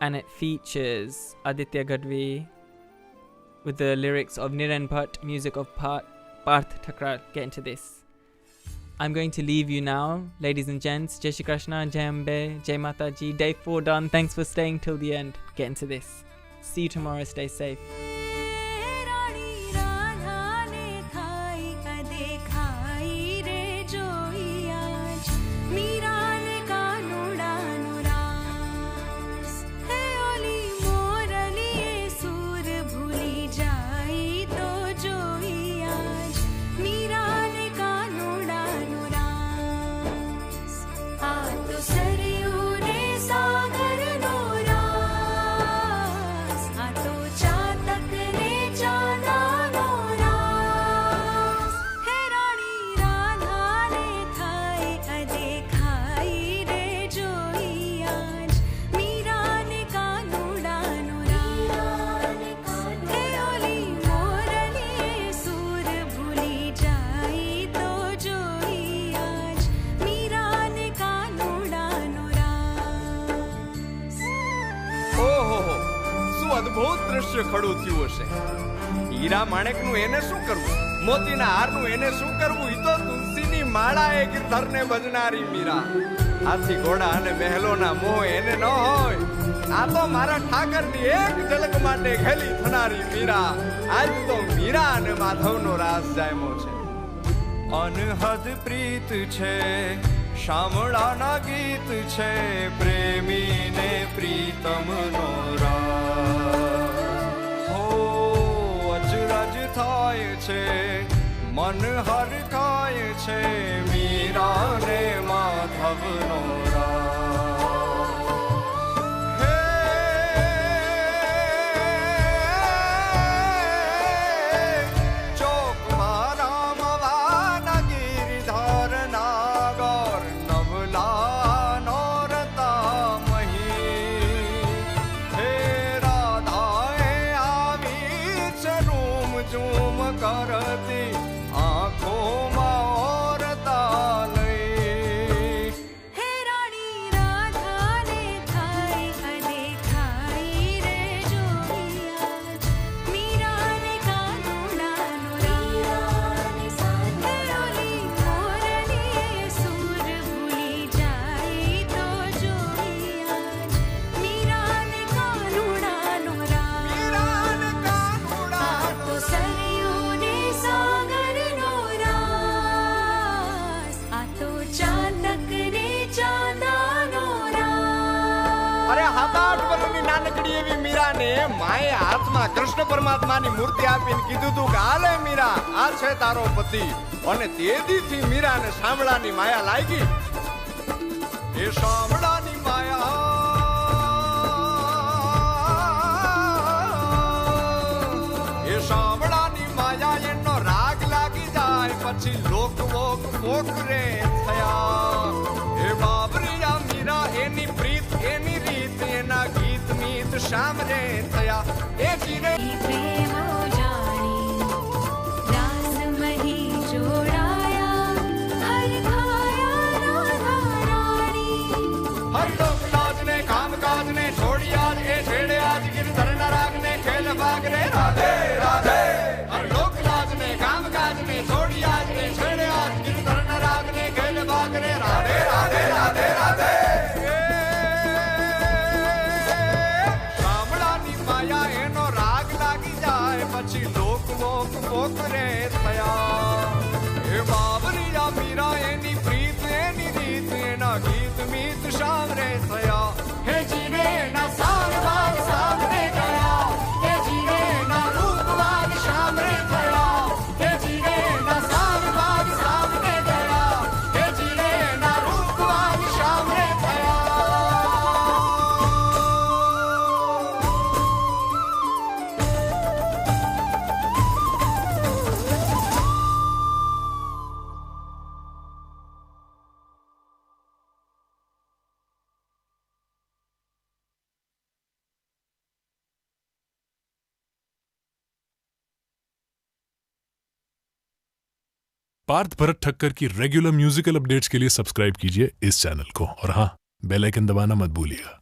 And it features Aditya Gadvi with the lyrics of Niran Bhatt, music of Parth Thakral. Get into this. I'm going to leave you now, ladies and gents. Jai Shri Krishna, Jai Ambe, Jai Mataji. Day 4 done. Thanks for staying till the end. Get into this. See you tomorrow. Stay safe. ખડું થયું હશે. હીરા માણેકનું એને શું કરવું, મોતીના હારનું એને શું કરવું? ઈ તો તુલસીની માળા એ ગિરધરને ભજનારી મીરા. હાથી ઘોડા અને મહેલોના મોહ એને ન હોય. આ તો મારા ઠાકરની એક ઝલક માટે ઘેલી થનારી મીરા. આજ તો મીરા અને માધવનો રાસ જામ્યો છે. અનહદ પ્રીત છે, શામળાના ગીત છે, પ્રેમીને પ્રીતમનો રાસ. થાય છે, મન હરખાય છે, મીરાને માધવનો રાસ. હે ચોકમાં રામવાના ગિરધર નાગર નવલા નોરતા મહી. હે રાધાએ આવી છે રૂમ ઝૂમ કરતી આંખોમાં ઓરતા લઈ. હે રાણી રાધાને થાય અદેખાઈ રે જોયા, મીરાને કાનુડાનો રાસ. હે ઓલી મોરલીએ સૂર ભૂલી જાય તો જોયા, મીરાને કાનુડાનો રાસ. આ તો સરયુને સાગરનો રાસ, આ તો ચાતકને ચાંદાનો રાસ. અરે 7-8 વર્ષની નાનકડી એવી મીરાને માએ હાથમાં કૃષ્ણ પરમાત્માની મૂર્તિ આપીને કીધું તું કે હાલે મીરા, આ છે તારો પતિ. અને તે દીથી મીરાને શામળાની માયા લાગી. એ શામળાની માયા, એ શામળાની માયા એનો રાગ લાગી જાય પછી લોક વોક પોકરે થયા. એ બાબરિયા મીરા એની પ્રીત એની રીત એના ગીત મીત શામ રે થયા. એ જીરે પ્રેમ જાણી રાસ મહી જોડાયા, હર ખાયા રાધા રાણી. હર લોક લાજને કામ કાજને છોડી આજ એ છેડે આજ ગિરધરના રાગને ખેલ ભાગ રે રાધે રાધે. હર લોક લાજને કામ કાજને છોડી આજ એ છેડે આજ ગિરધરના રાગને ખેલ ભાગ રે રાધે રાધે રાધે રાધે. શામળાની માયા એનો રાગ લાગી જાય પછી पार्थ भरत ठक्कर की रेगुलर म्यूजिकल अपडेट्स के लिए सब्सक्राइब कीजिए इस चैनल को, और हाँ, बेल आइकन दबाना मत भूलिएगा।